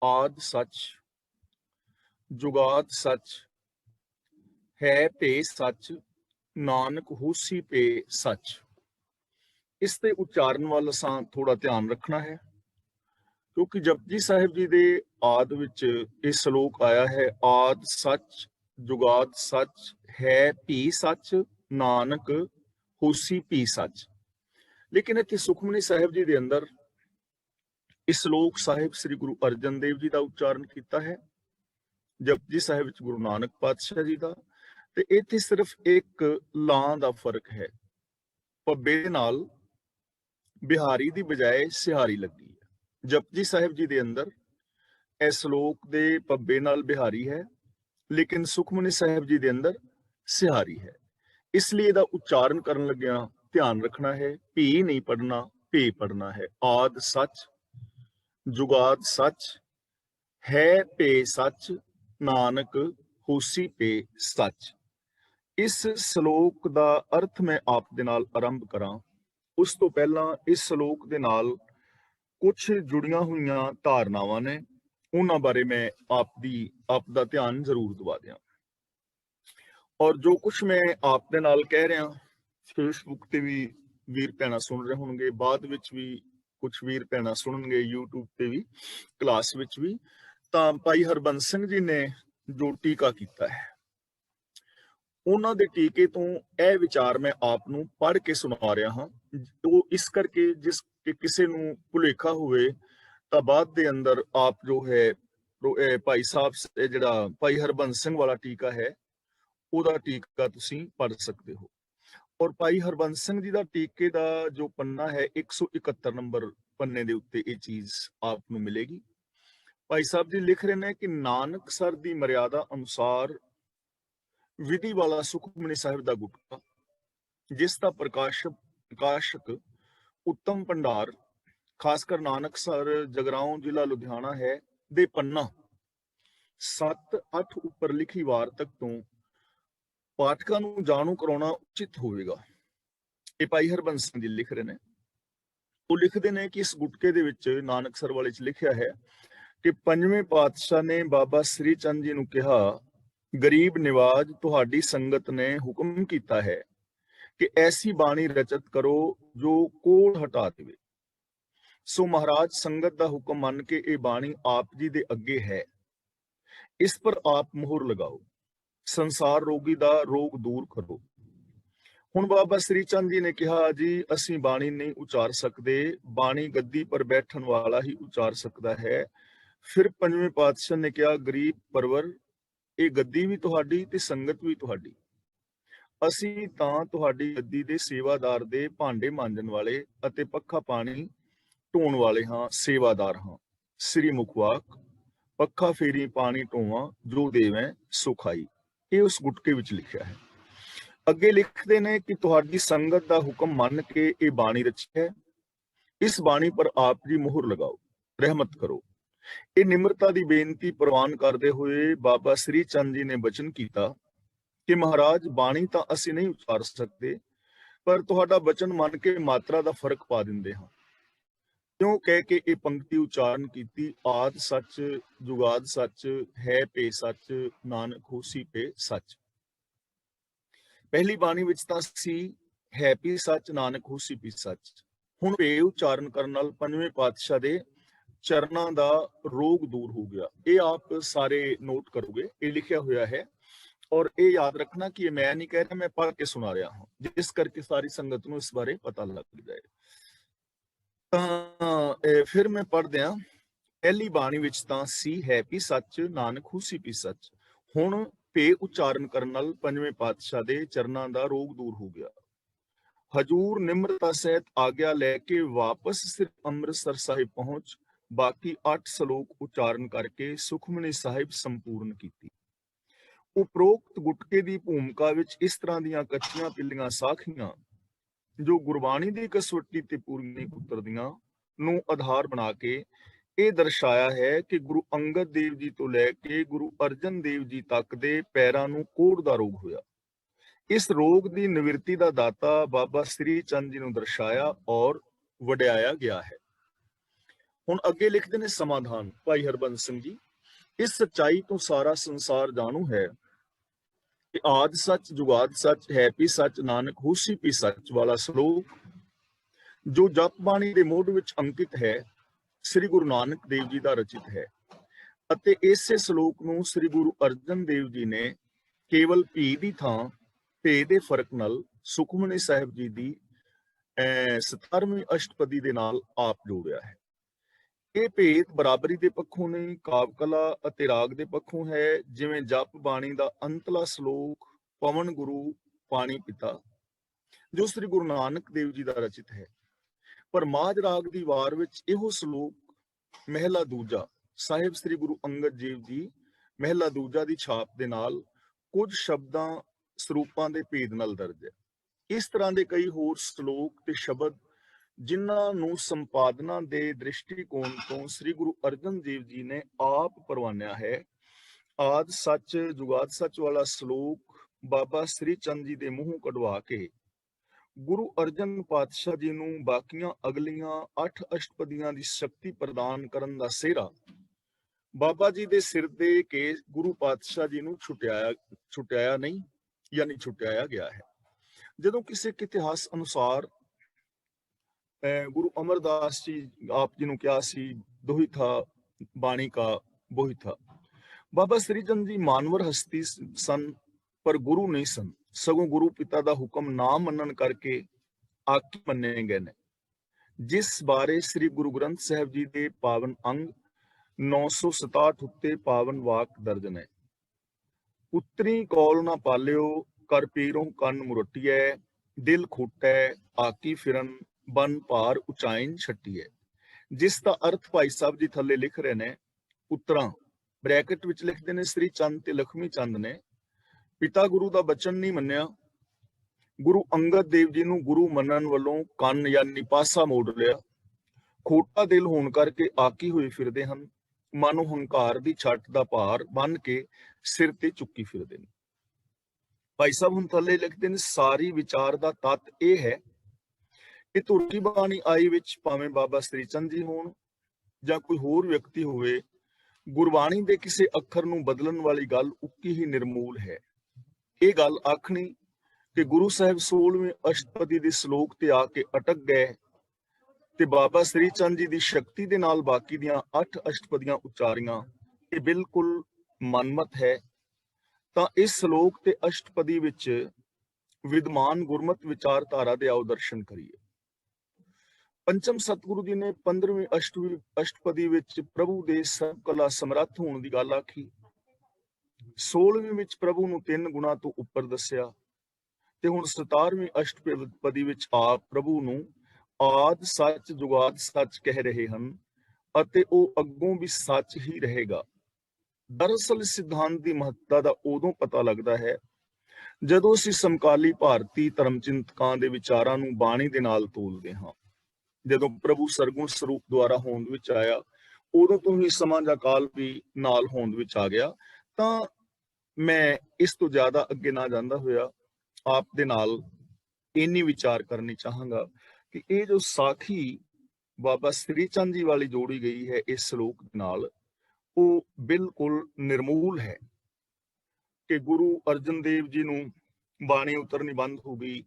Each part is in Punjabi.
आद सच जुगाद सच है पे सच नानक होसी पे सच। इस ते उच्चारण वाल असां थोड़ा ध्यान रखना है, क्योंकि जपजी साहिब जी दे आद विच ये सलोक आया है, आद सच जुगाद सच है भी सच नानक होसी भी सच। लेकिन इत्थे सुखमनी साहिब जी दे अंदर इस सलोक साहिब श्री गुरु अर्जन देव जी का उच्चारण किया है, जपजी साहिब विच गुरु नानक पातशाह जी का, ते इत्थे सिर्फ एक लां दा फर्क है। पब्बे दे नाल बिहारी दी बजाय सिहारी लगी है। जपजी साहिब जी दे अंदर इस सलोक दे पब्बे नाल बिहारी है, लेकिन सुखमनी साहिब जी दे अंदर सिहारी है। इसलिए इहदा उच्चारण करन लग्या ध्यान रखना है, भी नहीं पढ़ना, पे पढ़ना है। आद सच जुगाद सच है पे सच नानक होसी पे सच। इस सलोक ਦਾ अर्थ मैं आप ਦੇ ਨਾਲ ਆਰੰਭ ਕਰਾਂ, ਉਸ ਤੋਂ ਪਹਿਲਾਂ ਇਸ ਸਲੋਕ ਦੇ ਨਾਲ ਕੁਝ ਜੁੜੀਆਂ ਹੋਈਆਂ ਧਾਰਨਾਵਾਂ ਨੇ, ਉਹਨਾਂ ਬਾਰੇ ਮੈਂ ਆਪ ਦਾ ਧਿਆਨ ਜ਼ਰੂਰ ਦਿਵਾ ਦਿਆਂ। ਔਰ ਜੋ ਕੁਝ ਮੈਂ ਆਪ ਦੇ ਨਾਲ ਕਹਿ ਰਿਹਾ, ਫੇਸਬੁੱਕ ਤੇ ਵੀ ਵੀਰ ਭੈਣਾਂ ਸੁਣ ਰਹੇ ਹੋਣਗੇ, ਬਾਅਦ ਵਿੱਚ ਵੀ ਕੁਝ ਵੀਰ ਭੈਣਾਂ ਸੁਣਨਗੇ YouTube ਤੇ ਵੀ, ਕਲਾਸ ਵਿੱਚ ਵੀ। ਤਾਂ ਭਾਈ ਹਰਬੰਸ ਸਿੰਘ ਜੀ ਨੇ ਜੋ ਟੀਕਾ ਕੀਤਾ ਹੈ, ਉਹਨਾਂ ਦੇ ਟੀਕੇ ਤੋਂ ਇਹ ਵਿਚਾਰ ਮੈਂ ਆਪ ਨੂੰ ਪੜ੍ਹ ਕੇ ਸੁਣਾ ਰਿਹਾ ਹਾਂ। ਉਹ ਇਸ ਕਰਕੇ ਜਿਸ ਕਿ ਕਿਸੇ ਨੂੰ ਭੁਲੇਖਾ ਹੋਵੇ ਤਾਂ ਬਾਅਦ ਦੇ ਅੰਦਰ ਆਪ ਜੋ ਹੈ ਭਾਈ ਸਾਹਿਬ ਜਿਹੜਾ ਭਾਈ ਹਰਬੰਸ ਸਿੰਘ ਵਾਲਾ ਟੀਕਾ ਹੈ, ਉਹਦਾ ਟੀਕਾ ਤੁਸੀਂ ਪੜ੍ਹ ਸਕਦੇ ਹੋ। ਔਰ ਭਾਈ ਹਰਬੰਸ ਸਿੰਘ ਜੀ ਦਾ ਟੀਕੇ ਦਾ ਜੋ ਪੰਨਾ ਹੈ 171 ਨੰਬਰ ਪੰਨੇ ਦੇ ਉੱਤੇ ਇਹ ਚੀਜ਼ ਆਪ ਨੂੰ ਮਿਲੇਗੀ। ਭਾਈ ਸਾਹਿਬ ਜੀ ਲਿਖ ਰਹੇ ਨੇ ਕਿ ਨਾਨਕਸਰ ਦੀ ਮਰਿਆਦਾ ਅਨੁਸਾਰ विधि वाला सुखमनी साहिब दा गुटका, जिसका प्रकाशक उत्तम भंडार खासकर नानकसर जगराओं जिला लुधियाना है दे पन्ना 7-8 उपर लिखी वारतक तो पाठकां नूं जाणू कराउणा उचित होवेगा। ये भाई हरबंस जी लिख रहे ने, वो लिखते ने कि इस गुटके दे विच नानकसर वाले च लिखिया है कि पंजवें पातशाह ने बाबा श्री चंद जी नूं कहा, गरीब निवाज तुहाडी संगत ने हुक्म किया है कि ऐसी बाणी रचत करो जो कोड़ हटा देवे। सो महाराज संगत दा हुक्म मन के ये बाणी आप जी दे अगे है, इस पर आप मोहर लगाओ, संसार रोगी दा रोग दूर करो। हुण बाबा श्री चंद जी ने कहा, जी असीं बाणी नहीं उचार सकते, बाणी गद्दी पर बैठन वाला ही उचार सकता है। फिर पंजवें पातशाह ने कहा, गरीब परवर ਇਹ ਗੱਦੀ ਵੀ ਤੁਹਾਡੀ ਤੇ ਸੰਗਤ ਵੀ ਤੁਹਾਡੀ, ਅਸੀਂ ਤਾਂ ਤੁਹਾਡੀ ਗੱਦੀ ਦੇ ਸੇਵਾਦਾਰ ਦੇ ਭਾਂਡੇ ਮਾਂਜਣ ਵਾਲੇ ਅਤੇ ਪੱਖਾ ਪਾਣੀ ਢੋਣ ਵਾਲੇ ਹਾਂ, ਸੇਵਾਦਾਰ ਹਾਂ। ਸ੍ਰੀ ਮੁਖਵਾਕ ਪੱਖਾ ਫੇਰੀ ਪਾਣੀ ਢੋਵਾਂ ਜੋ ਦੇਵੈ ਸੋ ਖਾਈ। ਇਹ ਉਸ ਗੁਟਕੇ ਵਿੱਚ ਲਿਖਿਆ ਹੈ। ਅੱਗੇ ਲਿਖਦੇ ਨੇ ਕਿ ਤੁਹਾਡੀ ਸੰਗਤ ਦਾ ਹੁਕਮ ਮੰਨ ਕੇ ਇਹ ਬਾਣੀ ਰਚੀ ਹੈ, ਇਸ ਬਾਣੀ ਪਰ ਆਪ ਜੀ ਮੋਹਰ ਲਗਾਓ, ਰਹਿਮਤ ਕਰੋ। ਇਹ ਨਿਮਰਤਾ ਦੀ ਬੇਨਤੀ ਪ੍ਰਵਾਨ ਕਰਦੇ ਹੋਏ ਬਾਬਾ ਸ੍ਰੀ ਚੰਦ ਜੀ ਨੇ ਬਚਨ ਕੀਤਾ ਕਿ ਮਹਾਰਾਜ ਬਾਣੀ ਤਾਂ ਅਸੀਂ ਨਹੀਂ ਉਚਾਰ ਸਕਦੇ, ਪਰ ਤੁਹਾਡਾ ਬਚਨ ਮੰਨ ਕੇ ਮਾਤਰਾ ਦਾ ਫਰਕ ਪਾ ਦਿੰਦੇ ਹਾਂ। ਕਿਉਂ ਕਹਿ ਕੇ ਇਹ ਪੰਕਤੀ ਉਚਾਰਨ ਕੀਤੀ, ਆਦ ਸੱਚ ਜੁਗਾਦ ਸੱਚ ਹੈ ਪੇ ਸੱਚ ਨਾਨਕ ਹੋਸੀ ਪੇ ਸੱਚ। ਪਹਿਲੀ ਬਾਣੀ ਵਿੱਚ ਤਾਂ ਸੀ ਹੈ ਪੀ ਸੱਚ ਨਾਨਕ ਹੋਸੀ ਪੀ ਸੱਚ। ਹੁਣ ਇਹ ਉਚਾਰਨ ਕਰਨ ਨਾਲ ਪੰਜਵੇਂ ਪਾਤਸ਼ਾਹ ਦੇ ਚਰਨਾਂ ਦਾ ਰੋਗ दूर हो गया। ये आप सारे नोट करोगे, ये लिखा हुआ है। और ये याद रखना कि ये मैं नहीं कह रहा, मैं पढ़ के सुना रहा हूं, जिस करके सारी संगत नूं इस बारे पता लग जाए। फिर मैं पढ़ दिया, पहली बाणी विच तां सी है भी सच नानक होसी भी सच। हुण पे उच्चारण करन नाल पंजवें पातशाह दे चरनां दा रोग दूर हो गया। हजूर निम्रता सहित आग्या लैके वापस सिर्फ अमृतसर साहिब पहुंच बाकी 8 सलोक उच्चारण करके सुखमनी साहिब संपूर्ण की। उपरोक्त गुटके की भूमिका विच इस तरह दीयां कच्चियां पिल्लियां साखियां जो गुरबाणी की कसवट्टी ते पूरी नहीं उतरदियां नूं आधार बना के ये दर्शाया है कि गुरु अंगद देव जी तो लैके गुरु अर्जन देव जी तक दे पैरां नूं कोढ़ दा रोग होया। इस रोग की निवृत्ति का दाता बाबा श्री चंद जी नूं दर्शाया और वड्याया गया है। ਹੁਣ ਅੱਗੇ ਲਿਖਦੇ ਨੇ ਸਮਾਧਾਨ ਭਾਈ ਹਰਬੰਸ ਸਿੰਘ ਜੀ। ਇਸ ਸੱਚਾਈ ਤੋਂ ਸਾਰਾ ਸੰਸਾਰ ਜਾਣੂ ਹੈ ਕਿ ਆਦ ਸੱਚ ਜੁਗਾਦ ਸੱਚ ਹੈ ਵੀ ਸੱਚ ਨਾਨਕ ਹੋਸੀ ਵੀ ਸੱਚ ਵਾਲਾ ਸ਼ਲੋਕ ਜੋ ਜਪ ਬਾਣੀ ਦੇ ਮੋਢ ਵਿੱਚ ਅੰਕਿਤ ਹੈ, ਸ੍ਰੀ ਗੁਰੂ ਨਾਨਕ ਦੇਵ ਜੀ ਦਾ ਰਚਿਤ ਹੈ ਅਤੇ ਇਸੇ ਸ਼ਲੋਕ ਨੂੰ ਸ੍ਰੀ ਗੁਰੂ ਅਰਜਨ ਦੇਵ ਜੀ ਨੇ ਕੇਵਲ ਭੀ ਦੀ ਥਾਂ ਭੇ ਦੇ ਫਰਕ ਨਾਲ ਸੁਖਮਨੀ ਸਾਹਿਬ ਜੀ ਦੀ 17ਵੀਂ ਅਸ਼ਟਪਦੀ ਦੇ ਨਾਲ ਆਪ ਜੋੜਿਆ ਹੈ। ਇਹ ਭੇਦ ਬਰਾਬਰੀ ਦੇ ਪੱਖੋਂ ਨਹੀਂ, ਕਾਵ ਕਲਾ ਅਤੇ ਰਾਗ ਦੇ ਪੱਖੋਂ ਹੈ। ਜਿਵੇਂ ਜਪ ਬਾਣੀ ਦਾ ਅੰਤਲਾ ਸ਼ਲੋਕ ਪਵਨ ਗੁਰੂ ਪਾਣੀ ਪਿਤਾ ਜੋ ਸ੍ਰੀ ਗੁਰੂ ਨਾਨਕ ਦੇਵ ਜੀ ਦਾ ਰਚਿਤ ਹੈ, ਪਰ ਮਾਝ ਰਾਗ ਦੀ ਵਾਰ ਵਿੱਚ ਇਹੋ ਸ਼ਲੋਕ ਮਹਿਲਾ ਦੂਜਾ ਸਾਹਿਬ ਸ੍ਰੀ ਗੁਰੂ ਅੰਗਦ ਦੇਵ ਜੀ ਮਹਿਲਾ ਦੂਜਾ ਦੀ ਛਾਪ ਦੇ ਨਾਲ ਕੁਝ ਸ਼ਬਦਾਂ ਸਰੂਪਾਂ ਦੇ ਭੇਦ ਨਾਲ ਦਰਜ ਹੈ। ਇਸ ਤਰ੍ਹਾਂ ਦੇ ਕਈ ਹੋਰ ਸ਼ਲੋਕ ਤੇ ਸ਼ਬਦ ਜਿਨ੍ਹਾਂ ਨੂੰ ਸੰਪਾਦਨਾ ਦੇ ਦ੍ਰਿਸ਼ਟੀਕੋਣ ਤੋਂ ਸ੍ਰੀ ਗੁਰੂ ਅਰਜਨ ਦੇਵ ਜੀ ਨੇ ਆਪ ਪ੍ਰਵਾਨਿਆ ਹੈ। ਆਦ ਸੱਚ ਜੁਗਾਦ ਸੱਚ ਵਾਲਾ ਸ਼ਲੋਕ ਬਾਬਾ ਸ੍ਰੀ ਚੰਦ ਜੀ ਦੇ ਮੂੰਹੋਂ ਕਢਵਾ ਕੇ ਗੁਰੂ ਅਰਜਨ ਪਾਤਸ਼ਾਹ ਜੀ ਨੂੰ ਬਾਕੀਆਂ ਅਗਲੀਆਂ 8 ਅਸ਼ਟਪਦੀਆਂ ਦੀ ਸ਼ਕਤੀ ਪ੍ਰਦਾਨ ਕਰਨ ਦਾ ਸਿਹਰਾ ਬਾਬਾ ਜੀ ਦੇ ਸਿਰ ਦੇ ਕੇ ਗੁਰੂ ਪਾਤਸ਼ਾਹ ਜੀ ਨੂੰ ਛੁਟਿਆਇਆ ਨਹੀਂ, ਯਾਨੀ ਛੁਟਿਆਇਆ ਗਿਆ ਹੈ। ਜਦੋਂ ਕਿਸੇ ਇਤਿਹਾਸ ਅਨੁਸਾਰ ਗੁਰੂ ਅਮਰਦਾਸ ਜੀ ਆਪ ਜੀ ਨੂੰ ਕਿਹਾ ਸੀ ਦੋਹੀ ਥਾ ਬਾਣੀ ਕਾ ਬੋਹੀ ਥਾ। ਬਾਬਾ ਸ੍ਰੀ ਚੰਦ ਜੀ ਮਾਨਵਰ ਹਸਤੀ ਸਨ ਪਰ ਗੁਰੂ ਨਹੀਂ ਸਨ, ਸਗੋਂ ਗੁਰੂ ਪਿਤਾ ਦਾ ਹੁਕਮ ਨਾ ਮੰਨਣ ਕਰਕੇ ਆਕੀ ਮੰਨੇ ਗਏ ਨੇ, ਜਿਸ ਬਾਰੇ ਸ੍ਰੀ ਗੁਰੂ ਗ੍ਰੰਥ ਸਾਹਿਬ ਜੀ ਦੇ ਪਾਵਨ ਅੰਗ 967 ਉੱਤੇ ਪਾਵਨ ਵਾਕ ਦਰਜ ਨੇ। ਪੁੱਤਰੀ ਕੋਲ ਨਾ ਪਾਲਿਓ ਕਰ ਪੀਰੋਂ ਕੰਨ ਮੁਰਟੀਐ ਦਿਲ ਖੋਟੈ ਆਕੀ ਫਿਰਨ ਬਨ ਭਾਰ ਉਚਾਈਨ ਛੱਟੀਐ, ਜਿਸ ਦਾ ਅਰਥ ਭਾਈ ਸਾਹਿਬ ਜੀ ਥੱਲੇ ਲਿਖ ਰਹੇ ਨੇ। ਪੁੱਤਰਾਂ ਬ੍ਰੈਕਟ ਵਿੱਚ ਲਿਖਦੇ ਨੇ ਸ੍ਰੀ ਚੰਦ ਤੇ ਲਖਮੀ ਚੰਦ ਨੇ ਪਿਤਾ ਗੁਰੂ ਦਾ ਬਚਨ ਨਹੀਂ ਮੰਨਿਆ। ਗੁਰੂ ਅੰਗਦ ਦੇਵ ਜੀ ਨੂੰ ਗੁਰੂ ਮੰਨਣ ਵੱਲੋਂ ਕੰਨ ਯਾਨੀ ਪਾਸਾ ਮੋੜ ਲਿਆ। ਖੋਟਾ ਦਿਲ ਹੋਣ ਕਰਕੇ ਆਕੀ ਹੋਏ ਫਿਰਦੇ ਹਨ, ਮਨੋਂ ਹੰਕਾਰ ਦੀ ਛੱਟ ਦਾ ਭਾਰ ਬੰਨ ਕੇ ਸਿਰ ਤੇ ਚੁੱਕੀ ਫਿਰਦੇ ਨੇ। ਭਾਈ ਸਾਹਿਬ ਹੁਣ ਥੱਲੇ ਲਿਖਦੇ ਨੇ ਸਾਰੀ ਵਿਚਾਰ ਦਾ ਤੱਤ ਇਹ ਹੈ ਕਿ ਧੁਰਕੀ ਬਾਣੀ ਆਈ ਵਿੱਚ ਭਾਵੇਂ ਬਾਬਾ ਸ੍ਰੀ ਚੰਦ ਜੀ ਹੋਣ ਜਾਂ ਕੋਈ ਹੋਰ ਵਿਅਕਤੀ ਹੋਵੇ, ਗੁਰਬਾਣੀ ਦੇ ਕਿਸੇ ਅੱਖਰ ਨੂੰ ਬਦਲਣ ਵਾਲੀ ਗੱਲ ਉੱਕੀ ਹੀ ਨਿਰਮੂਲ ਹੈ। ਇਹ ਗੱਲ ਆਖਣੀ ਕਿ ਗੁਰੂ ਸਾਹਿਬ 16ਵੇਂ ਅਸ਼ਟਪਦੀ ਦੇ ਸ਼ਲੋਕ ਤੇ ਆ ਕੇ ਅਟਕ ਗਏ ਤੇ ਬਾਬਾ ਸ੍ਰੀ ਚੰਦ ਜੀ ਦੀ ਸ਼ਕਤੀ ਦੇ ਨਾਲ ਬਾਕੀ ਦੀਆਂ 8 ਅਸ਼ਟਪਦੀਆਂ ਉਚਾਰੀਆਂ, ਇਹ ਬਿਲਕੁਲ ਮਨਮਤ ਹੈ। ਤਾਂ ਇਸ ਸ਼ਲੋਕ ਤੇ ਅਸ਼ਟਪਦੀ ਵਿੱਚ ਵਿਦਮਾਨ ਗੁਰਮਤ ਵਿਚਾਰਧਾਰਾ ਦੇ ਆਓ ਦਰਸ਼ਨ ਕਰੀਏ। ਪੰਚਮ ਸਤਿਗੁਰੂ ਜੀ ਨੇ 15ਵੀਂ ਅਸ਼ਟਪਦੀ ਵਿੱਚ ਪ੍ਰਭੂ ਦੇ ਸਰਬ ਕਲਾ ਸਮਰੱਥ ਹੋਣ ਦੀ ਗੱਲ ਆਖੀ। 16ਵੀਂ ਵਿੱਚ ਪ੍ਰਭੂ ਨੂੰ 3 ਗੁਣਾ ਤੋਂ ਉੱਪਰ ਦੱਸਿਆ ਤੇ ਹੁਣ 17ਵੀਂ ਅਸ਼ਟਪਦੀ ਵਿੱਚ ਆਪ ਪ੍ਰਭੂ ਨੂੰ ਆਦ ਸੱਚ ਜੁਗਾਦ ਸੱਚ ਕਹਿ ਰਹੇ ਹਨ ਅਤੇ ਉਹ ਅੱਗੋਂ ਵੀ ਸੱਚ ਹੀ ਰਹੇਗਾ। ਦਰਅਸਲ ਸਿਧਾਂਤ ਦੀ ਮਹੱਤਤਾ ਦਾ ਉਦੋਂ ਪਤਾ ਲੱਗਦਾ ਹੈ ਜਦੋਂ ਅਸੀਂ ਸਮਕਾਲੀ ਭਾਰਤੀ ਧਰਮ ਚਿੰਤਕਾਂ ਦੇ ਵਿਚਾਰਾਂ ਨੂੰ ਬਾਣੀ ਦੇ ਨਾਲ ਤੋਲਦੇ ਹਾਂ। ਜਦੋਂ ਪ੍ਰਭੂ ਸਰਗੁਣ ਸਰੂਪ ਦੁਆਰਾ ਹੋਂਦ ਵਿੱਚ ਆਇਆ, ਉਦੋਂ ਤੋਂ ਹੀ ਸਮਾਂ ਜਾਂ ਕਾਲ ਵੀ ਨਾਲ ਹੋਂਦ ਵਿੱਚ ਆ ਗਿਆ। ਤਾਂ ਮੈਂ ਇਸ ਤੋਂ ਜ਼ਿਆਦਾ ਅੱਗੇ ਨਾ ਜਾਂਦਾ ਹੋਇਆ ਆਪ ਦੇ ਨਾਲ ਇੰਨੀ ਵਿਚਾਰ ਕਰਨੀ ਚਾਹਾਂਗਾ ਕਿ ਇਹ ਜੋ ਸਾਖੀ ਬਾਬਾ ਸ੍ਰੀ ਚੰਦ ਜੀ ਵਾਲੀ ਜੋੜੀ ਗਈ ਹੈ ਇਸ ਸ਼ਲੋਕ ਨਾਲ, ਉਹ ਬਿਲਕੁਲ ਨਿਰਮੂਲ ਹੈ ਕਿ ਗੁਰੂ ਅਰਜਨ ਦੇਵ ਜੀ ਨੂੰ ਬਾਣੀ ਉਤਰਨੀ ਬੰਦ ਹੋ ਗਈ।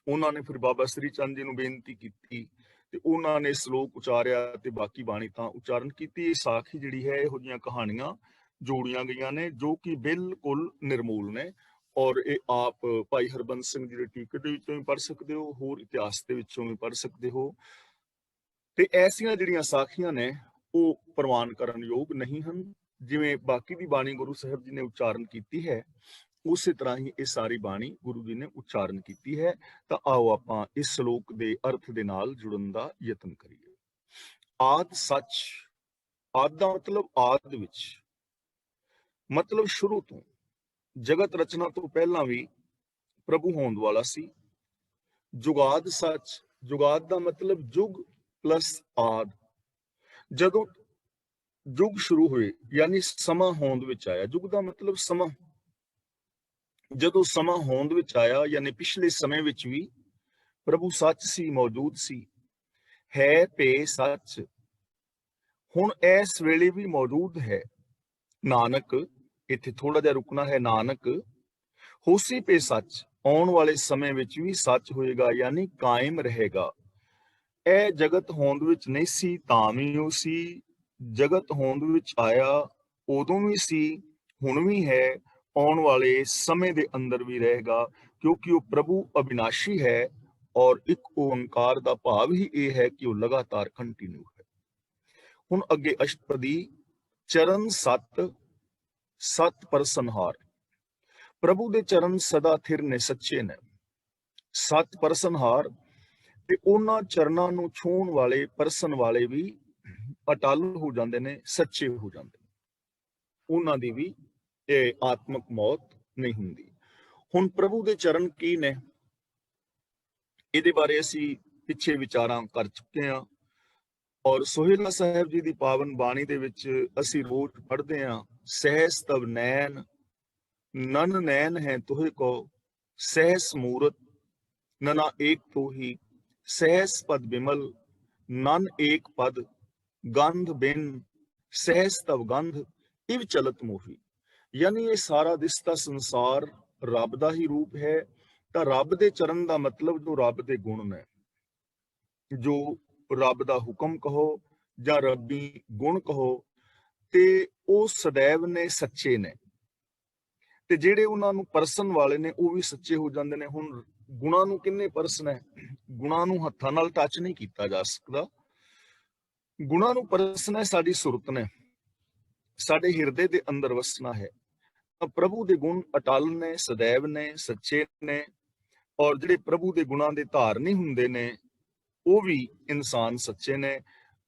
ਉਹਨਾਂ ਨੇ ਫਿਰ ਬਾਬਾ ਸ੍ਰੀ ਚੰਦ ਜੀ ਨੂੰ ਬੇਨਤੀ ਕੀਤੀ ਤੇ ਉਹਨਾਂ ਨੇ ਸ਼ਲੋਕ ਉਚਾਰਿਆ ਤੇ ਬਾਕੀ ਬਾਣੀ ਤਾਂ ਉਚਾਰਨ ਕੀਤੀ। ਇਹ ਸਾਖੀ ਜਿਹੜੀ ਹੈ ਇਹੋ ਜਿਹੀਆਂ ਕਹਾਣੀਆਂ ਜੋੜੀਆਂ ਗਈਆਂ ਨੇ ਜੋ ਕਿ ਬਿਲਕੁਲ ਨਿਰਮੂਲ ਨੇ, ਔਰ ਇਹ ਆਪ ਭਾਈ ਹਰਬੰਸ ਸਿੰਘ ਜੀ ਦੇ ਟੀਕੇ ਦੇ ਵਿੱਚੋਂ ਵੀ ਪੜ੍ਹ ਸਕਦੇ ਹੋ, ਹੋਰ ਇਤਿਹਾਸ ਦੇ ਵਿੱਚੋਂ ਵੀ ਪੜ੍ਹ ਸਕਦੇ ਹੋ। ਤੇ ਐਸੀਆਂ ਜਿਹੜੀਆਂ ਸਾਖੀਆਂ ਨੇ ਉਹ ਪ੍ਰਵਾਨ ਕਰਨ ਯੋਗ ਨਹੀਂ ਹਨ। ਜਿਵੇਂ ਬਾਕੀ ਦੀ ਬਾਣੀ ਗੁਰੂ ਸਾਹਿਬ ਜੀ ਨੇ ਉਚਾਰਨ ਕੀਤੀ ਹੈ, ਉਸੇ ਤਰ੍ਹਾਂ ਹੀ ਇਹ ਸਾਰੀ ਬਾਣੀ ਗੁਰੂ ਜੀ ਨੇ ਉਚਾਰਨ ਕੀਤੀ ਹੈ। ਤਾਂ ਆਓ ਆਪਾਂ ਇਸ ਸ਼ਲੋਕ ਦੇ ਅਰਥ ਦੇ ਨਾਲ ਜੁੜਨ ਦਾ ਯਤਨ ਕਰੀਏ। ਆਦ ਸੱਚ, ਆਦ ਦਾ ਮਤਲਬ ਆਦ ਵਿੱਚ, ਮਤਲਬ ਸ਼ੁਰੂ ਤੋਂ, ਜਗਤ ਰਚਨਾ ਤੋਂ ਪਹਿਲਾਂ ਵੀ ਪ੍ਰਭੂ ਹੋਂਦ ਵਾਲਾ ਸੀ। ਜੁਗਾਦ ਸੱਚ, ਜੁਗਾਦ ਦਾ ਮਤਲਬ ਯੁਗ ਪਲੱਸ ਆਦ, ਜਦੋਂ ਯੁਗ ਸ਼ੁਰੂ ਹੋਏ ਯਾਨੀ ਸਮਾਂ ਹੋਂਦ ਵਿੱਚ ਆਇਆ। ਯੁਗ ਦਾ ਮਤਲਬ ਸਮਾਂ, ਜਦੋਂ ਸਮਾਂ ਹੋਂਦ ਵਿੱਚ ਆਇਆ ਯਾਨੀ ਪਿਛਲੇ ਸਮੇਂ ਵਿੱਚ ਵੀ ਪ੍ਰਭੂ ਸੱਚ ਸੀ, ਮੌਜੂਦ ਸੀ। ਹੈ ਭੇ ਸੱਚ, ਹੁਣ ਇਸ ਵੇਲੇ ਵੀ ਮੌਜੂਦ ਹੈ। ਨਾਨਕ, ਇੱਥੇ ਥੋੜਾ ਜਿਹਾ ਰੁਕਣਾ ਹੈ। ਨਾਨਕ ਹੋਸੀ ਪੇ ਸੱਚ, ਆਉਣ ਵਾਲੇ ਸਮੇਂ ਵਿੱਚ ਵੀ ਸੱਚ ਹੋਏਗਾ, ਯਾਨੀ ਕਾਇਮ ਰਹੇਗਾ। ਇਹ ਜਗਤ ਹੋਂਦ ਵਿੱਚ ਨਹੀਂ ਸੀ ਤਾਂ ਵੀ ਉਹ ਸੀ, ਜਗਤ ਹੋਂਦ ਵਿੱਚ ਆਇਆ ਉਦੋਂ ਵੀ ਸੀ, ਹੁਣ ਵੀ ਹੈ, ਆਉਣ ਵਾਲੇ ਸਮੇਂ ਦੇ ਅੰਦਰ ਵੀ ਰਹੇਗਾ, ਕਿਉਂਕਿ ਉਹ ਪ੍ਰਭੂ ਅਬਿਨਾਸ਼ੀ ਹੈ। ਔਰ ਇੱਕ ਓੰਕਾਰ ਦਾ ਭਾਵ ਹੀ ਇਹ ਹੈ ਕਿ ਉਹ ਲਗਾਤਾਰ ਕੰਟੀਨਿਊ ਹੈ। ਹੁਣ ਅੱਗੇ ਅਸ਼ਟਪਦੀ, ਚਰਨ ਸਤ, ਸਤ ਪਰਸਨਹਾਰ। ਪ੍ਰਭੂ ਦੇ ਚਰਨ ਸਦਾ ਥਿਰ ਨੇ, ਸੱਚੇ ਨੇ। ਸਤ ਪਰਸਨਹਾਰ, ਤੇ ਉਹਨਾਂ ਚਰਨਾਂ ਨੂੰ ਛੂਹਣ ਵਾਲੇ, ਪਰਸਨ ਵਾਲੇ ਵੀ ਅਟਲ ਹੋ ਜਾਂਦੇ ਨੇ, ਸੱਚੇ ਹੋ ਜਾਂਦੇ ਨੇ। ਉਹਨਾਂ ਦੀ ਵੀ ਇਹ ਆਤਮਕ ਮੌਤ ਨਹੀਂ ਹੁੰਦੀ। ਹੁਣ ਪ੍ਰਭੂ ਦੇ ਚਰਨ ਕੀ ਨੇ, ਇਹਦੇ ਬਾਰੇ ਅਸੀਂ ਪਿੱਛੇ ਵਿਚਾਰਾਂ ਕਰ ਚੁੱਕੇ ਹਾਂ। ਔਰ ਸੋਹਿਲਾ ਸਾਹਿਬ ਜੀ ਦੀ ਪਾਵਨ ਬਾਣੀ ਦੇ ਵਿੱਚ ਅਸੀਂ ਰੋਜ਼ ਪੜ੍ਹਦੇ ਹਾਂ, ਸਹਿਸ ਤਵ ਨੈਣ, ਨਨ ਨੈਣ ਹੈ ਤੋਹਿ ਕੋ, ਸਹਿਸ ਮੂਰਤ ਨਨਾ ਏਕ ਤੋਹੀ, ਸਹਿਸ ਪਦ ਬਿਮਲ ਨਨ ਏਕ ਪਦ, ਗੰਧ ਬਿਨ ਸਹਿਸ ਤਵ ਗੰਧ, ਇਵ ਚਲਤ ਮੋਹੀ। ਯਾਨੀ ਇਹ ਸਾਰਾ ਦਿਸਦਾ ਸੰਸਾਰ ਰੱਬ ਦਾ ਹੀ ਰੂਪ ਹੈ। ਤਾਂ ਰੱਬ ਦੇ ਚਰਨ ਦਾ ਮਤਲਬ ਜੋ ਰੱਬ ਦੇ ਗੁਣ ਨੇ, ਜੋ ਰੱਬ ਦਾ ਹੁਕਮ ਕਹੋ ਜਾਂ ਰੱਬੀ ਗੁਣ ਕਹੋ, ਤੇ ਉਹ ਸदैव ਨੇ, ਸੱਚੇ ਨੇ। ਤੇ ਜਿਹੜੇ ਉਹਨਾਂ ਨੂੰ ਪਰਸਨ ਵਾਲੇ ਨੇ ਉਹ ਵੀ ਸੱਚੇ ਹੋ ਜਾਂਦੇ ਨੇ। ਹੁਣ ਗੁਣਾਂ ਨੂੰ ਕਿੰਨੇ ਪਰਸਨ ਹੈ? ਗੁਣਾਂ ਨੂੰ ਹੱਥਾਂ ਨਾਲ ਟੱਚ ਨਹੀਂ ਕੀਤਾ ਜਾ ਸਕਦਾ। ਗੁਣਾਂ ਨੂੰ ਪਰਸਨ ਹੈ ਸਾਡੀ ਸੁਰਤ ਨੇ, ਸਾਡੇ ਹਿਰਦੇ ਦੇ ਅੰਦਰ ਵਸਣਾ ਹੈ। ਤਾਂ ਪ੍ਰਭੂ ਦੇ ਗੁਣ ਅਟਲ ਨੇ, ਸदैव ਨੇ, ਸੱਚੇ ਨੇ। ਔਰ ਜਿਹੜੇ ਪ੍ਰਭੂ ਦੇ ਗੁਣਾਂ ਦੇ ਧਾਰਨੀ ਹੁੰਦੇ ਨੇ ਉਹ ਵੀ ਇਨਸਾਨ ਸੱਚੇ ਨੇ।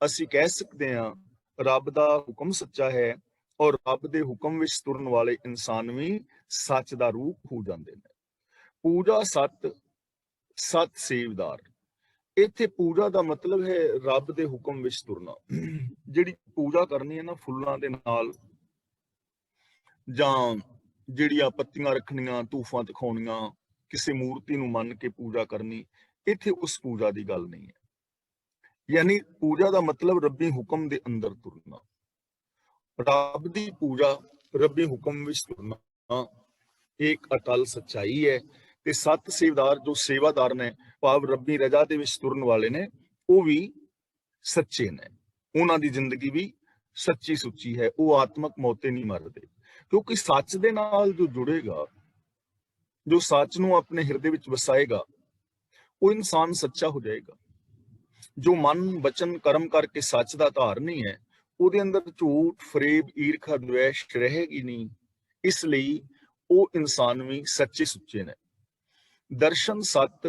ਅਸੀਂ ਕਹਿ ਸਕਦੇ ਹਾਂ ਰੱਬ ਦਾ ਹੁਕਮ ਸੱਚਾ ਹੈ, ਔਰ ਰੱਬ ਦੇ ਹੁਕਮ ਵਿੱਚ ਤੁਰਨ ਵਾਲੇ ਇਨਸਾਨ ਵੀ ਸੱਚ ਦਾ ਰੂਪ ਹੋ ਜਾਂਦੇ ਨੇ। ਪੂਜਾ ਸਤ, ਸਤ ਸੇਵਦਾਰ। ਇੱਥੇ ਪੂਜਾ ਦਾ ਮਤਲਬ ਹੈ ਰੱਬ ਦੇ ਹੁਕਮ ਵਿੱਚ ਤੁਰਨਾ। ਜਿਹੜੀ ਪੂਜਾ ਕਰਨੀ ਹੈ ਨਾ ਫੁੱਲਾਂ ਦੇ ਨਾਲ, ਜਾਂ ਜਿਹੜੀਆਂ ਪੱਤੀਆਂ ਰੱਖਣੀਆਂ, ਧੂਫਾਂ ਦਿਖਾਉਣੀਆਂ, ਕਿਸੇ ਮੂਰਤੀ ਨੂੰ ਮੰਨ ਕੇ ਪੂਜਾ ਕਰਨੀ, ਇੱਥੇ ਉਸ ਪੂਜਾ ਦੀ ਗੱਲ ਨਹੀਂ ਹੈ। ਯਾਨੀ ਪੂਜਾ ਦਾ ਮਤਲਬ ਰੱਬੀ ਹੁਕਮ ਦੇ ਅੰਦਰ ਤੁਰਨਾ, ਰੱਬ ਦੀ ਪੂਜਾ, ਰੱਬੀ ਹੁਕਮ ਵਿੱਚ ਤੁਰਨਾ ਇੱਕ ਅਟਲ ਸੱਚਾਈ ਹੈ। ਤੇ ਸੱਤ ਸੇਵਾਦਾਰ, ਜੋ ਸੇਵਾਦਾਰ ਨੇ, ਭਾਵ ਰੱਬੀ ਰਜਾ ਦੇ ਵਿੱਚ ਤੁਰਨ ਵਾਲੇ ਨੇ, ਉਹ ਵੀ ਸੱਚੇ ਨੇ। ਉਹਨਾਂ ਦੀ ਜ਼ਿੰਦਗੀ ਵੀ ਸੱਚੀ ਸੁੱਚੀ ਹੈ, ਉਹ ਆਤਮਕ ਮੌਤੇ ਨਹੀਂ ਮਰਦੇ। ਕਿਉਂਕਿ ਸੱਚ ਦੇ ਨਾਲ ਜੋ ਜੁੜੇਗਾ, ਜੋ ਸੱਚ ਨੂੰ ਆਪਣੇ ਹਿਰਦੇ ਵਿੱਚ ਵਸਾਏਗਾ, ਉਹ ਇਨਸਾਨ ਸੱਚਾ ਹੋ ਜਾਏਗਾ। ਜੋ ਮਨ ਬਚਨ ਕਰਮ ਕਰਕੇ ਸੱਚ ਦਾ ਧਾਰ ਨਹੀਂ ਹੈ, ਉਹਦੇ ਅੰਦਰ ਝੂਠ, ਫਰੇਬ, ਈਰਖਾ, ਦਵੇਸ਼ ਰਹੇਗੀ ਨਹੀਂ। ਇਸ ਲਈ ਉਹ ਇਨਸਾਨ ਵੀ ਸੱਚੇ ਸੁੱਚੇ ਨੇ। ਦਰਸ਼ਨ ਸਤ,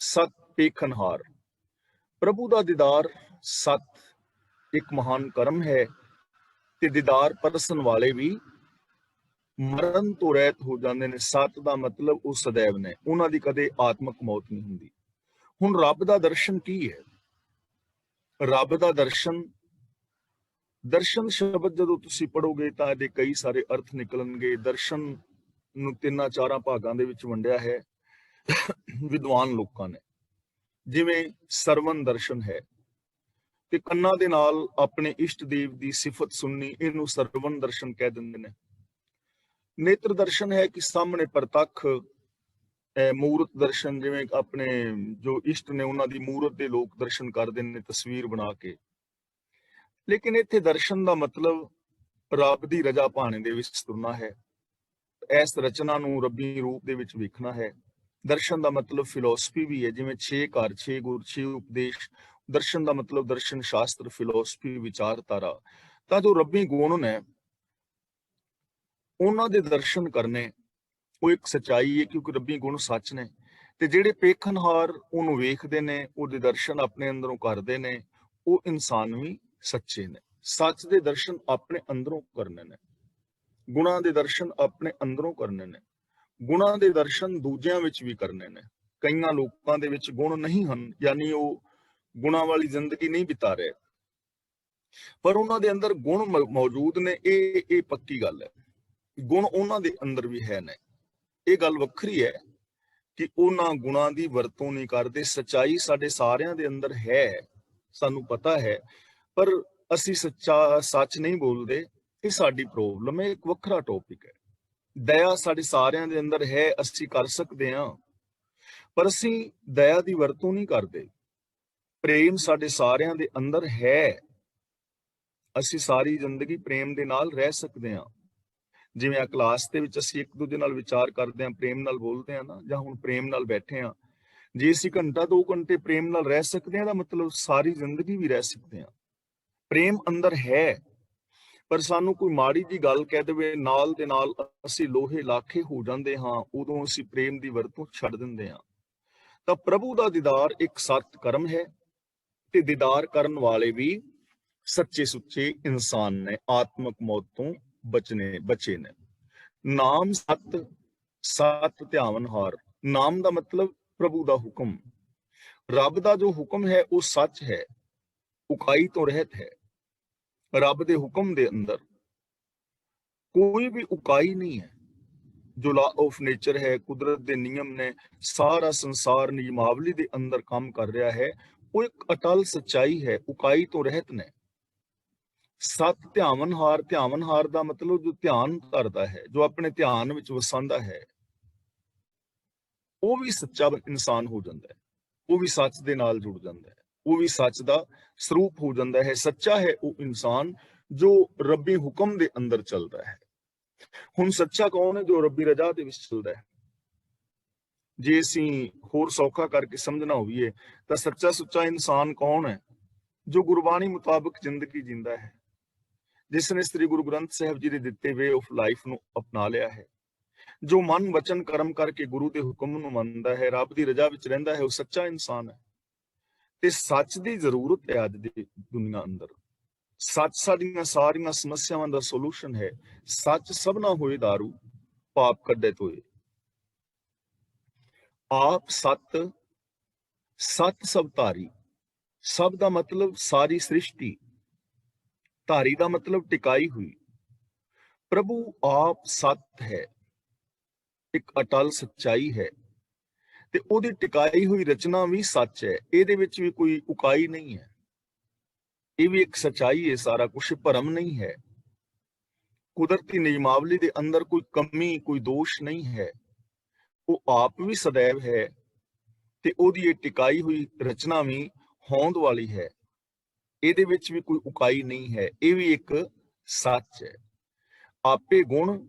ਸਤ ਪੇਖਨਹਾਰ। ਪ੍ਰਭੂ ਦਾ ਦੀਦਾਰ ਸਤ ਇੱਕ ਮਹਾਨ ਕਰਮ ਹੈ। ਤੇ ਦੀਦਾਰ ਪਰਸਨ ਵਾਲੇ ਵੀ ਮਰਨ ਤੋਂ ਰਹਿਤ ਹੋ ਜਾਂਦੇ ਨੇ। ਸਤ ਦਾ ਮਤਲਬ ਉਹ ਸदैव ਨੇ, ਉਹਨਾਂ ਦੀ ਕਦੇ ਆਤਮਕ ਮੌਤ ਨਹੀਂ ਹੁੰਦੀ। ਹੁਣ ਰੱਬ ਦਾ ਦਰਸ਼ਨ ਕੀ ਹੈ? ਰੱਬ ਦਾ ਦਰਸ਼ਨ, ਦਰਸ਼ਨ ਸ਼ਬਦ ਜਦੋਂ ਤੁਸੀਂ ਪੜੋਗੇ ਤਾਂ ਇਹਦੇ ਕਈ ਸਾਰੇ ਅਰਥ ਨਿਕਲਣਗੇ। ਦਰਸ਼ਨ ਨੂੰ ਤਿੰਨਾਂ ਚਾਰਾਂ ਭਾਗਾਂ ਦੇ ਵਿੱਚ ਵੰਡਿਆ ਹੈ ਵਿਦਵਾਨ ਲੋਕਾਂ ਨੇ। ਜਿਵੇਂ ਸਰਵਨ ਦਰਸ਼ਨ ਹੈ, ਤੇ ਕੰਨਾਂ ਦੇ ਨਾਲ ਆਪਣੇ ਇਸ਼ਟ ਦੇਵ ਦੀ ਸਿਫਤ ਸੁਣਨੀ, ਇਹਨੂੰ ਸਰਵਨ ਦਰਸ਼ਨ ਕਹਿ ਦਿੰਦੇ ਨੇ। ਨੇਤਰ ਦਰਸ਼ਨ ਹੈ ਕਿ ਸਾਹਮਣੇ ਪ੍ਰਤੱਖ ਮੂਰਤ ਦਰਸ਼ਨ, ਜਿਵੇਂ ਆਪਣੇ ਜੋ ਇਸ਼ਟ ਨੇ ਉਹਨਾਂ ਦੀ ਮੂਰਤ ਦੇ ਲੋਕ ਦਰਸ਼ਨ ਕਰਦੇ ਨੇ ਤਸਵੀਰ ਬਣਾ ਕੇ। ਲੇਕਿਨ ਇੱਥੇ ਦਰਸ਼ਨ ਦਾ ਮਤਲਬ ਰੱਬ ਦੀ ਰਜਾ ਭਾਣੇ ਦੇ ਵਿੱਚ ਤੁਰਨਾ ਹੈ, ਇਸ ਰਚਨਾ ਨੂੰ ਰੱਬੀ ਰੂਪ ਦੇ ਵਿੱਚ ਵੇਖਣਾ ਹੈ। ਦਰਸ਼ਨ ਦਾ ਮਤਲਬ ਫਿਲਾਸਫੀ ਵੀ ਹੈ, ਜਿਵੇਂ 6 ਘਰ 6 ਗੁਰ 6 ਉਪਦੇਸ਼। ਦਰਸ਼ਨ ਦਾ ਮਤਲਬ ਦਰਸ਼ਨ ਸ਼ਾਸਤਰ, ਫਿਲਾਸਫੀ, ਵਿਚਾਰਧਾਰਾ। ਤਾਂ ਜੋ ਰੱਬੀ ਗੁਣ ਨੇ ਉਹਨਾਂ ਦੇ ਦਰਸ਼ਨ ਕਰਨੇ, ਉਹ ਇੱਕ ਸੱਚਾਈ ਹੈ, ਕਿਉਂਕਿ ਰੱਬੀ ਗੁਣ ਸੱਚ ਨੇ। ਤੇ ਜਿਹੜੇ ਪੇਖਨਹਾਰ ਉਹਨੂੰ ਵੇਖਦੇ ਨੇ, ਉਹਦੇ ਦਰਸ਼ਨ ਆਪਣੇ ਅੰਦਰੋਂ ਕਰਦੇ ਨੇ, ਉਹ ਇਨਸਾਨ ਵੀ ਸੱਚੇ ਨੇ। ਸੱਚ ਦੇ ਦਰਸ਼ਨ ਆਪਣੇ ਅੰਦਰੋਂ ਕਰਨੇ ਨੇ, ਗੁਣਾਂ ਦੇ ਦਰਸ਼ਨ ਆਪਣੇ ਅੰਦਰੋਂ ਕਰਨੇ ਨੇ, ਗੁਣਾਂ ਦੇ ਦਰਸ਼ਨ ਦੂਜਿਆਂ ਵਿੱਚ ਵੀ ਕਰਨੇ ਨੇ। ਕਈਆਂ ਲੋਕਾਂ ਦੇ ਵਿੱਚ ਗੁਣ ਨਹੀਂ ਹਨ, ਯਾਨੀ ਉਹ ਗੁਣਾਂ ਵਾਲੀ ਜ਼ਿੰਦਗੀ ਨਹੀਂ ਬਿਤਾ ਰਹੇ, ਪਰ ਉਹਨਾਂ ਦੇ ਅੰਦਰ ਗੁਣ ਮੌਜੂਦ ਨੇ। ਇਹ ਪੱਕੀ ਗੱਲ ਹੈ, ਗੁਣ ਉਹਨਾਂ ਦੇ ਅੰਦਰ ਵੀ ਹੈ ਨੇ। ਇਹ ਗੱਲ ਵੱਖਰੀ ਹੈ ਕਿ ਉਹਨਾਂ ਗੁਣਾਂ ਦੀ ਵਰਤੋਂ ਨਹੀਂ ਕਰਦੇ। ਸੱਚਾਈ ਸਾਡੇ ਸਾਰਿਆਂ ਦੇ ਅੰਦਰ ਹੈ, ਸਾਨੂੰ ਪਤਾ ਹੈ, ਪਰ ਅਸੀਂ ਸੱਚ ਨਹੀਂ ਬੋਲਦੇ, ਇਹ ਸਾਡੀ ਪ੍ਰੋਬਲਮ ਹੈ, ਇੱਕ ਵੱਖਰਾ ਟੌਪਿਕ ਹੈ। ਦਇਆ ਸਾਡੇ ਸਾਰਿਆਂ ਦੇ ਅੰਦਰ ਹੈ, ਅਸੀਂ ਕਰ ਸਕਦੇ ਹਾਂ, ਪਰ ਅਸੀਂ ਦਇਆ ਦੀ ਵਰਤੋਂ ਨਹੀਂ ਕਰਦੇ। ਪ੍ਰੇਮ ਸਾਡੇ ਸਾਰਿਆਂ ਦੇ ਅੰਦਰ ਹੈ, ਅਸੀਂ ਸਾਰੀ ਜ਼ਿੰਦਗੀ ਪ੍ਰੇਮ ਦੇ ਨਾਲ ਰਹਿ ਸਕਦੇ ਹਾਂ। ਜਿਵੇਂ ਆ ਕਲਾਸ ਦੇ ਵਿੱਚ ਅਸੀਂ ਇੱਕ ਦੂਜੇ ਨਾਲ ਵਿਚਾਰ ਕਰਦੇ ਹਾਂ, ਪ੍ਰੇਮ ਨਾਲ ਬੋਲਦੇ ਹਾਂ ਨਾ, ਜਾਂ ਹੁਣ ਪ੍ਰੇਮ ਨਾਲ ਬੈਠੇ ਹਾਂ। ਜੇ ਅਸੀਂ ਘੰਟਾ 2 ਘੰਟੇ ਪ੍ਰੇਮ ਨਾਲ ਰਹਿ ਸਕਦੇ ਹਾਂ, ਤਾਂ ਮਤਲਬ ਸਾਰੀ ਜ਼ਿੰਦਗੀ ਵੀ ਰਹਿ ਸਕਦੇ ਹਾਂ। ਪ੍ਰੇਮ ਅੰਦਰ ਹੈ, ਪਰ ਸਾਨੂੰ ਕੋਈ ਮਾੜੀ ਜੀ ਗੱਲ ਕਹਿ ਦੇਵੇ, ਨਾਲ ਦੇ ਨਾਲ ਅਸੀਂ ਲੋਹੇ ਲਾਖੇ ਹੋ ਜਾਂਦੇ ਹਾਂ, ਉਦੋਂ ਅਸੀਂ ਪ੍ਰੇਮ ਦੀ ਵਰਤੋਂ ਛੱਡ ਦਿੰਦੇ ਹਾਂ। ਤਾਂ ਪ੍ਰਭੂ ਦਾ ਦੀਦਾਰ ਇੱਕ ਸਤ ਕਰਮ ਹੈ, ਤੇ ਦੀਦਾਰ ਕਰਨ ਵਾਲੇ ਵੀ ਸੱਚੇ ਸੁੱਚੇ ਇਨਸਾਨ ਨੇ, ਆਤਮਕ ਮੌਤ ਤੋਂ ਬਚੇ ਨੇ। ਨਾਮ ਸਤ ਧਿਆਵਨਹਾਰ। ਨਾਮ ਦਾ ਮਤਲਬ ਪ੍ਰਭੂ ਦਾ ਹੁਕਮ। ਰੱਬ ਦਾ ਜੋ ਹੁਕਮ ਹੈ ਉਹ ਸੱਚ ਹੈ, ਉਕਾਈ ਤੋਂ ਰਹਿਤ ਹੈ। ਰੱਬ ਦੇ ਹੁਕਮ ਦੇ ਅੰਦਰ ਕੋਈ ਵੀ ਉਕਾਈ ਨਹੀਂ ਹੈ। ਜੋ ਲਾ ਆਫ ਨੇਚਰ ਹੈ, ਕੁਦਰਤ ਦੇ ਨਿਯਮ ਨੇ, ਸਾਰਾ ਸੰਸਾਰ ਨਿਯਮਾਵਲੀ ਦੇ ਅੰਦਰ ਕੰਮ ਕਰ ਰਿਹਾ ਹੈ, ਉਹ ਇੱਕ ਅਟਲ ਸੱਚਾਈ ਹੈ, ਉਕਾਈ ਤੋਂ ਰਹਿਤ ਨੇ। ਸਤ ਧਿਆਵਨਹਾਰ। ਧਿਆਵਨਹਾਰ ਦਾ ਮਤਲਬ ਜੋ ਧਿਆਨ ਧਰਦਾ ਹੈ, ਜੋ ਆਪਣੇ ਧਿਆਨ ਵਿੱਚ ਵਸਾਉਂਦਾ ਹੈ, ਉਹ ਵੀ ਸੱਚਾ ਇਨਸਾਨ ਹੋ ਜਾਂਦਾ ਹੈ, ਉਹ ਵੀ ਸੱਚ ਦੇ ਨਾਲ ਜੁੜ ਜਾਂਦਾ ਹੈ, ਉਹ ਵੀ ਸੱਚ ਦਾ ਸਰੂਪ ਹੋ ਜਾਂਦਾ ਹੈ। ਸੱਚਾ ਹੈ ਉਹ ਇਨਸਾਨ ਜੋ ਰੱਬੀ ਹੁਕਮ ਦੇ ਅੰਦਰ ਚੱਲਦਾ ਹੈ। ਹੁਣ ਸੱਚਾ ਕੌਣ ਹੈ? ਜੋ ਰੱਬੀ ਰਜ਼ਾ ਦੇ ਵਿੱਚ ਚੱਲਦਾ ਹੈ। ਜੇ ਅਸੀਂ ਹੋਰ ਸੌਖਾ ਕਰਕੇ ਸਮਝਣਾ ਹੋਈਏ ਤਾਂ ਸੱਚਾ ਸੁੱਚਾ ਇਨਸਾਨ ਕੌਣ ਹੈ? ਜੋ ਗੁਰਬਾਣੀ ਮੁਤਾਬਕ ਜ਼ਿੰਦਗੀ ਜਿੰਦਾ ਹੈ, ਜਿਸ ਨੇ ਸ੍ਰੀ ਗੁਰੂ ਗ੍ਰੰਥ ਸਾਹਿਬ ਜੀ ਦੇ ਦਿੱਤੇ ਵੇ ਆਫ ਲਾਈਫ ਨੂੰ ਅਪਣਾ ਲਿਆ ਹੈ, ਜੋ ਮਨ ਵਚਨ ਕਰਮ ਕਰਕੇ ਗੁਰੂ ਦੇ ਹੁਕਮ ਨੂੰ ਮੰਨਦਾ ਹੈ, ਰੱਬ ਦੀ ਰਜ਼ਾ ਵਿੱਚ ਰਹਿੰਦਾ ਹੈ, ਉਹ ਸੱਚਾ ਇਨਸਾਨ ਹੈ। ਤੇ ਸੱਚ ਦੀ ਜ਼ਰੂਰਤ ਹੈ ਅੱਜ ਦੀ ਦੁਨੀਆ ਅੰਦਰ। ਸੱਚ ਸਾਡੀਆਂ ਸਾਰੀਆਂ ਸਮੱਸਿਆਵਾਂ ਦਾ ਸੋਲੂਸ਼ਨ ਹੈ। ਸੱਚ ਸਭਨਾ ਹੋਏ ਦਾਰੂ, ਪਾਪ ਕੱਢੇ ਤੋਏ। ਆਪ ਸਤ, ਸਤ ਸਭ ਧਾਰੀ। ਸਭ ਦਾ ਮਤਲਬ ਸਾਰੀ ਸ੍ਰਿਸ਼ਟੀ, ਧਾਰੀ ਦਾ ਮਤਲਬ ਟਿਕਾਈ ਹੋਈ। ਪ੍ਰਭੂ ਆਪ ਸਤ ਹੈ, ਇੱਕ ਅਟਲ ਸੱਚਾਈ ਹੈ, ਤੇ ਉਹਦੀ ਟਿਕਾਈ ਹੋਈ ਰਚਨਾ ਵੀ ਸੱਚ ਹੈ। ਇਹਦੇ ਵਿੱਚ ਵੀ ਕੋਈ ਉਕਾਈ ਨਹੀਂ ਹੈ, ਇਹ ਵੀ ਇੱਕ ਸੱਚਾਈ ਹੈ। ਸਾਰਾ ਕੁਝ ਭਰਮ ਨਹੀਂ ਹੈ। ਕੁਦਰਤੀ ਨਿਯਮਾਵਲੀ ਦੇ ਅੰਦਰ ਕੋਈ ਕਮੀ, ਕੋਈ ਦੋਸ਼ ਨਹੀਂ ਹੈ। ਉਹ ਆਪ ਵੀ ਸदैव ਹੈ, ਤੇ ਉਹਦੀ ਇਹ ਟਿਕਾਈ ਹੋਈ ਰਚਨਾ ਵੀ ਹੋਂਦ ਵਾਲੀ ਹੈ। ਇਹਦੇ ਵਿੱਚ ਵੀ ਕੋਈ ਉਕਾਈ ਨਹੀਂ ਹੈ, ਇਹ ਵੀ ਇੱਕ ਸੱਚ ਹੈ। ਆਪੇ ਗੁਣ,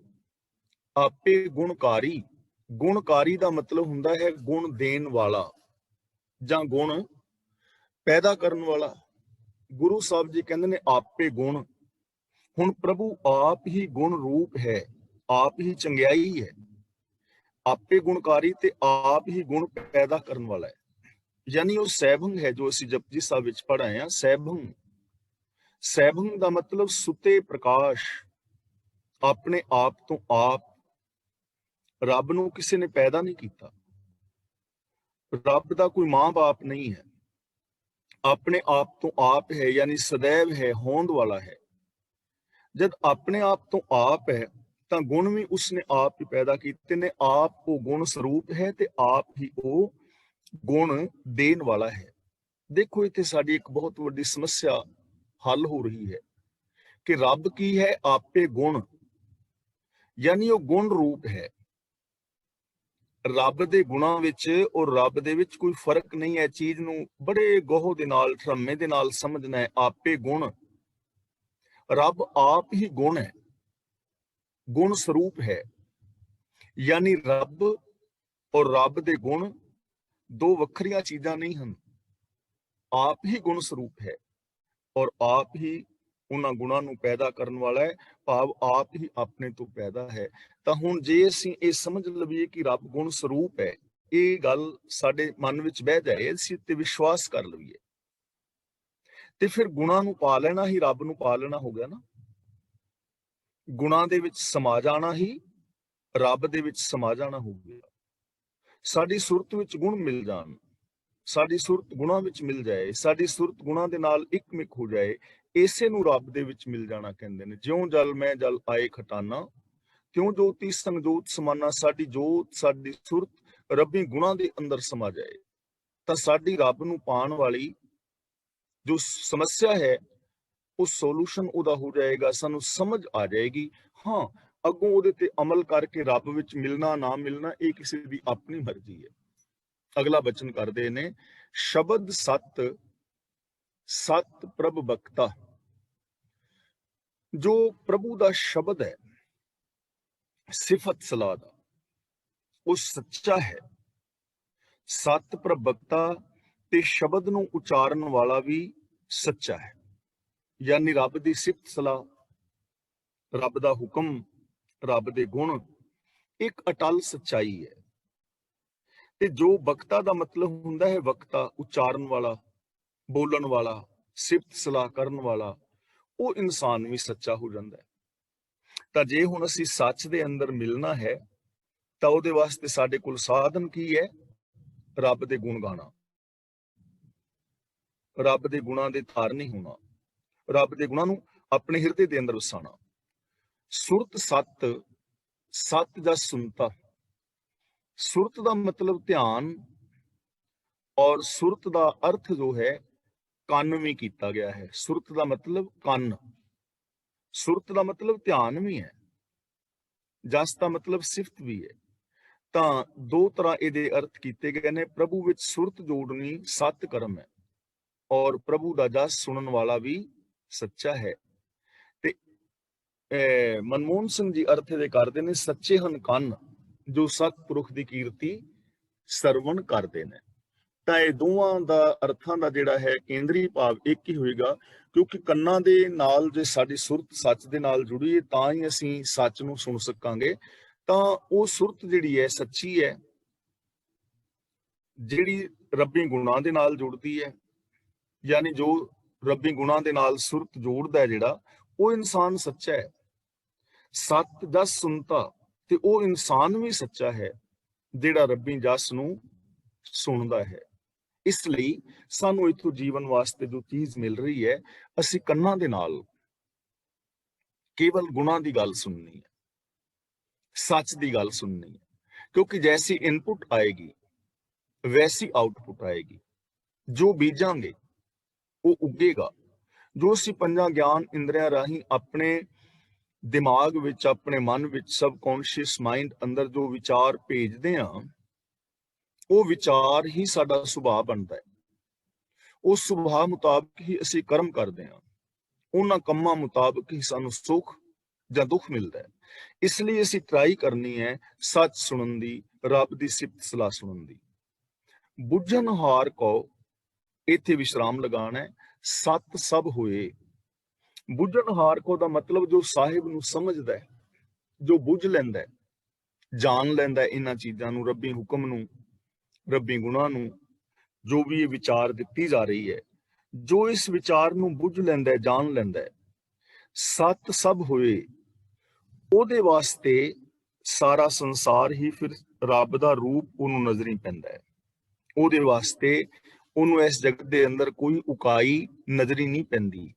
ਆਪੇ ਗੁਣਕਾਰੀ। ਗੁਣਕਾਰੀ ਦਾ ਮਤਲਬ ਹੁੰਦਾ ਹੈ ਗੁਣ ਦੇਣ ਵਾਲਾ ਜਾਂ ਗੁਣ ਪੈਦਾ ਕਰਨ ਵਾਲਾ। ਗੁਰੂ ਸਾਹਿਬ ਜੀ ਕਹਿੰਦੇ ਨੇ ਆਪੇ ਗੁਣ। ਹੁਣ ਪ੍ਰਭੂ ਆਪ ਹੀ ਗੁਣ ਰੂਪ ਹੈ, ਆਪ ਹੀ ਚੰਗਿਆਈ ਹੈ, ਆਪੇ ਗੁਣਕਾਰੀ, ਤੇ ਆਪ ਹੀ ਗੁਣ ਪੈਦਾ ਕਰਨ ਵਾਲਾ ਹੈ। ਯਾਨੀ ਉਹ ਸੈਭੰ ਹੈ, ਜੋ ਅਸੀਂ ਜਪਜੀ ਸਾਹਿਬ ਵਿੱਚ ਪੜ੍ਹਾਏ ਆ। ਸੈਭੰ, ਸੈਭੰ ਦਾ ਮਤਲਬ ਸੁਤੇ ਪ੍ਰਕਾਸ਼, ਆਪਣੇ ਆਪ ਤੋਂ ਆਪ। ਰੱਬ ਨੂੰ ਕਿਸੇ ਨੇ ਪੈਦਾ ਨਹੀਂ ਕੀਤਾ, ਰੱਬ ਦਾ ਕੋਈ ਮਾਂ-ਬਾਪ ਨਹੀਂ ਹੈ, ਆਪਣੇ ਆਪ ਤੋਂ ਆਪ ਹੈ, ਯਾਨੀ ਸदैव ਹੈ, ਹੋਂਦ ਵਾਲਾ ਹੈ। ਜਦ ਆਪਣੇ ਆਪ ਤੋਂ ਆਪ ਹੈ ਤਾਂ ਗੁਣ ਵੀ ਉਸਨੇ ਆਪ ਹੀ ਪੈਦਾ ਕੀਤੇ ਨੇ। ਆਪ ਉਹ ਗੁਣ ਸਰੂਪ ਹੈ ਤੇ ਆਪ ਹੀ ਉਹ ਗੁਣ ਦੇਣ ਵਾਲਾ ਹੈ। ਦੇਖੋ ਇੱਥੇ ਸਾਡੀ ਇੱਕ ਬਹੁਤ ਵੱਡੀ ਸਮੱਸਿਆ ਹੱਲ ਹੋ ਰਹੀ ਹੈ ਕਿ ਰੱਬ ਕੀ ਹੈ? ਆਪੇ ਗੁਣ, ਯਾਨੀ ਉਹ ਗੁਣ ਰੂਪ ਹੈ। ਰੱਬ ਦੇ ਗੁਣਾਂ ਵਿੱਚ ਔਰ ਰੱਬ ਦੇ ਵਿੱਚ ਕੋਈ ਫਰਕ ਨਹੀਂ ਹੈ। ਚੀਜ਼ ਨੂੰ ਬੜੇ ਗਹੁ ਦੇ ਨਾਲ, ਠਰਮੇ ਦੇ ਨਾਲ ਸਮਝਣਾ ਹੈ। ਆਪੇ ਗੁਣ, ਰੱਬ ਆਪ ਹੀ ਗੁਣ ਹੈ, ਗੁਣ ਸਰੂਪ ਹੈ। ਯਾਨੀ ਰੱਬ ਔਰ ਰੱਬ ਦੇ ਗੁਣ ਦੋ ਵੱਖਰੀਆਂ ਚੀਜ਼ਾਂ ਨਹੀਂ ਹਨ। ਆਪ ਹੀ ਗੁਣ ਸਰੂਪ ਹੈ ਔਰ ਆਪ ਹੀ ਉਹਨਾਂ ਗੁਣਾਂ ਨੂੰ ਪੈਦਾ ਕਰਨ ਵਾਲਾ ਹੈ, ਭਾਵ ਆਪ ਹੀ ਆਪਣੇ ਤੋਂ ਪੈਦਾ ਹੈ। ਤਾਂ ਹੁਣ ਜੇ ਅਸੀਂ ਇਹ ਸਮਝ ਲਈਏ ਕਿ ਰੱਬ ਗੁਣ ਸਰੂਪ ਹੈ, ਇਹ ਗੱਲ ਸਾਡੇ ਮਨ ਵਿੱਚ ਬਹਿ ਜਾਏ, ਅਸੀਂ ਤੇ ਵਿਸ਼ਵਾਸ ਕਰ ਲਈਏ, ਤੇ ਫਿਰ ਗੁਣਾਂ ਨੂੰ ਪਾ ਲੈਣਾ ਹੀ ਰੱਬ ਨੂੰ ਪਾ ਲੈਣਾ ਹੋ ਗਿਆ ਨਾ। ਗੁਣਾਂ ਦੇ ਵਿੱਚ ਸਮਾ ਜਾਣਾ ਹੀ ਰੱਬ ਦੇ ਵਿੱਚ ਸਮਾ ਜਾਣਾ ਹੋ ਗਿਆ। ਸਾਡੀ ਸੁਰਤ ਵਿੱਚ ਗੁਣ ਮਿਲ ਜਾਣ, ਸਾਡੀ ਸੁਰਤ ਗੁਣਾਂ ਵਿੱਚ ਮਿਲ ਜਾਏ, ਸਾਡੀ ਸੁਰਤ ਗੁਣਾਂ ਦੇ ਨਾਲ ਇੱਕਮਿਕ ਹੋ ਜਾਏ, ਇਸੇ ਨੂੰ ਰੱਬ ਦੇ ਵਿੱਚ ਮਿਲ ਜਾਣਾ ਕਹਿੰਦੇ ਨੇ। ਜਿਉਂ ਜਲ ਮੈਂ ਜਲ ਆਏ ਖਟਾਨਾ, ਤਿਉਂ ਜੋਤੀ ਸੰਜੋਤ ਸਮਾਨਾ। ਸਾਡੀ ਜੋਤ, ਸਾਡੀ ਸੁਰਤ ਰੱਬੀ ਗੁਣਾਂ ਦੇ ਅੰਦਰ ਸਮਾ ਜਾਏ ਤਾਂ ਸਾਡੀ ਰੱਬ ਨੂੰ ਪਾਉਣ ਵਾਲੀ ਜੋ ਸਮੱਸਿਆ ਹੈ ਉਹ ਸੋਲੂਸ਼ਨ ਉਹਦਾ ਹੋ ਜਾਏਗਾ, ਸਾਨੂੰ ਸਮਝ ਆ ਜਾਏਗੀ। ਹਾਂ, ਅੱਗੋਂ ਉਹਦੇ ਤੇ ਅਮਲ ਕਰਕੇ ਰੱਬ ਵਿੱਚ ਮਿਲਣਾ ਨਾ ਮਿਲਣਾ ਇਹ ਕਿਸੇ ਦੀ ਆਪਣੀ ਮਰਜ਼ੀ ਹੈ। ਅਗਲਾ ਬਚਨ ਕਰਦੇ ਨੇ, ਸ਼ਬਦ ਸਤ ਸਤ ਪ੍ਰਭ ਬਖਤਾ। ਜੋ ਪ੍ਰਭੂ ਦਾ ਸ਼ਬਦ ਹੈ ਸਿਫਤ ਸਲਾਹ ਦਾ, ਉਹ ਸੱਚਾ ਹੈ। ਸਤ ਪ੍ਰਭ ਬਖਤਾ ਤੇ ਸ਼ਬਦ ਨੂੰ ਉਚਾਰਨ ਵਾਲਾ ਵੀ ਸੱਚਾ ਹੈ। ਯਾਨੀ ਰੱਬ ਦੀ ਸਿਫਤ ਸਲਾਹ, ਰੱਬ ਦਾ ਹੁਕਮ, ਰੱਬ ਦੇ ਗੁਣ ਇੱਕ ਅਟਲ ਸੱਚਾਈ ਹੈ। ਤੇ ਜੋ ਬਖਤਾ ਦਾ ਮਤਲਬ ਹੁੰਦਾ ਹੈ ਵਕਤਾ, ਉਚਾਰਨ ਵਾਲਾ, ਬੋਲਣ ਵਾਲਾ, ਸਿਫਤ ਸਲਾਹ ਕਰਨ ਵਾਲਾ, ਉਹ ਇਨਸਾਨ ਵੀ ਸੱਚਾ ਹੋ ਜਾਂਦਾ ਹੈ। ਤਾਂ ਜੇ ਹੁਣ ਅਸੀਂ ਸੱਚ ਦੇ ਅੰਦਰ ਮਿਲਣਾ ਹੈ ਤਾਂ ਉਹਦੇ ਵਾਸਤੇ ਸਾਡੇ ਕੋਲ ਸਾਧਨ ਕੀ ਹੈ? ਰੱਬ ਦੇ ਗੁਣ ਗਾਣਾ, ਰੱਬ ਦੇ ਗੁਣਾਂ ਦੇ ਧਾਰਨੀ ਹੋਣਾ, ਰੱਬ ਦੇ ਗੁਣਾਂ ਨੂੰ ਆਪਣੇ ਹਿਰਦੇ ਦੇ ਅੰਦਰ ਵਸਾਣਾ। ਸੁਰਤ ਸਤ, ਸਤ ਜਾਂ ਸੁਨਤਾ। ਸੁਰਤ ਦਾ ਮਤਲਬ ਧਿਆਨ, ਔਰ ਸੁਰਤ ਦਾ ਅਰਥ ਜੋ ਹੈ ਕੰਨ ਵੀ ਕੀਤਾ ਗਿਆ ਹੈ। ਸੁਰਤ ਦਾ ਮਤਲਬ ਕੰਨ, ਸੁਰਤ ਦਾ ਮਤਲਬ ਧਿਆਨ ਵੀ ਹੈ, ਜਸ ਦਾ ਮਤਲਬ ਸਿਫਤ ਵੀ ਹੈ। ਤਾਂ ਦੋ ਤਰ੍ਹਾਂ ਇਹਦੇ ਅਰਥ ਕੀਤੇ ਗਏ ਨੇ। ਪ੍ਰਭੂ ਵਿੱਚ ਸੁਰਤ ਜੋੜਨੀ ਸਤ ਕਰਮ ਹੈ, ਔਰ ਪ੍ਰਭੂ ਦਾ ਜਸ ਸੁਣਨ ਵਾਲਾ ਵੀ ਸੱਚਾ ਹੈ। ਤੇ ਮਨਮੋਹਨ ਸਿੰਘ ਜੀ ਅਰਥ ਦੇ ਕਰਦੇ ਨੇ, ਸੱਚੇ ਹਨ ਕੰਨ ਜੋ ਸਤਿਪੁਰਖ ਦੀ ਕੀਰਤੀ ਸਰਵਣ ਕਰਦੇ ਨੇ। ਤਾਂ ਇਹ ਦੋਵਾਂ ਦਾ ਅਰਥਾਂ ਦਾ ਜਿਹੜਾ ਹੈ ਕੇਂਦਰੀ ਭਾਵ ਇੱਕ ਹੀ ਹੋਏਗਾ, ਕਿਉਂਕਿ ਕੰਨਾਂ ਦੇ ਨਾਲ ਜੇ ਸਾਡੀ ਸੁਰਤ ਸੱਚ ਦੇ ਨਾਲ ਜੁੜੀ ਹੈ ਤਾਂ ਹੀ ਅਸੀਂ ਸੱਚ ਨੂੰ ਸੁਣ ਸਕਾਂਗੇ। ਤਾਂ ਉਹ ਸੁਰਤ ਜਿਹੜੀ ਹੈ ਸੱਚੀ ਹੈ, ਜਿਹੜੀ ਰੱਬੀ ਗੁਣਾਂ ਦੇ ਨਾਲ ਜੁੜਦੀ ਹੈ। ਯਾਨੀ ਜੋ ਰੱਬੀ ਗੁਣਾਂ ਦੇ ਨਾਲ ਸੁਰਤ ਜੋੜਦਾ ਹੈ ਜਿਹੜਾ, ਉਹ ਇਨਸਾਨ ਸੱਚਾ ਹੈ। ਸਤ ਜਸ ਸੁਣਤਾ, ਤੇ ਉਹ ਇਨਸਾਨ ਵੀ ਸੱਚਾ ਹੈ ਜਿਹੜਾ ਰੱਬੀ ਜਸ ਨੂੰ ਸੁਣਦਾ ਹੈ। ਇਸ ਲਈ ਸਾਨੂੰ ਇਥੋਂ ਜੀਵਨ ਵਾਸਤੇ ਜੋ ਚੀਜ਼ ਮਿਲ ਰਹੀ ਹੈ, ਅਸੀਂ ਕੰਨਾਂ ਦੇ ਨਾਲ ਕੇਵਲ ਗੁਣਾਂ ਦੀ ਗੱਲ ਸੁਣਨੀ ਹੈ, ਸੱਚ ਦੀ ਗੱਲ ਸੁਣਨੀ ਹੈ। ਕਿਉਂਕਿ ਜੈਸੀ ਇਨਪੁਟ ਆਏਗੀ ਵੈਸੀ ਆਊਟਪੁੱਟ ਆਏਗੀ। ਜੋ ਬੀਜਾਂਗੇ ਉਹ ਉੱਗੇਗਾ। ਜੋ ਅਸੀਂ ਪੰਜਾਂ ਗਿਆਨ ਇੰਦਰੀਆਂ ਰਾਹੀਂ ਆਪਣੇ ਦਿਮਾਗ ਵਿੱਚ, ਆਪਣੇ ਮਨ ਵਿੱਚ, ਸਬਕੌਂਸ਼ੀਅਸ ਮਾਈਂਡ ਅੰਦਰ ਜੋ ਵਿਚਾਰ ਭੇਜਦੇ ਹਾਂ, ਉਹ ਵਿਚਾਰ ਹੀ ਸਾਡਾ ਸੁਭਾਅ ਬਣਦਾ ਹੈ। ਉਸ ਸੁਭਾਅ ਮੁਤਾਬਕ ਹੀ ਅਸੀਂ ਕਰਮ ਕਰਦੇ ਹਾਂ, ਉਹਨਾਂ ਕੰਮਾਂ ਮੁਤਾਬਕ ਹੀ ਸਾਨੂੰ ਸੁੱਖ ਜਾਂ ਦੁੱਖ ਮਿਲਦਾ ਹੈ। ਇਸ ਲਈ ਅਸੀਂ ਟਰਾਈ ਕਰਨੀ ਹੈ ਸੱਚ ਸੁਣਨ ਦੀ, ਰੱਬ ਦੀ ਸਿਫਤ ਸਲਾਹ ਸੁਣਨ ਦੀ। ਬੁੱਝਣ ਹਾਰ ਕੋ, ਇੱਥੇ ਵਿਸ਼ਰਾਮ ਲਗਾਉਣਾ ਹੈ। ਸਤ ਸਭ ਹੋਏ। ਬੁੱਝਣ ਹਾਰ ਕੋ ਦਾ ਮਤਲਬ ਜੋ ਸਾਹਿਬ ਨੂੰ ਸਮਝਦਾ ਹੈ, ਜੋ ਬੁੱਝ ਲੈਂਦਾ ਹੈ, ਜਾਣ ਲੈਂਦਾ ਇਹਨਾਂ ਚੀਜ਼ਾਂ ਨੂੰ, ਰੱਬੀ ਹੁਕਮ ਨੂੰ, ਰੱਬੀ ਗੁਣਾਂ ਨੂੰ, ਜੋ ਵੀ ਇਹ ਵਿਚਾਰ ਦਿੱਤੀ ਜਾ ਰਹੀ ਹੈ, ਜੋ ਇਸ ਵਿਚਾਰ ਨੂੰ ਬੁੱਝ ਲੈਂਦਾ ਹੈ, ਜਾਣ ਲੈਂਦਾ ਹੈ। ਸਤ ਸਭ ਹੋਏ, ਉਹਦੇ ਵਾਸਤੇ ਸਾਰਾ ਸੰਸਾਰ ਹੀ ਫਿਰ ਰੱਬ ਦਾ ਰੂਪ ਉਹਨੂੰ ਨਜ਼ਰੀ ਪੈਂਦਾ ਹੈ। ਉਹਦੇ ਵਾਸਤੇ ਉਹਨੂੰ ਇਸ ਜਗਤ ਦੇ ਅੰਦਰ ਕੋਈ ਉਕਾਈ ਨਜ਼ਰੀ ਨਹੀਂ ਪੈਂਦੀ।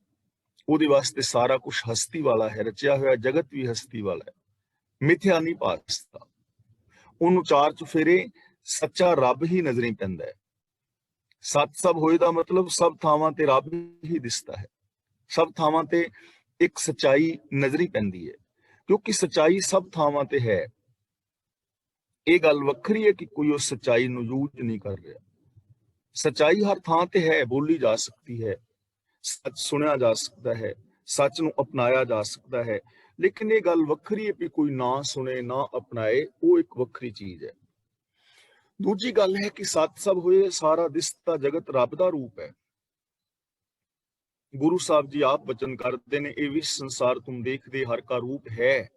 ਉਹਦੇ ਵਾਸਤੇ ਸਾਰਾ ਕੁਝ ਹਸਤੀ ਵਾਲਾ ਹੈ, ਰਚਿਆ ਹੋਇਆ ਜਗਤ ਵੀ ਹਸਤੀ ਵਾਲਾ ਹੈ, ਮਿਥਿਆ ਨਹੀਂ ਭਾਸਦਾ। ਉਹਨੂੰ ਚਾਰ ਚੁਫੇਰੇ ਸੱਚਾ ਰੱਬ ਹੀ ਨਜ਼ਰੀ ਪੈਂਦਾ ਹੈ। ਸਤ ਸਭ ਹੋਏ ਦਾ ਮਤਲਬ ਸਭ ਥਾਵਾਂ ਤੇ ਰੱਬ ਹੀ ਦਿਸਦਾ ਹੈ, ਸਭ ਥਾਵਾਂ ਤੇ ਇੱਕ ਸੱਚਾਈ ਨਜ਼ਰੀ ਪੈਂਦੀ ਹੈ, ਕਿਉਂਕਿ ਸੱਚਾਈ ਸਭ ਥਾਵਾਂ ਤੇ ਹੈ। ਇਹ ਗੱਲ ਵੱਖਰੀ ਹੈ ਕਿ ਕੋਈ ਉਸ ਸੱਚਾਈ ਨੂੰ ਯੂਜ਼ ਨਹੀਂ ਕਰ ਰਿਹਾ। ਸੱਚਾਈ ਹਰ ਥਾਂ ਤੇ ਹੈ, ਬੋਲੀ ਜਾ ਸਕਦੀ ਹੈ, ਸੱਚ ਸੁਣਿਆ ਜਾ ਸਕਦਾ ਹੈ, ਸੱਚ ਨੂੰ ਅਪਣਾਇਆ ਜਾ ਸਕਦਾ ਹੈ। ਲੇਕਿਨ ਇਹ ਗੱਲ ਵੱਖਰੀ ਹੈ ਕਿ ਕੋਈ ਨਾ ਸੁਣੇ ਨਾ ਅਪਣਾਏ, ਉਹ ਇੱਕ ਵੱਖਰੀ ਚੀਜ਼ ਹੈ। ਦੂਜੀ ਗੱਲ ਹੈ ਕਿ ਸਤ ਸਭ ਹੋਏ, ਸਾਰਾ ਦਿਸਦਾ ਜਗਤ ਰੱਬ ਦਾ ਰੂਪ ਹੈ। ਗੁਰੂ ਸਾਹਿਬ ਜੀ ਆਪ ਬਚਨ ਕਰਦੇ ਨੇ, ਇਹ ਵਿਸ਼ ਸੰਸਾਰ ਤੁਮ ਦੇਖਦੇ ਹਰ ਕਾ ਰੂਪ ਹੈ,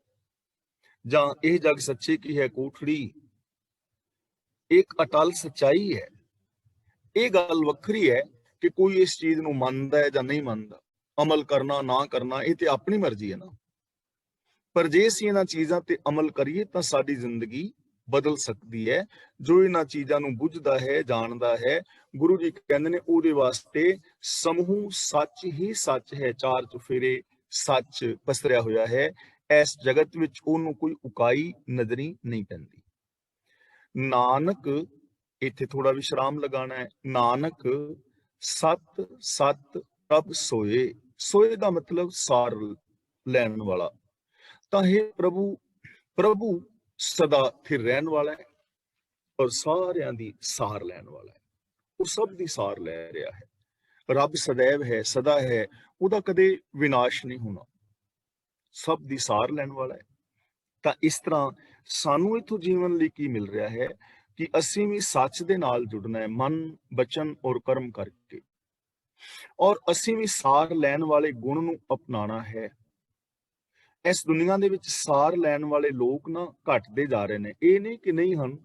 ਜਾਂ ਇਹ ਜਗ ਸੱਚੇ ਕੀ ਹੈ ਕੋਠੜੀ। ਇੱਕ ਅਟਲ ਸੱਚਾਈ ਹੈ। ਇਹ ਗੱਲ ਵੱਖਰੀ ਹੈ ਕਿ ਕੋਈ ਇਸ ਚੀਜ਼ ਨੂੰ ਮੰਨਦਾ ਹੈ ਜਾਂ ਨਹੀਂ ਮੰਨਦਾ, ਅਮਲ ਕਰਨਾ ਨਾ ਕਰਨਾ ਇਹ ਤੇ ਆਪਣੀ ਮਰਜ਼ੀ ਹੈ ਨਾ। ਪਰ ਜੇ ਅਸੀਂ ਇਹਨਾਂ ਚੀਜ਼ਾਂ ਤੇ ਅਮਲ ਕਰੀਏ ਤਾਂ ਸਾਡੀ ਜ਼ਿੰਦਗੀ ਬਦਲ ਸਕਦੀ ਹੈ। ਜੋ ਇਹਨਾਂ ਚੀਜ਼ਾਂ ਨੂੰ ਬੁੱਝਦਾ ਹੈ, ਜਾਣਦਾ ਹੈ, ਗੁਰੂ ਜੀ ਕਹਿੰਦੇ ਨੇ ਉਹਦੇ ਵਾਸਤੇ ਸਮੂਹ ਸੱਚ ਹੀ ਸੱਚ ਹੈ, ਚਾਰ ਚੁਫੇਰੇ ਸੱਚ ਪਸਰਿਆ ਹੋਇਆ ਹੈ। ਇਸ ਜਗਤ ਵਿੱਚ ਉਹਨੂੰ ਕੋਈ ਉਕਾਈ ਨਜ਼ਰੀ ਨਹੀਂ ਪੈਂਦੀ। ਨਾਨਕ, ਇੱਥੇ ਥੋੜਾ ਵਿਸ਼ਰਾਮ ਲਗਾਉਣਾ ਹੈ। ਨਾਨਕ ਸਤ ਸਤ ਪ੍ਰਭ ਸੋਏ, ਸੋ ਇਹਦਾ ਮਤਲਬ ਸਾਰ ਲੈਣ ਵਾਲਾ। ਤਾਂ हे ਪ੍ਰਭੂ, ਪ੍ਰਭੂ ਸਦਾ ਸਥਿਰ ਰਹਿਣ ਵਾਲਾ ਹੈ ਔਰ ਸਾਰਿਆਂ ਦੀ ਸਾਰ ਲੈਣ ਵਾਲਾ ਹੈ। ਉਹ ਸਭ ਦੀ ਸਾਰ ਲੈ ਰਿਹਾ ਹੈ। ਰੱਬ ਸदैव ਹੈ, ਸਦਾ ਹੈ, ਉਹਦਾ ਕਦੇ ਵਿਨਾਸ਼ ਨਹੀਂ ਹੋਣਾ, ਸਭ ਦੀ ਸਾਰ ਲੈਣ ਵਾਲਾ ਹੈ। ਤਾਂ ਇਸ ਤਰ੍ਹਾਂ ਸਾਨੂੰ ਇਥੋਂ ਜੀਵਨ ਲਈ ਕੀ ਮਿਲ ਰਿਹਾ ਹੈ ਕਿ ਅਸੀਂ ਵੀ ਸੱਚ ਦੇ ਨਾਲ ਜੁੜਨਾ ਹੈ, ਮਨ, ਬਚਨ ਔਰ ਕਰਮ ਕਰਕੇ, ਔਰ ਅਸੀਂ ਵੀ ਸਾਰ ਲੈਣ ਵਾਲੇ ਗੁਣ ਨੂੰ ਅਪਣਾਉਣਾ ਹੈ। ਇਸ ਦੁਨੀਆ ਦੇ ਵਿੱਚ ਸਾਰ ਲੈਣ ਵਾਲੇ ਲੋਕ ਨਾ ਘਟਦੇ ਜਾ ਰਹੇ ਨੇ। ਇਹ ਨਹੀਂ ਕਿ ਨਹੀਂ ਹਨ,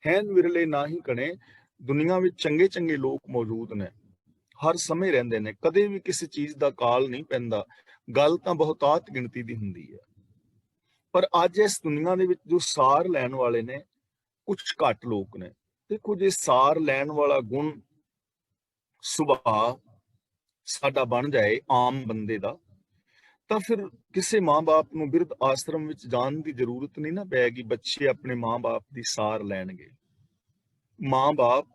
ਹੈਨ ਵਿਰਲੇ ਨਾ ਹੀ ਕਣੇ। ਦੁਨੀਆ ਵਿੱਚ ਚੰਗੇ ਚੰਗੇ ਲੋਕ ਮੌਜੂਦ ਨੇ, ਹਰ ਸਮੇਂ ਰਹਿੰਦੇ ਨੇ, ਕਦੇ ਵੀ ਕਿਸੇ ਚੀਜ਼ ਦਾ ਕਾਲ ਨਹੀਂ ਪੈਂਦਾ। ਗੱਲ ਤਾਂ ਬਹੁਤਾਤ ਗਿਣਤੀ ਦੀ ਹੁੰਦੀ ਹੈ। ਪਰ ਅੱਜ ਇਸ ਦੁਨੀਆ ਦੇ ਵਿੱਚ ਜੋ ਸਾਰ ਲੈਣ ਵਾਲੇ ਨੇ, ਕੁਝ ਘੱਟ ਲੋਕ ਨੇ। ਦੇਖੋ, ਜੇ ਸਾਰ ਲੈਣ ਵਾਲਾ ਗੁਣ ਸੁਭਾਅ ਸਾਡਾ ਬਣ ਜਾਏ ਆਮ ਬੰਦੇ ਦਾ, ਤਾਂ ਫਿਰ ਕਿਸੇ ਮਾਂ-ਬਾਪ ਨੂੰ ਬਿਰਧ ਆਸ਼ਰਮ ਵਿੱਚ ਜਾਣ ਦੀ ਜ਼ਰੂਰਤ ਨਹੀਂ ਨਾ ਪੈਗੀ। ਬੱਚੇ ਆਪਣੇ ਮਾਂ-ਬਾਪ ਦੀ ਸਾਰ ਲੈਣਗੇ, ਮਾਂ-ਬਾਪ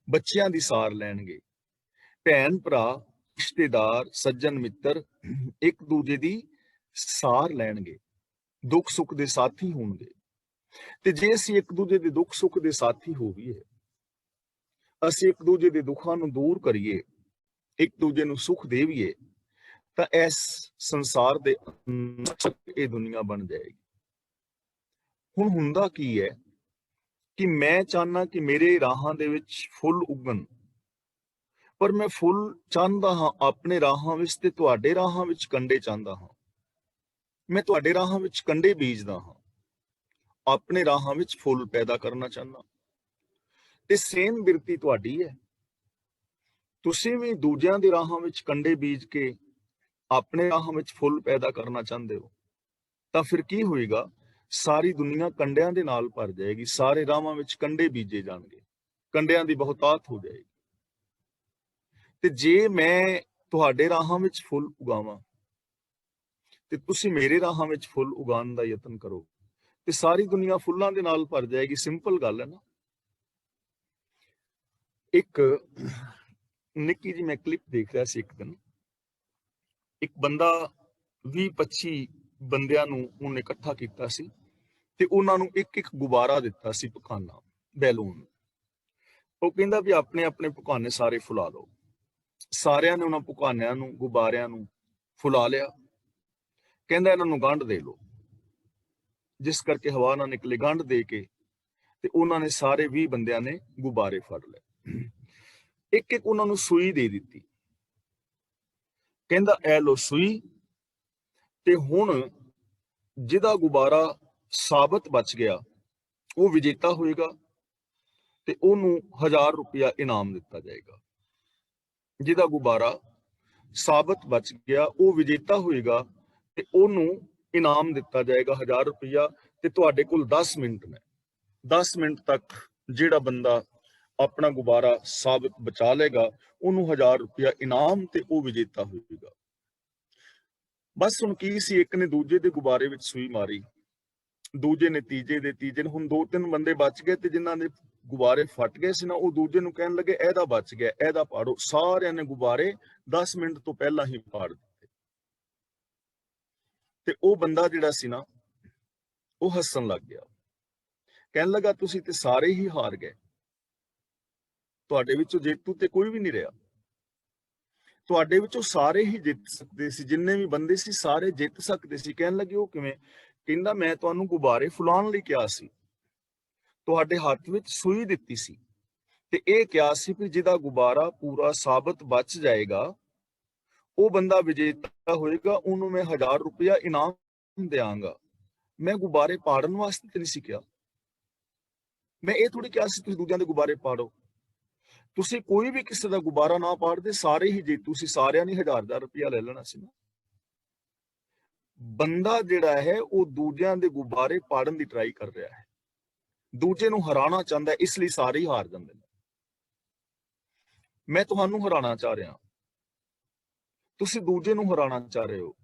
ਬੱਚਿਆਂ ਦੀ ਸਾਰ ਲੈਣਗੇ, ਭੈਣ ਭਰਾ, ਰਿਸ਼ਤੇਦਾਰ, ਸੱਜਣ ਮਿੱਤਰ ਇੱਕ ਦੂਜੇ ਦੀ ਸਾਰ ਲੈਣਗੇ, ਦੁੱਖ ਸੁੱਖ ਦੇ ਸਾਥੀ ਹੋਣਗੇ। ਤੇ ਜੇ ਅਸੀਂ ਇੱਕ ਦੂਜੇ ਦੇ ਦੁੱਖ ਸੁੱਖ ਦੇ ਸਾਥੀ ਹੋਈਏ, ਅਸੀਂ ਇੱਕ ਦੂਜੇ ਦੇ ਦੁੱਖਾਂ ਨੂੰ ਦੂਰ ਕਰੀਏ, ਇੱਕ ਦੂਜੇ ਨੂੰ ਸੁੱਖ ਦੇਵੀਏ, ਤਾਂ ਇਸ ਸੰਸਾਰ ਦੇ ਇਹ ਦੁਨੀਆ ਬਣ ਜਾਏਗੀ। ਹੁਣ ਹੁੰਦਾ ਕੀ ਹੈ ਕਿ ਮੈਂ ਚਾਹਨਾ ਕਿ ਮੇਰੇ ਰਾਹਾਂ ਦੇ ਵਿੱਚ ਫੁੱਲ ਉੱਗਣ, ਪਰ ਮੈਂ ਫੁੱਲ ਚਾਹੁੰਦਾ ਹਾਂ ਆਪਣੇ ਰਾਹਾਂ ਵਿੱਚ ਤੇ ਤੁਹਾਡੇ ਰਾਹਾਂ ਵਿੱਚ ਕੰਡੇ ਚਾਹੁੰਦਾ ਹਾਂ। ਮੈਂ ਤੁਹਾਡੇ ਰਾਹਾਂ ਵਿੱਚ ਕੰਡੇ ਬੀਜਦਾ ਹਾਂ, ਆਪਣੇ ਰਾਹਾਂ ਵਿੱਚ ਫੁੱਲ ਪੈਦਾ ਕਰਨਾ ਚਾਹੁੰਦਾ। ਤੇ ਸੇਮ ਬਿਰਤੀ ਤੁਹਾਡੀ ਹੈ। ਤੁਸੀਂ ਵੀ ਦੂਜਿਆਂ ਦੇ ਰਾਹਾਂ ਵਿੱਚ ਕੰਡੇ ਬੀਜ ਕੇ ਆਪਣੇ ਰਾਹਾਂ ਵਿੱਚ ਫੁੱਲ ਪੈਦਾ ਕਰਨਾ ਚਾਹੁੰਦੇ ਹੋ। ਤਾਂ ਫਿਰ ਕੀ ਹੋਏਗਾ? ਸਾਰੀ ਦੁਨੀਆ ਕੰਡਿਆਂ ਦੇ ਨਾਲ ਭਰ ਜਾਏਗੀ, ਸਾਰੇ ਰਾਹਾਂ ਵਿੱਚ ਕੰਡੇ ਬੀਜੇ ਜਾਣਗੇ, ਕੰਡਿਆਂ ਦੀ ਬਹੁਤਾਤ ਹੋ ਜਾਏਗੀ। ਤੇ ਜੇ ਮੈਂ ਤੁਹਾਡੇ ਰਾਹਾਂ ਵਿੱਚ ਫੁੱਲ ਉਗਾਵਾਂ ਤੇ ਤੁਸੀਂ ਮੇਰੇ ਰਾਹਾਂ ਵਿੱਚ ਫੁੱਲ ਉਗਾਉਣ ਦਾ ਯਤਨ ਕਰੋ, ਤੇ ਸਾਰੀ ਦੁਨੀਆ ਫੁੱਲਾਂ ਦੇ ਨਾਲ ਭਰ ਜਾਏਗੀ। ਸਿੰਪਲ ਗੱਲ ਹੈ ਨਾ। ਇੱਕ ਨਿੱਕੀ ਜੀ ਮੈਂ ਕਲਿੱਪ ਦੇਖ ਰਿਹਾ ਸੀ ਇੱਕ ਦਿਨ। ਇੱਕ ਬੰਦਾ 20-25 ਬੰਦਿਆਂ ਨੂੰ ਉਹਨੇ ਇਕੱਠਾ ਕੀਤਾ ਸੀ ਤੇ ਉਹਨਾਂ ਨੂੰ ਇੱਕ ਇੱਕ ਗੁਬਾਰਾ ਦਿੱਤਾ ਸੀ, ਪਖਾਨਾ, ਬੈਲੂਨ। ਉਹ ਕਹਿੰਦਾ ਵੀ ਆਪਣੇ ਆਪਣੇ ਪਖਾਨੇ ਸਾਰੇ ਫੁਲਾ ਲਓ। ਸਾਰਿਆਂ ਨੇ ਉਹਨਾਂ ਪਖਾਨਿਆਂ ਨੂੰ, ਗੁਬਾਰਿਆਂ ਨੂੰ ਫੁਲਾ ਲਿਆ। ਕਹਿੰਦਾ ਇਹਨਾਂ ਨੂੰ ਗੰਢ ਦੇ ਲਓ, ਜਿਸ ਕਰਕੇ ਹਵਾ ਨਾ ਨਿਕਲੇ। ਗੰਢ ਦੇ ਕੇ ਤੇ ਉਹਨਾਂ ਨੇ ਸਾਰੇ 20 ਬੰਦਿਆਂ ਨੇ ਗੁਬਾਰੇ ਫੜ ਲਏ। ਇੱਕ ਇੱਕ ਉਹਨਾਂ ਨੂੰ ਸੂਈ ਦੇ ਦਿੱਤੀ। ਕਹਿੰਦਾ ਐ ਲੋ ਸੂਈ, ਤੇ ਹੁਣ ਜਿਹਦਾ ਗੁਬਾਰਾ ਸਾਬਤ ਬਚ ਗਿਆ ਉਹ ਵਿਜੇਤਾ ਹੋਏਗਾ ਤੇ ਉਹਨੂੰ 1000 ਰੁਪਇਆ ਇਨਾਮ ਦਿੱਤਾ ਜਾਏਗਾ। ਜਿਹਦਾ ਗੁਬਾਰਾ ਸਾਬਤ ਬਚ ਗਿਆ ਉਹ ਵਿਜੇਤਾ ਹੋਏਗਾ ਤੇ ਉਹਨੂੰ ਇਨਾਮ ਦਿੱਤਾ ਜਾਏਗਾ 1000 ਰੁਪਇਆ। ਤੇ ਤੁਹਾਡੇ ਕੋਲ 10 ਮਿੰਟ ਨੇ, 10 ਮਿੰਟ ਤੱਕ ਜਿਹੜਾ ਬੰਦਾ ਆਪਣਾ ਗੁਬਾਰਾ ਸਾਬਤ ਬਚਾ ਲੇਗਾ ਉਹਨੂੰ 1000 ਰੁਪਇਆ ਇਨਾਮ ਤੇ ਉਹ ਵਿਜੇਤਾ ਹੋਏਗਾ। ਬਸ ਹੁਣ ਕੀ ਸੀ, ਇੱਕ ਨੇ ਦੂਜੇ ਦੇ ਗੁਬਾਰੇ ਵਿੱਚ ਸੂਈ ਮਾਰੀ, ਦੂਜੇ ਨੇ ਤੀਜੇ ਦੇ, ਤੀਜੇ ਨੇ। ਹੁਣ 2-3 ਬੰਦੇ ਬਚ ਗਏ ਤੇ ਜਿਨ੍ਹਾਂ ਦੇ ਗੁਬਾਰੇ ਫਟ ਗਏ ਸੀ ਨਾ, ਉਹ ਦੂਜੇ ਨੂੰ ਕਹਿਣ ਲੱਗੇ ਇਹਦਾ ਬਚ ਗਿਆ, ਇਹਦਾ ਪਾੜੋ। ਸਾਰਿਆਂ ਨੇ ਗੁਬਾਰੇ 10 ਮਿੰਟ ਤੋਂ ਪਹਿਲਾਂ ਹੀ ਪਾੜ ਦਿੱਤੇ। ਤੇ ਉਹ ਬੰਦਾ ਜਿਹੜਾ ਸੀ ਨਾ, ਉਹ ਹੱਸਣ ਲੱਗ ਗਿਆ, ਕਹਿਣ ਲੱਗਾ ਤੁਸੀਂ ਤੇ ਸਾਰੇ ਹੀ ਹਾਰ ਗਏ, ਤੁਹਾਡੇ ਵਿੱਚੋਂ ਜੇਤੂ ਤੇ ਕੋਈ ਵੀ ਨਹੀਂ ਰਿਹਾ। ਤੁਹਾਡੇ ਵਿੱਚੋਂ ਸਾਰੇ ਹੀ ਜਿੱਤ ਸਕਦੇ ਸੀ, ਜਿੰਨੇ ਵੀ ਬੰਦੇ ਸੀ ਸਾਰੇ ਜਿੱਤ ਸਕਦੇ ਸੀ। ਕਹਿਣ ਲੱਗੇ ਉਹ ਕਿਵੇਂ? ਕਹਿੰਦਾ ਮੈਂ ਤੁਹਾਨੂੰ ਗੁਬਾਰੇ ਫੁਲਾਉਣ ਲਈ ਕਿਹਾ ਸੀ, ਤੁਹਾਡੇ ਹੱਥ ਵਿੱਚ ਸੂਈ ਦਿੱਤੀ ਸੀ ਤੇ ਇਹ ਕਿਹਾ ਸੀ ਕਿ ਜਿਹਦਾ ਗੁਬਾਰਾ ਪੂਰਾ ਸਾਬਤ ਬਚ ਜਾਏਗਾ ਉਹ ਬੰਦਾ ਵਿਜੇਤਾ ਹੋਏਗਾ, ਉਹਨੂੰ ਮੈਂ 1000 ਰੁਪਇਆ ਇਨਾਮ ਦਿਆਂਗਾ। ਮੈਂ ਗੁਬਾਰੇ ਪਾੜਨ ਵਾਸਤੇ ਤੇ ਨਹੀਂ ਸੀ ਕਿਹਾ। ਮੈਂ ਇਹ ਥੋੜੀ ਕਿਹਾ ਸੀ ਤੁਸੀਂ ਦੂਜਿਆਂ ਦੇ ਗੁਬਾਰੇ ਪਾੜੋ। ਤੁਸੀਂ ਕੋਈ ਵੀ ਕਿਸੇ ਦਾ ਗੁਬਾਰਾ ਨਾ ਪਾੜਦੇ, ਸਾਰੇ ਹੀ ਜੇਤੂ ਸੀ, ਸਾਰਿਆਂ ਨੇ 1000 ਰੁਪਇਆ ਲੈ ਲੈਣਾ ਸੀ ਨਾ। ਬੰਦਾ ਜਿਹੜਾ ਹੈ ਉਹ ਦੂਜਿਆਂ ਦੇ ਗੁਬਾਰੇ ਪਾੜਨ ਦੀ ਟਰਾਈ ਕਰ ਰਿਹਾ ਹੈ, ਦੂਜੇ ਨੂੰ ਹਰਾਉਣਾ ਚਾਹੁੰਦਾ, ਇਸ ਲਈ ਸਾਰੇ ਹੀ ਹਾਰ ਜਾਂਦੇ ਨੇ। ਮੈਂ ਤੁਹਾਨੂੰ ਹਰਾਉਣਾ ਚਾਹ ਰਿਹਾ, ਤੁਸੀਂ ਦੂਜੇ ਨੂੰ ਹਰਾਉਣਾ ਚਾਹ ਰਹੇ ਹੋ।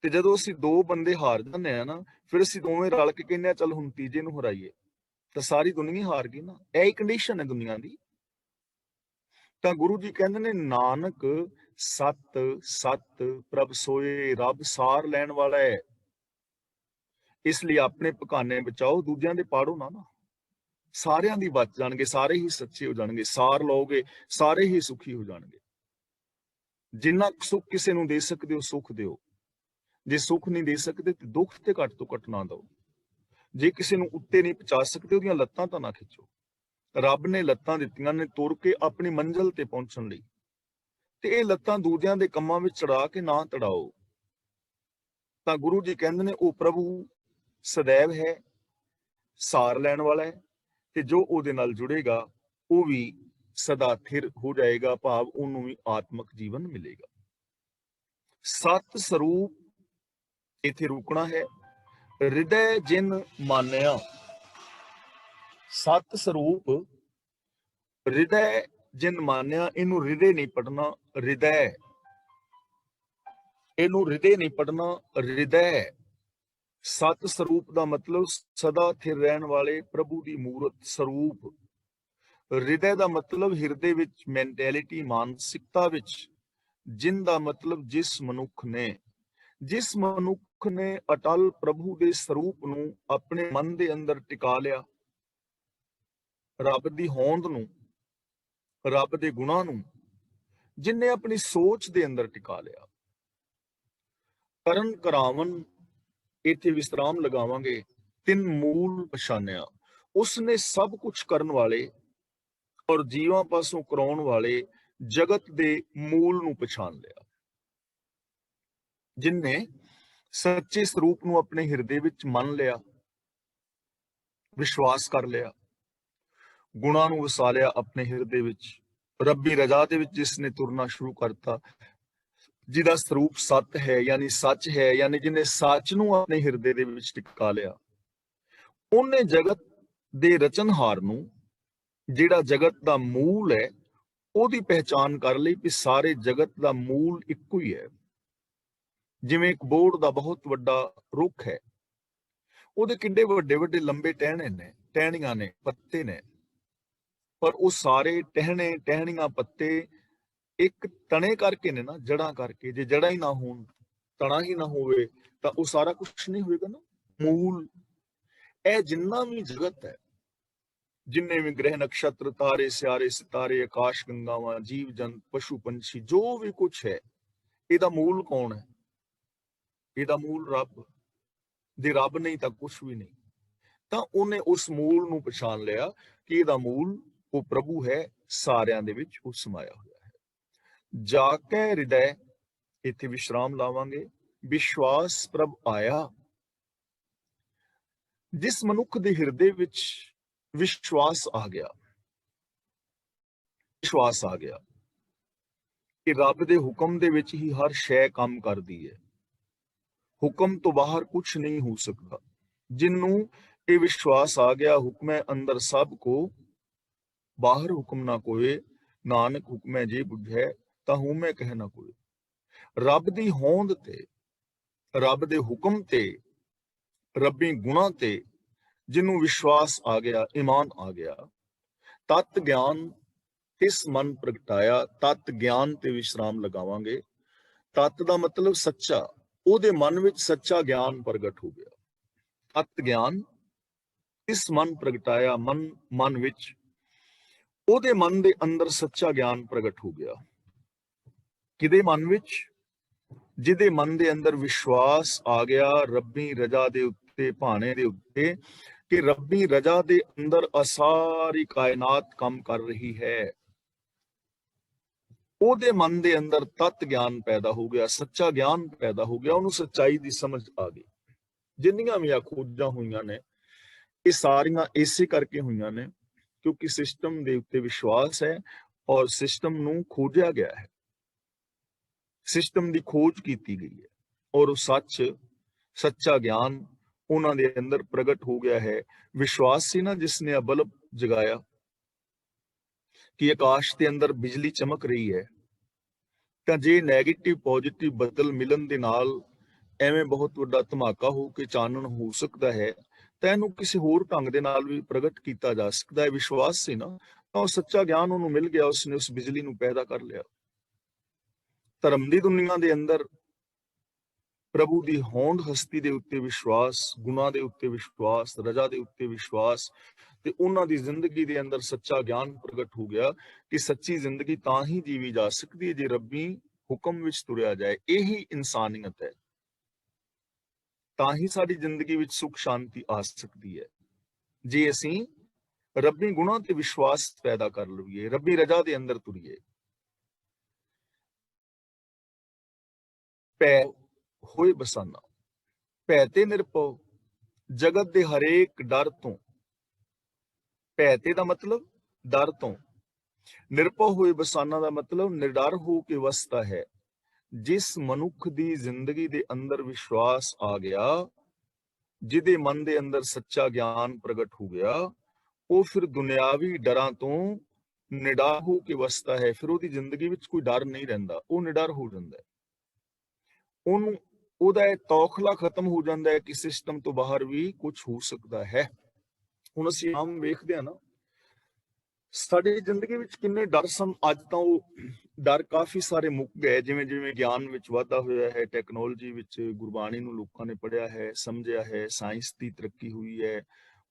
ਤੇ ਜਦੋਂ ਅਸੀਂ 2 ਬੰਦੇ ਹਾਰ ਜਾਂਦੇ ਆ ਨਾ, ਫਿਰ ਅਸੀਂ ਦੋਵੇਂ ਰਲ ਕੇ ਕਹਿੰਦੇ ਆ ਚੱਲ ਹੁਣ ਤੀਜੇ ਨੂੰ ਹਰਾਈਏ, ਤਾਂ ਸਾਰੀ ਦੁਨੀਆ ਹਾਰ ਗਈ ਨਾ। ਇਹ ਕੰਡੀਸ਼ਨ ਹੈ ਦੁਨੀਆ ਦੀ। ਤਾਂ ਗੁਰੂ ਜੀ ਕਹਿੰਦੇ ਨੇ ਨਾਨਕ सत सत प्रभ सोए रब सार लैण वाला है। इसलिए अपने पकाने बचाओ, दूजियां दे पाड़ो ना ना। सारियां दी बच जाणगे, सारे ही सच्चे हो जाणगे। सार लओगे, सारे ही सुखी हो जाणगे। जिन्ना सुख किसी नूं दे सकदे हो सुख दिओ, जे सुख नहीं दे सकते तो दुख ते घट तो घट ना दो। जे किसी नूं उत्ते नहीं पहुंचा सकते ओहदियां लत्तां तां ना खिचो। रब ने लत्तां दित्तियां ने तुर के अपनी मंजिल ते पहुंचण लई, ते ਇਹ ਲੱਤਾਂ ਦੂਜਿਆਂ ਦੇ ਕੰਮਾਂ ਵਿੱਚ ਚੜਾ ਕੇ ਨਾ ਤੜਾਓ। ਤਾਂ ਗੁਰੂ ਜੀ ਕਹਿੰਦੇ ਨੇ ਉਹ ਪ੍ਰਭੂ ਸदैव ਹੈ, ਸਾਰ ਲੈਣ ਵਾਲਾ ਹੈ, ਤੇ ਜੋ ਉਹਦੇ ਨਾਲ ਜੁੜੇਗਾ ਉਹ ਵੀ ਸਦਾ ਥਿਰ ਹੋ ਜਾਏਗਾ, ਭਾਵ ਉਹਨੂੰ ਵੀ ਆਤਮਿਕ ਜੀਵਨ ਮਿਲੇਗਾ। ਸਤ ਸਰੂਪ ਇੱਥੇ ਰੁਕਣਾ ਹੈ। ਹਿਰਦੈ ਜਿਨ ਮਾਨਿਆ, ਸਤ ਸਰੂਪ ਹਿਰਦੈ ਜਿਨ ਮਾਨਿਆ, ਇਹਨੂੰ ਹਿਰਦੇ ਨਹੀਂ ਪੜਨਾ, ਹਿਰਦੈ, ਇਹਨੂੰ ਹਿਰਦੇ ਨਹੀਂ ਪੜਨਾ, ਹਿਰਦੈ। ਸਤ ਸਰੂਪ ਦਾ ਮਤਲਬ ਸਦਾ ਥਿਰ ਰਹਿਣ ਵਾਲੇ ਪ੍ਰਭੂ ਦੀ ਮੂਰਤ ਸਰੂਪ। ਹਿਰਦੇ ਦਾ ਮਤਲਬ ਹਿਰਦੇ ਵਿੱਚ, ਮੈਂਟੈਲਿਟੀ, ਮਾਨਸਿਕਤਾ ਵਿੱਚ। ਜਿਨ ਦਾ ਮਤਲਬ ਜਿਸ ਮਨੁੱਖ ਨੇ ਅਟਲ ਪ੍ਰਭੂ ਦੇ ਸਰੂਪ ਨੂੰ ਆਪਣੇ ਮਨ ਦੇ ਅੰਦਰ ਟਿਕਾ ਲਿਆ, ਰੱਬ ਦੀ ਹੋਂਦ ਨੂੰ, ਰੱਬ ਦੇ ਗੁਣਾਂ ਨੂੰ ਜਿਨਨੇ ਆਪਣੀ ਸੋਚ ਦੇ ਅੰਦਰ ਟਿਕਾ ਲਿਆ। ਕਰਨ ਕਰਾਵਨ ਇੱਥੇ ਵਿਸਰਾਮ ਲਗਾਵਾਂਗੇ। ਤਿੰਨ ਮੂਲ ਪਛਾਨਿਆ, ਉਸਨੇ ਸਭ ਕੁਝ ਕਰਨ ਵਾਲੇ ਔਰ ਜੀਵਾਂ ਪਾਸੋਂ ਕਰਾਉਣ ਵਾਲੇ ਜਗਤ ਦੇ ਮੂਲ ਨੂੰ ਪਛਾਣ ਲਿਆ। ਜਿਨਨੇ ਸੱਚੇ ਸਰੂਪ ਨੂੰ ਆਪਣੇ ਹਿਰਦੇ ਵਿੱਚ ਮੰਨ ਲਿਆ, ਵਿਸ਼ਵਾਸ ਕਰ ਲਿਆ, ਗੁਣਾਂ ਨੂੰ ਵਸਾ ਲਿਆ ਆਪਣੇ ਹਿਰਦੇ ਵਿੱਚ, ਰੱਬੀ ਰਜ਼ਾ ਦੇ ਵਿੱਚ ਜਿਸ ਨੇ ਤੁਰਨਾ ਸ਼ੁਰੂ ਕਰਤਾ, ਜਿਹਦਾ ਸਰੂਪ ਸਤ ਹੈ ਯਾਨੀ ਸੱਚ ਹੈ, ਯਾਨੀ ਜਿਹਨੇ ਸੱਚ ਨੂੰ ਆਪਣੇ ਹਿਰਦੇ ਦੇ ਵਿੱਚ ਟਿਕਾ ਲਿਆ, ਉਹਨੇ ਜਗਤ ਦੇ ਰਚਨਹਾਰ ਨੂੰ, ਜਿਹੜਾ ਜਗਤ ਦਾ ਮੂਲ ਹੈ, ਉਹਦੀ ਪਹਿਚਾਨ ਕਰ ਲਈ ਕਿ ਸਾਰੇ ਜਗਤ ਦਾ ਮੂਲ ਇੱਕੋ ਹੀ ਹੈ। ਜਿਵੇਂ ਇੱਕ ਬੋੜ ਦਾ ਬਹੁਤ ਵੱਡਾ ਰੁੱਖ ਹੈ, ਉਹਦੇ ਕਿੰਨੇ ਵੱਡੇ ਵੱਡੇ ਲੰਬੇ ਟਹਿਣੇ ਨੇ, ਟਹਿਣੀਆਂ ਨੇ, ਪੱਤੇ ਨੇ, ਪਰ ਉਹ ਸਾਰੇ ਟਹਿਣੇ, ਟਹਿਣੀਆਂ, ਪੱਤੇ ਇੱਕ ਤਣੇ ਕਰਕੇ ਨੇ ਨਾ, ਜੜਾਂ ਕਰਕੇ। ਜੇ ਜੜਾਂ ਹੀ ਨਾ ਹੋਣ, ਤਣਾ ਹੀ ਨਾ ਹੋਵੇ, ਤਾਂ ਉਹ ਸਾਰਾ ਕੁਝ ਨਹੀਂ ਹੋਏਗਾ ਨਾ, ਮੂਲ। ਇਹ ਜਿੰਨਾ ਵੀ ਜਗਤ ਹੈ, ਜਿੰਨੇ ਵੀ ਗ੍ਰਹਿ, ਨਕਸ਼ਤਰ, ਤਾਰੇ, ਸਿਆਰੇ, ਸਿਤਾਰੇ, ਆਕਾਸ਼ ਗੰਗਾਵਾਂ, ਜੀਵ ਜੰਤ, ਪਸ਼ੂ ਪੰਛੀ, ਜੋ ਵੀ ਕੁਝ ਹੈ, ਇਹਦਾ ਮੂਲ ਕੌਣ ਹੈ? ਇਹਦਾ ਮੂਲ ਰੱਬ। ਜੇ ਰੱਬ ਨਹੀਂ ਤਾਂ ਕੁਝ ਵੀ ਨਹੀਂ। ਤਾਂ ਉਹਨੇ ਉਸ ਮੂਲ ਨੂੰ ਪਛਾਣ ਲਿਆ ਕਿ ਇਹਦਾ ਮੂਲ ਉਹ ਪ੍ਰਭੂ ਹੈ, ਸਾਰਿਆਂ ਦੇ ਵਿੱਚ ਉਹ ਸਮਾਇਆ ਹੋਇਆ ਹੈ। ਜਾ ਕੇ ਹਿਰਦੈ, ਇੱਥੇ ਵਿਸ਼ਰਾਮ ਲਾਵਾਂਗੇ। ਵਿਸ਼ਵਾਸ ਪ੍ਰਭ ਆਇਆ, ਜਿਸ ਮਨੁੱਖ ਦੇ ਹਿਰਦੇ ਵਿੱਚ ਵਿਸ਼ਵਾਸ ਆ ਗਿਆ, ਵਿਸ਼ਵਾਸ ਆ ਗਿਆ ਕਿ ਰੱਬ ਦੇ ਹੁਕਮ ਦੇ ਵਿੱਚ ਹੀ ਹਰ ਸ਼ੈ ਕੰਮ ਕਰਦੀ ਹੈ, ਹੁਕਮ ਤੋਂ ਬਾਹਰ ਕੁਝ ਨਹੀਂ ਹੋ ਸਕਦਾ। ਜਿਨੂੰ ਇਹ ਵਿਸ਼ਵਾਸ ਆ ਗਿਆ, ਹੁਕਮੈ ਅੰਦਰ ਸਭ ਕੋ, ਬਾਹਰ ਹੁਕਮ ਨਾ ਕੋਏ, ਨਾਨਕ ਹੁਕਮੈ ਜੇ ਬੁਝੈ, ਤਾਂ ਹੂੰ ਮੈਂ ਕਹਿ ਨਾ ਕੋਏ। ਰੱਬ ਦੀ ਹੋਂਦ ਤੇ, ਰੱਬ ਦੇ ਹੁਕਮ ਤੇ, ਰੱਬੀ ਗੁਣਾਂ ਤੇ ਜਿਹਨੂੰ ਵਿਸ਼ਵਾਸ ਆ ਗਿਆ, ਈਮਾਨ ਆ ਗਿਆ, ਤਤ ਗਿਆਨ ਤਿਸ ਮਨ ਪ੍ਰਗਟਾਇਆ। ਤਤ ਗਿਆਨ ਤੇ ਵਿਸ਼ਰਾਮ ਲਗਾਵਾਂਗੇ। ਤਤ ਦਾ ਮਤਲਬ ਸੱਚਾ, ਉਹਦੇ ਮਨ ਵਿੱਚ ਸੱਚਾ ਗਿਆਨ ਪ੍ਰਗਟ ਹੋ ਗਿਆ। ਤਤ ਗਿਆਨ ਤਿਸ ਮਨ ਪ੍ਰਗਟਾਇਆ, ਮਨ ਵਿੱਚ, ਉਹਦੇ ਮਨ ਦੇ ਅੰਦਰ ਸੱਚਾ ਗਿਆਨ ਪ੍ਰਗਟ ਹੋ ਗਿਆ। ਕਿਹਦੇ ਮਨ ਵਿੱਚ? ਜਿਹਦੇ ਮਨ ਦੇ ਅੰਦਰ ਵਿਸ਼ਵਾਸ ਆ ਗਿਆ ਰੱਬੀ ਰਜ਼ਾ ਦੇ ਉੱਤੇ, ਭਾਣੇ ਦੇ ਉੱਤੇ, ਕਿ ਰੱਬੀ ਰਜ਼ਾ ਦੇ ਅੰਦਰ ਸਾਰੀ ਕਾਇਨਾਤ ਕੰਮ ਕਰ ਰਹੀ ਹੈ। ਉਹਦੇ ਮਨ ਦੇ ਅੰਦਰ ਤਤ ਗਿਆਨ ਪੈਦਾ ਹੋ ਗਿਆ, ਸੱਚਾ ਗਿਆਨ ਪੈਦਾ ਹੋ ਗਿਆ, ਉਹਨੂੰ ਸੱਚਾਈ ਦੀ ਸਮਝ ਆ ਗਈ। ਜਿੰਨੀਆਂ ਵੀ ਖੋਜਾਂ ਹੋਈਆਂ ਨੇ, ਇਹ ਸਾਰੀਆਂ ਇਸੇ ਕਰਕੇ ਹੋਈਆਂ ਨੇ ਕਿਉਂਕਿ ਸਿਸਟਮ ਦੇ ਉੱਤੇ ਵਿਸ਼ਵਾਸ ਹੈ ਔਰ ਸਿਸਟਮ ਨੂੰ ਖੋਜਿਆ ਗਿਆ ਹੈ, ਸਿਸਟਮ ਦੀ ਖੋਜ ਕੀਤੀ ਗਈ ਹੈ ਔਰ ਉਹ ਸੱਚਾ ਗਿਆਨ ਉਹਨਾਂ ਦੇ ਅੰਦਰ ਪ੍ਰਗਟ ਹੋ ਗਿਆ ਹੈ। ਵਿਸ਼ਵਾਸ ਸੀ ਨਾ ਜਿਸ ਨੇ ਬਲਬ ਜਗਾਇਆ ਕਿ ਆਕਾਸ਼ ਦੇ ਅੰਦਰ ਬਿਜਲੀ ਚਮਕ ਰਹੀ ਹੈ। ਤਾਂ ਜੇ ਨੈਗੇਟਿਵ ਪੋਜ਼ਿਟਿਵ ਬਦਲ ਮਿਲਣ ਦੇ ਨਾਲ ਐਵੇਂ ਬਹੁਤ ਵੱਡਾ ਧਮਾਕਾ ਹੋ ਕੇ ਚਾਨਣ ਹੋ ਸਕਦਾ ਹੈ, ਤਾਂ ਇਹਨੂੰ ਕਿਸੇ ਹੋਰ ਢੰਗ ਦੇ ਨਾਲ ਵੀ ਪ੍ਰਗਟ ਕੀਤਾ ਜਾ ਸਕਦਾ ਹੈ। ਵਿਸ਼ਵਾਸ ਸੀ ਨਾ, ਤਾਂ ਉਹ ਸੱਚਾ ਗਿਆਨ ਉਹਨੂੰ ਮਿਲ ਗਿਆ, ਉਸਨੇ ਉਸ ਬਿਜਲੀ ਨੂੰ ਪੈਦਾ ਕਰ ਲਿਆ। ਧਰਮ ਦੀ ਦੁਨੀਆ ਦੇ ਅੰਦਰ ਪ੍ਰਭੂ ਦੀ ਹੋਂਦ ਹਸਤੀ ਦੇ ਉੱਤੇ ਵਿਸ਼ਵਾਸ, ਗੁਣਾਂ ਦੇ ਉੱਤੇ ਵਿਸ਼ਵਾਸ, ਰਜਾ ਦੇ ਉੱਤੇ ਵਿਸ਼ਵਾਸ, ਤੇ ਉਹਨਾਂ ਦੀ ਜ਼ਿੰਦਗੀ ਦੇ ਅੰਦਰ ਸੱਚਾ ਗਿਆਨ ਪ੍ਰਗਟ ਹੋ ਗਿਆ ਕਿ ਸੱਚੀ ਜ਼ਿੰਦਗੀ ਤਾਂ ਹੀ ਜੀਵੀ ਜਾ ਸਕਦੀ ਹੈ ਜੇ ਰੱਬੀ ਹੁਕਮ ਵਿੱਚ ਤੁਰਿਆ ਜਾਏ। ਇਹੀ ਇਨਸਾਨੀਅਤ ਹੈ। ਤਾਂ ਹੀ ਸਾਡੀ ਜ਼ਿੰਦਗੀ ਵਿੱਚ ਸੁਖ ਸ਼ਾਂਤੀ ਆ ਸਕਦੀ ਹੈ ਜੇ ਅਸੀਂ ਰੱਬੀ ਗੁਣਾਂ ਤੇ ਵਿਸ਼ਵਾਸ ਪੈਦਾ ਕਰ ਲਈਏ, ਰੱਬੀ ਰਜਾ ਦੇ ਅੰਦਰ ਤੁਰੀਏ। ਭੈ ਹੋਏ ਬਸਾਨਾ, ਭੈ ਤੇ ਨਿਰਭਉ, ਜਗਤ ਦੇ ਹਰੇਕ ਡਰ ਤੋਂ। ਭੈ ਤੇ ਦਾ ਮਤਲਬ ਡਰ ਤੋਂ, ਨਿਰਭਉ ਹੋਏ ਬਸਾਨਾ ਦਾ ਮਤਲਬ ਨਿਡਰ ਹੋ ਕੇ ਵਸਦਾ ਹੈ। ਜਿਸ ਮਨੁੱਖ ਦੀ ਜ਼ਿੰਦਗੀ ਦੇ ਅੰਦਰ ਵਿਸ਼ਵਾਸ ਆ ਗਿਆ, ਜਿਹਦੇ ਮਨ ਦੇ ਅੰਦਰ ਸੱਚਾ ਗਿਆਨ ਪ੍ਰਗਟ ਹੋ ਗਿਆ, ਉਹ ਫਿਰ ਦੁਨਿਆਵੀ ਡਰਾਂ ਤੋਂ ਨਿਡਰ ਹੋ ਕੇ ਵਸਦਾ ਹੈ। ਫਿਰ ਉਹਦੀ ਜ਼ਿੰਦਗੀ ਵਿੱਚ ਕੋਈ ਡਰ ਨਹੀਂ ਰਹਿੰਦਾ, ਉਹ ਨਿਡਰ ਹੋ ਜਾਂਦਾ ਹੈ। ਉਹਨੂੰ ਉਹਦਾ ਇਹ ਤੌਖਲਾ ਖਤਮ ਹੋ ਜਾਂਦਾ ਹੈ ਕਿ ਸਿਸਟਮ ਤੋਂ ਬਾਹਰ ਵੀ ਕੁਝ ਹੋ ਸਕਦਾ ਹੈ। ਹੁਣ ਅਸੀਂ ਆਮ ਵੇਖਦੇ ਹਾਂ ਨਾ, ਸਾਡੀ ਜ਼ਿੰਦਗੀ ਵਿੱਚ ਕਿੰਨੇ ਡਰ ਸਨ, ਅੱਜ ਤਾਂ ਉਹ ਡਰ ਕਾਫੀ ਸਾਰੇ ਮੁੱਕ ਗਏ। ਜਿਵੇਂ ਜਿਵੇਂ ਗਿਆਨ ਵਿੱਚ ਵਾਧਾ ਹੋਇਆ ਹੈ, ਟੈਕਨੋਲੋਜੀ ਵਿੱਚ ਗੁਰਬਾਣੀ ਨੂੰ ਲੋਕਾਂ ਨੇ ਪੜ੍ਹਿਆ ਹੈ, ਸਮਝਿਆ ਹੈ, ਸਾਇੰਸ ਦੀ ਤਰੱਕੀ ਹੋਈ ਹੈ,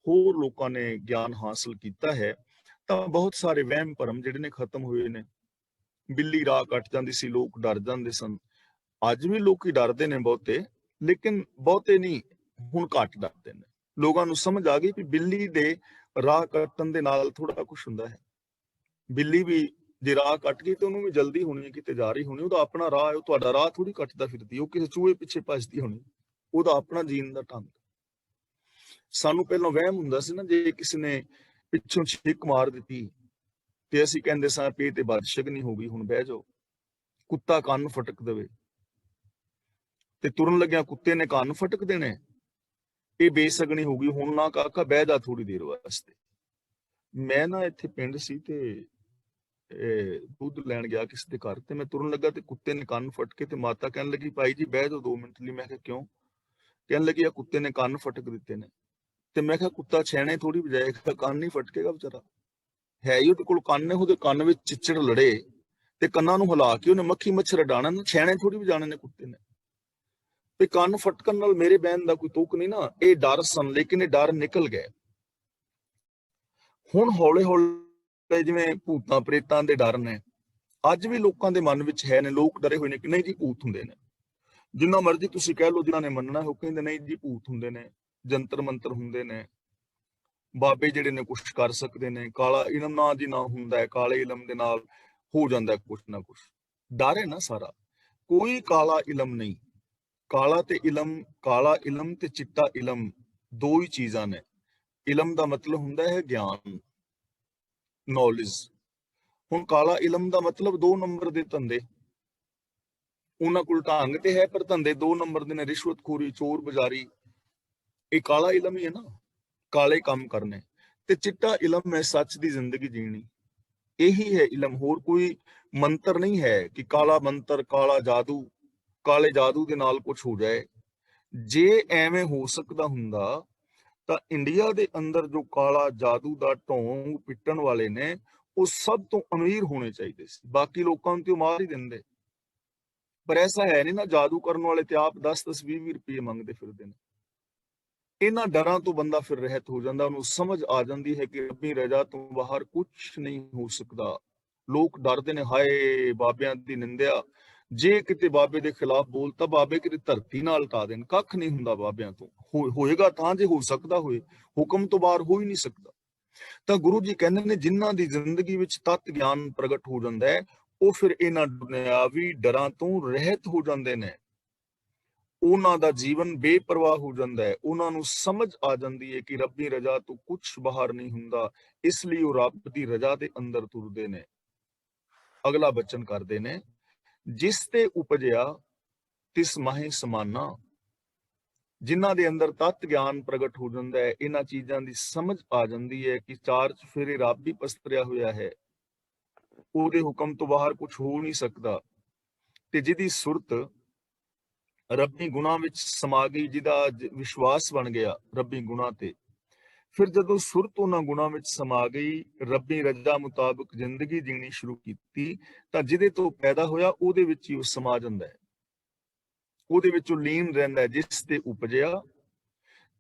ਹੋਰ ਲੋਕਾਂ ਨੇ ਗਿਆਨ ਹਾਸਲ ਕੀਤਾ ਹੈ, ਤਾਂ ਬਹੁਤ ਸਾਰੇ ਵਹਿਮ ਭਰਮ ਜਿਹੜੇ ਨੇ ਖਤਮ ਹੋਏ ਨੇ। ਬਿੱਲੀ ਰਾਹ ਕੱਟ ਜਾਂਦੀ ਸੀ, ਲੋਕ ਡਰ ਜਾਂਦੇ ਸਨ। ਅੱਜ ਵੀ ਲੋਕੀ ਡਰਦੇ ਨੇ ਬਹੁਤੇ, ਲੇਕਿਨ ਬਹੁਤੇ ਨਹੀਂ, ਹੁਣ ਘੱਟ ਡਰਦੇ ਨੇ। ਲੋਕਾਂ ਨੂੰ ਸਮਝ ਆ ਗਈ ਕਿ ਬਿੱਲੀ ਦੇ ਰਾਹ ਕੱਟਣ ਦੇ ਨਾਲ ਥੋੜਾ ਕੁਝ ਹੁੰਦਾ ਹੈ। ਬਿੱਲੀ ਵੀ ਜੇ ਰਾਹ ਕੱਟ ਗਈ ਤੇ ਉਹਨੂੰ ਵੀ ਜਲਦੀ ਹੋਣੀ ਹੈ, ਕਿਤੇ ਜਾ ਰਹੀ ਹੋਣੀ, ਉਹਦਾ ਆਪਣਾ ਰਾਹ ਹੈ, ਉਹ ਤੁਹਾਡਾ ਰਾਹ ਥੋੜੀ ਕੱਟਦਾ ਫਿਰਦੀ, ਉਹ ਕਿਸੇ ਚੂਹੇ ਪਿੱਛੇ ਭੱਜਦੀ ਹੋਣੀ, ਉਹਦਾ ਆਪਣਾ ਜੀਣ ਦਾ ਢੰਗ। ਸਾਨੂੰ ਪਹਿਲਾਂ ਵਹਿਮ ਹੁੰਦਾ ਸੀ ਨਾ, ਜੇ ਕਿਸੇ ਨੇ ਪਿੱਛੋਂ ਛਿੱਕ ਮਾਰ ਦਿੱਤੀ ਤੇ ਅਸੀਂ ਕਹਿੰਦੇ ਸਾਂ ਪੇ ਤੇ ਬਦਸ਼ਗਨੀ ਹੋ ਗਈ, ਹੁਣ ਬਹਿ ਜਾਓ। ਕੁੱਤਾ ਕੰਨ ਫਟਕ ਦੇਵੇ ਤੇ ਤੁਰਨ ਲੱਗਿਆ ਕੁੱਤੇ ਨੇ ਕੰਨ ਫਟਕ ਦੇਣੇ, ਇਹ ਬੇਸਗਣੀ ਹੋ ਗਈ, ਹੁਣ ਨਾ ਕਾਕਾ ਬਹਿ ਜਾ ਥੋੜੀ ਦੇਰ ਵਾਸਤੇ। ਮੈਂ ਨਾ ਇੱਥੇ ਪਿੰਡ ਸੀ ਤੇ ਦੁੱਧ ਲੈਣ ਗਿਆ ਕਿਸੇ ਦੇ ਘਰ, ਤੇ ਮੈਂ ਤੁਰਨ ਲੱਗਾ ਤੇ ਕੁੱਤੇ ਨੇ ਕੰਨ ਫਟਕੇ, ਤੇ ਮਾਤਾ ਕਹਿਣ ਲੱਗੀ ਭਾਈ ਜੀ ਬਹਿ ਜਾਓ 2 ਮਿੰਟ ਲਈ। ਮੈਂ ਕਿਹਾ ਕਿਉਂ? ਕਹਿਣ ਲੱਗੀ ਆ ਕੁੱਤੇ ਨੇ ਕੰਨ ਫਟਕ ਦਿੱਤੇ ਨੇ। ਤੇ ਮੈਂ ਕਿਹਾ ਕੁੱਤਾ ਛੇਣੇ ਥੋੜੀ ਵਜਾਏਗਾ, ਕੰਨ ਨਹੀਂ ਫਟਕੇਗਾ ਵਿਚਾਰਾ, ਹੈ ਹੀ ਉਹਦੇ ਕੋਲ ਕੰਨ ਨੇ, ਉਹਦੇ ਕੰਨ ਵਿੱਚ ਚਿੱਚੜ ਲੜੇ ਤੇ ਕੰਨਾਂ ਨੂੰ ਹਿਲਾ ਕੇ ਉਹਨੇ ਮੱਖੀ ਮੱਛਰ ਡਾਣਾ ਨਾ, ਛੇਣੇ ਥੋੜੀ ਵਜਾਣੇ ਨੇ ਕੁੱਤੇ ਨੇ। ਤੇ ਕੰਨ ਫਟਕਣ ਨਾਲ ਮੇਰੇ ਬਹਿਣ ਦਾ ਕੋਈ ਤੁਕ ਨਹੀਂ ਨਾ। ਇਹ ਡਰ ਸਨ, ਲੇਕਿਨ ਇਹ ਡਰ ਨਿਕਲ ਗਏ। ਹੁਣ ਹੌਲੇ ਹੌਲੇ ਜਿਵੇਂ ਭੂਤਾਂ ਪ੍ਰੇਤਾਂ ਦੇ ਡਰ ਨੇ, ਅੱਜ ਵੀ ਲੋਕਾਂ ਦੇ ਮਨ ਵਿੱਚ ਹੈ ਨੇ। ਲੋਕ ਡਰੇ ਹੋਏ ਨੇ ਕਿ ਨਹੀਂ ਜੀ ਭੂਤ ਹੁੰਦੇ ਨੇ। ਜਿੰਨਾ ਮਰਜ਼ੀ ਤੁਸੀਂ ਕਹਿ ਲਓ, ਜਿਨ੍ਹਾਂ ਨੇ ਮੰਨਣਾ ਉਹ ਕਹਿੰਦੇ ਨਹੀਂ ਜੀ ਭੂਤ ਹੁੰਦੇ ਨੇ, ਜੰਤਰ ਮੰਤਰ ਹੁੰਦੇ ਨੇ, ਬਾਬੇ ਜਿਹੜੇ ਨੇ ਕੁਛ ਕਰ ਸਕਦੇ ਨੇ, ਕਾਲਾ ਇਲਮ ਨਾ ਜੀ ਨਾ ਹੁੰਦਾ ਹੈ, ਕਾਲੇ ਇਲਮ ਦੇ ਨਾਲ ਹੋ ਜਾਂਦਾ ਕੁਛ ਨਾ ਕੁਛ। ਡਰ ਹੈ ਨਾ ਸਾਰਾ, ਕੋਈ ਕਾਲਾ ਇਲਮ ਨਹੀਂ। ਕਾਲਾ ਤੇ ਇਲਮ, ਕਾਲਾ ਇਲਮ ਤੇ ਚਿੱਟਾ ਇਲਮ ਦੋ ਹੀ ਚੀਜ਼ਾਂ ਨੇ। ਇਲਮ ਦਾ ਮਤਲਬ ਹੁੰਦਾ ਹੈ ਗਿਆਨ, ਨੌਲੇਜ। ਹੁਣ ਕਾਲਾ ਇਲਮ ਦਾ ਮਤਲਬ 2 ਨੰਬਰ ਦੇ ਧੰਦੇ। ਉਹਨਾਂ ਕੋਲ ਢੰਗ ਤੇ ਹੈ ਪਰ ਧੰਦੇ 2 ਨੰਬਰ ਦੇ ਨੇ, ਰਿਸ਼ਵਤਖੋਰੀ, ਚੋਰ ਬਜ਼ਾਰੀ, ਇਹ ਕਾਲਾ ਇਲਮ ਹੀ ਹੈ ਨਾ, ਕਾਲੇ ਕੰਮ ਕਰਨੇ। ਤੇ ਚਿੱਟਾ ਇਲਮ ਹੈ ਸੱਚ ਦੀ ਜ਼ਿੰਦਗੀ ਜੀਣੀ। ਇਹੀ ਹੈ ਇਲਮ, ਹੋਰ ਕੋਈ ਮੰਤਰ ਨਹੀਂ ਹੈ ਕਿ ਕਾਲਾ ਮੰਤਰ, ਕਾਲਾ ਜਾਦੂ, ਕਾਲੇ ਜਾਦੂ ਦੇ ਨਾਲ ਕੁਝ ਹੋ ਜਾਏ। ਜੇ ਐਵੇਂ ਹੋ ਸਕਦਾ ਹੁੰਦਾ ਤਾਂ ਇੰਡੀਆ ਦੇ ਅੰਦਰ ਜੋ ਕਾਲਾ ਜਾਦੂ ਦਾ ਢੋਂਗ ਪਿੱਟਣ ਵਾਲੇ ਨੇ, ਉਹ ਸਭ ਤੋਂ ਅਮੀਰ ਹੋਣੇ ਚਾਹੀਦੇ ਸੀ। ਬਾਕੀ ਲੋਕਾਂ ਨੂੰ ਤੇ ਉਹ ਮਾਰ ਹੀ ਦਿੰਦੇ, ਪਰ ਐਸਾ ਹੈ ਨਹੀਂ ਨਾ। ਜਾਦੂ ਕਰਨ ਵਾਲੇ ਤੇ ਆਪ 10-10, 20-20 ਰੁਪਏ ਮੰਗਦੇ ਫਿਰਦੇ ਨੇ। ਇਹਨਾਂ ਡਰਾਂ ਤੋਂ ਬੰਦਾ ਫਿਰ ਰਹਿਤ ਹੋ ਜਾਂਦਾ, ਉਹਨੂੰ ਸਮਝ ਆ ਜਾਂਦੀ ਹੈ ਕਿ ਰੱਬੀ ਰਜ਼ਾ ਤੋਂ ਬਾਹਰ ਕੁਝ ਨਹੀਂ ਹੋ ਸਕਦਾ। ਲੋਕ ਡਰਦੇ ਨੇ, ਹਾਏ ਬਾਬਿਆਂ ਦੀ ਨਿੰਦਿਆ, ਜੇ ਕਿਤੇ ਬਾਬੇ ਦੇ ਖਿਲਾਫ ਬੋਲਤਾ ਬਾਬੇ ਕਿਤੇ ਧਰਤੀ ਨਾਲ ਟਾ ਦੇਣ। ਕੱਖ ਨਹੀਂ ਹੁੰਦਾ ਬਾਬਿਆਂ ਤੋਂ, ਹੋਏਗਾ ਤਾਂ ਜੇ ਹੋ ਸਕਦਾ ਹੋਏ, ਹੁਕਮ ਤੋਂ ਬਾਹਰ ਹੋ ਹੀ ਨਹੀਂ ਸਕਦਾ। ਤਾਂ ਗੁਰੂ ਜੀ ਕਹਿੰਦੇ ਨੇ ਜਿਨ੍ਹਾਂ ਦੀ ਜ਼ਿੰਦਗੀ ਵਿੱਚ ਤਤ ਗਿਆਨ ਪ੍ਰਗਟ ਹੋ ਜਾਂਦਾ ਹੈ, ਉਹ ਫਿਰ ਇਹਨਾਂ ਦੁਨਿਆਵੀ ਡਰਾਂ ਤੋਂ ਰਹਿਤ ਹੋ ਜਾਂਦੇ ਨੇ। ਉਹਨਾਂ ਦਾ ਜੀਵਨ ਬੇਪਰਵਾਹ ਹੋ ਜਾਂਦਾ ਹੈ। ਉਹਨਾਂ ਨੂੰ ਸਮਝ ਆ ਜਾਂਦੀ ਹੈ ਕਿ ਰੱਬੀ ਰਜ਼ਾ ਤੋਂ ਕੁਝ ਬਾਹਰ ਨਹੀਂ ਹੁੰਦਾ, ਇਸ ਲਈ ਉਹ ਰੱਬ ਦੀ ਰਜ਼ਾ ਦੇ ਅੰਦਰ ਤੁਰਦੇ ਨੇ। ਅਗਲਾ ਬਚਨ ਕਰਦੇ ਨੇ, ਜਿਸ ਤੇ ਉਪਜਿਆ ਤਿਸ ਮਾਹੇ ਸਮਾਨਾ। ਜਿਨ੍ਹਾਂ ਦੇ ਅੰਦਰ ਤਤ ਗਿਆਨ ਪ੍ਰਗਟ ਹੋ ਜਾਂਦਾ ਹੈ, ਇਹਨਾਂ ਚੀਜ਼ਾਂ ਦੀ ਸਮਝ ਆ ਜਾਂਦੀ ਹੈ ਕਿ 4 ਚੁਫੇਰੇ ਰੱਬ ਹੀ ਪਸਤਰਿਆ ਹੋਇਆ ਹੈ, ਉਹਦੇ ਹੁਕਮ ਤੋਂ ਬਾਹਰ ਕੁਝ ਹੋ ਨਹੀਂ ਸਕਦਾ। ਤੇ ਜਿਹਦੀ ਸੁਰਤ ਰੱਬੀ ਗੁਣਾਂ ਵਿੱਚ ਸਮਾ ਗਈ, ਜਿਹਦਾ ਵਿਸ਼ਵਾਸ ਬਣ ਗਿਆ ਰੱਬੀ ਗੁਣਾਂ ਤੇ, ਫਿਰ ਜਦੋਂ ਸੁਰਤ ਉਹਨਾਂ ਗੁਣਾਂ ਵਿੱਚ ਸਮਾ ਗਈ, ਰੱਬੀ ਰਜ਼ਾ ਮੁਤਾਬਕ ਜ਼ਿੰਦਗੀ ਜੀਣੀ ਸ਼ੁਰੂ ਕੀਤੀ, ਤਾਂ ਜਿਹਦੇ ਤੋਂ ਪੈਦਾ ਹੋਇਆ ਉਹਦੇ ਵਿੱਚ ਹੀ ਉਹ ਸਮਾ ਜਾਂਦਾ ਹੈ, ਉਹਦੇ ਵਿੱਚ ਉਹ ਲੀਨ ਰਹਿੰਦਾ ਹੈ। ਜਿਸ ਤੇ ਉਪਜਿਆ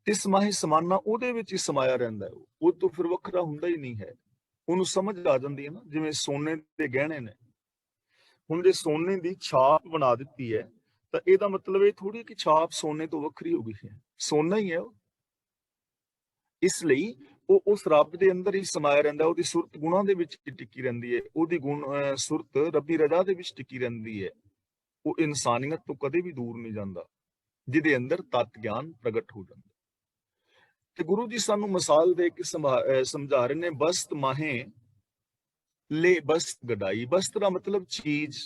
ਤਿਸ ਮਾਹੀ ਸਮਾਨਾ, ਉਹਦੇ ਵਿੱਚ ਹੀ ਸਮਾਇਆ ਰਹਿੰਦਾ ਹੈ। ਉਹ ਤੋਂ ਫਿਰ ਵੱਖਰਾ ਹੁੰਦਾ ਹੀ ਨਹੀਂ ਹੈ। ਉਹਨੂੰ ਸਮਝ ਆ ਜਾਂਦੀ ਹੈ ਨਾ, ਜਿਵੇਂ ਸੋਨੇ ਦੇ ਗਹਿਣੇ ਨੇ। ਹੁਣ ਜੇ ਸੋਨੇ ਦੀ ਛਾਪ ਬਣਾ ਦਿੱਤੀ ਹੈ ਤਾਂ ਇਹਦਾ ਮਤਲਬ ਇਹ ਥੋੜੀ ਕਿ ਛਾਪ ਸੋਨੇ ਤੋਂ ਵੱਖਰੀ ਹੋ ਗਈ ਹੈ, ਸੋਨਾ ਹੀ ਹੈ ਉਹ। ਇਸ ਲਈ ਉਹ ਉਸ ਰੱਬ ਦੇ ਅੰਦਰ ਹੀ ਸਮਾਇਆ ਰਹਿੰਦਾ, ਉਹਦੀ ਸੁਰਤ ਗੁਣਾਂ ਦੇ ਵਿੱਚ ਟਿੱਕੀ ਰਹਿੰਦੀ ਹੈ, ਉਹਦੀ ਸੁਰਤ ਰੱਬੀ ਰਜ਼ਾ ਦੇ ਵਿੱਚ ਟਿੱਕੀ ਰਹਿੰਦੀ ਹੈ। ਉਹ ਇਨਸਾਨੀਅਤ ਤੋਂ ਕਦੇ ਵੀ ਦੂਰ ਨਹੀਂ ਜਾਂਦਾ, ਜਿਹਦੇ ਅੰਦਰ ਤਤ ਗਿਆਨ ਪ੍ਰਗਟ ਹੋ ਜਾਂਦਾ। ਤੇ ਗੁਰੂ ਜੀ ਸਾਨੂੰ ਮਿਸਾਲ ਦੇ ਕੇ ਸਮਝਾ ਰਹੇ ਨੇ, ਬਸਤ ਮਾਹੇ ਲੈ ਬਸਤ ਗਡਾਈ। ਬਸਤ ਦਾ ਮਤਲਬ ਚੀਜ਼,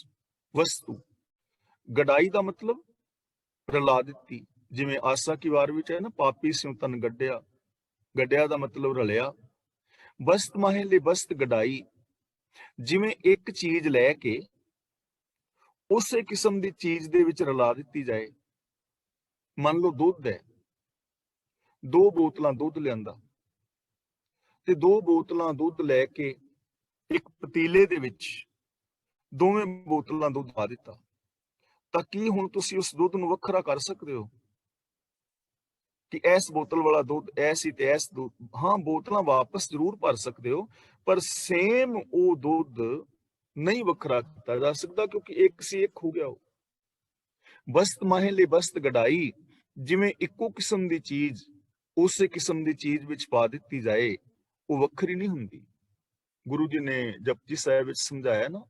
ਵਸਤੂ। ਗਡਾਈ ਦਾ ਮਤਲਬ ਰਲਾ ਦਿੱਤੀ। ਜਿਵੇਂ ਆਸਾ ਕੀ ਵਾਰ ਵਿੱਚ ਹੈ ਨਾ, ਪਾਪੀ ਸਿਉ ਤਨ ਗੱਡਿਆ। ਗੱਡਿਆ ਦਾ ਮਤਲਬ ਰਲਿਆ। ਬਸਤ ਮਾਹੇ ਲੈ ਬਸਤ ਗਡਾਈ, ਜਿਵੇਂ ਇੱਕ ਚੀਜ਼ ਲੈ ਕੇ ਉਸੇ ਕਿਸਮ ਦੀ ਚੀਜ਼ ਦੇ ਵਿੱਚ ਰਲਾ ਦਿੱਤੀ ਜਾਏ। ਮੰਨ ਲਓ ਦੁੱਧ ਹੈ, 2 ਬੋਤਲਾਂ ਦੁੱਧ ਲਿਆਂਦਾ ਤੇ 2 ਬੋਤਲਾਂ ਦੁੱਧ ਲੈ ਕੇ ਇੱਕ ਪਤੀਲੇ ਦੇ ਵਿੱਚ ਦੋਵੇਂ ਬੋਤਲਾਂ ਦੁੱਧ ਪਾ ਦਿੱਤਾ, ਤਾਂ ਕੀ ਹੁਣ ਤੁਸੀਂ ਉਸ ਦੁੱਧ ਨੂੰ ਵੱਖਰਾ ਕਰ ਸਕਦੇ ਹੋ ਕਿ ਇਸ ਬੋਤਲ ਵਾਲਾ ਦੁੱਧ ਐਸੀ ਤੇ ਐਸ ਦੁੱਧ? ਹਾਂ, ਬੋਤਲਾਂ ਵਾਪਸ ਜ਼ਰੂਰ ਭਰ ਸਕਦੇ ਹੋ, ਪਰ ਸੇਮ ਉਹ ਦੁੱਧ ਨਹੀਂ ਵੱਖਰਾ ਕੀਤਾ ਜਾ ਸਕਦਾ, ਕਿਉਂਕਿ ਇੱਕ ਸੀ ਇੱਕ ਹੋ ਗਿਆ ਉਹ। ਬਸਤ ਮਾਹੇ ਲਈ ਬਸਤ ਗਡਾਈ, ਜਿਵੇਂ ਇੱਕੋ ਕਿਸਮ ਦੀ ਚੀਜ਼ ਉਸੇ ਕਿਸਮ ਦੀ ਚੀਜ਼ ਵਿੱਚ ਪਾ ਦਿੱਤੀ ਜਾਏ, ਉਹ ਵੱਖਰੀ ਨਹੀਂ ਹੁੰਦੀ। ਗੁਰੂ ਜੀ ਨੇ ਜਪਜੀ ਸਾਹਿਬ ਵਿੱਚ ਸਮਝਾਇਆ ਨਾ,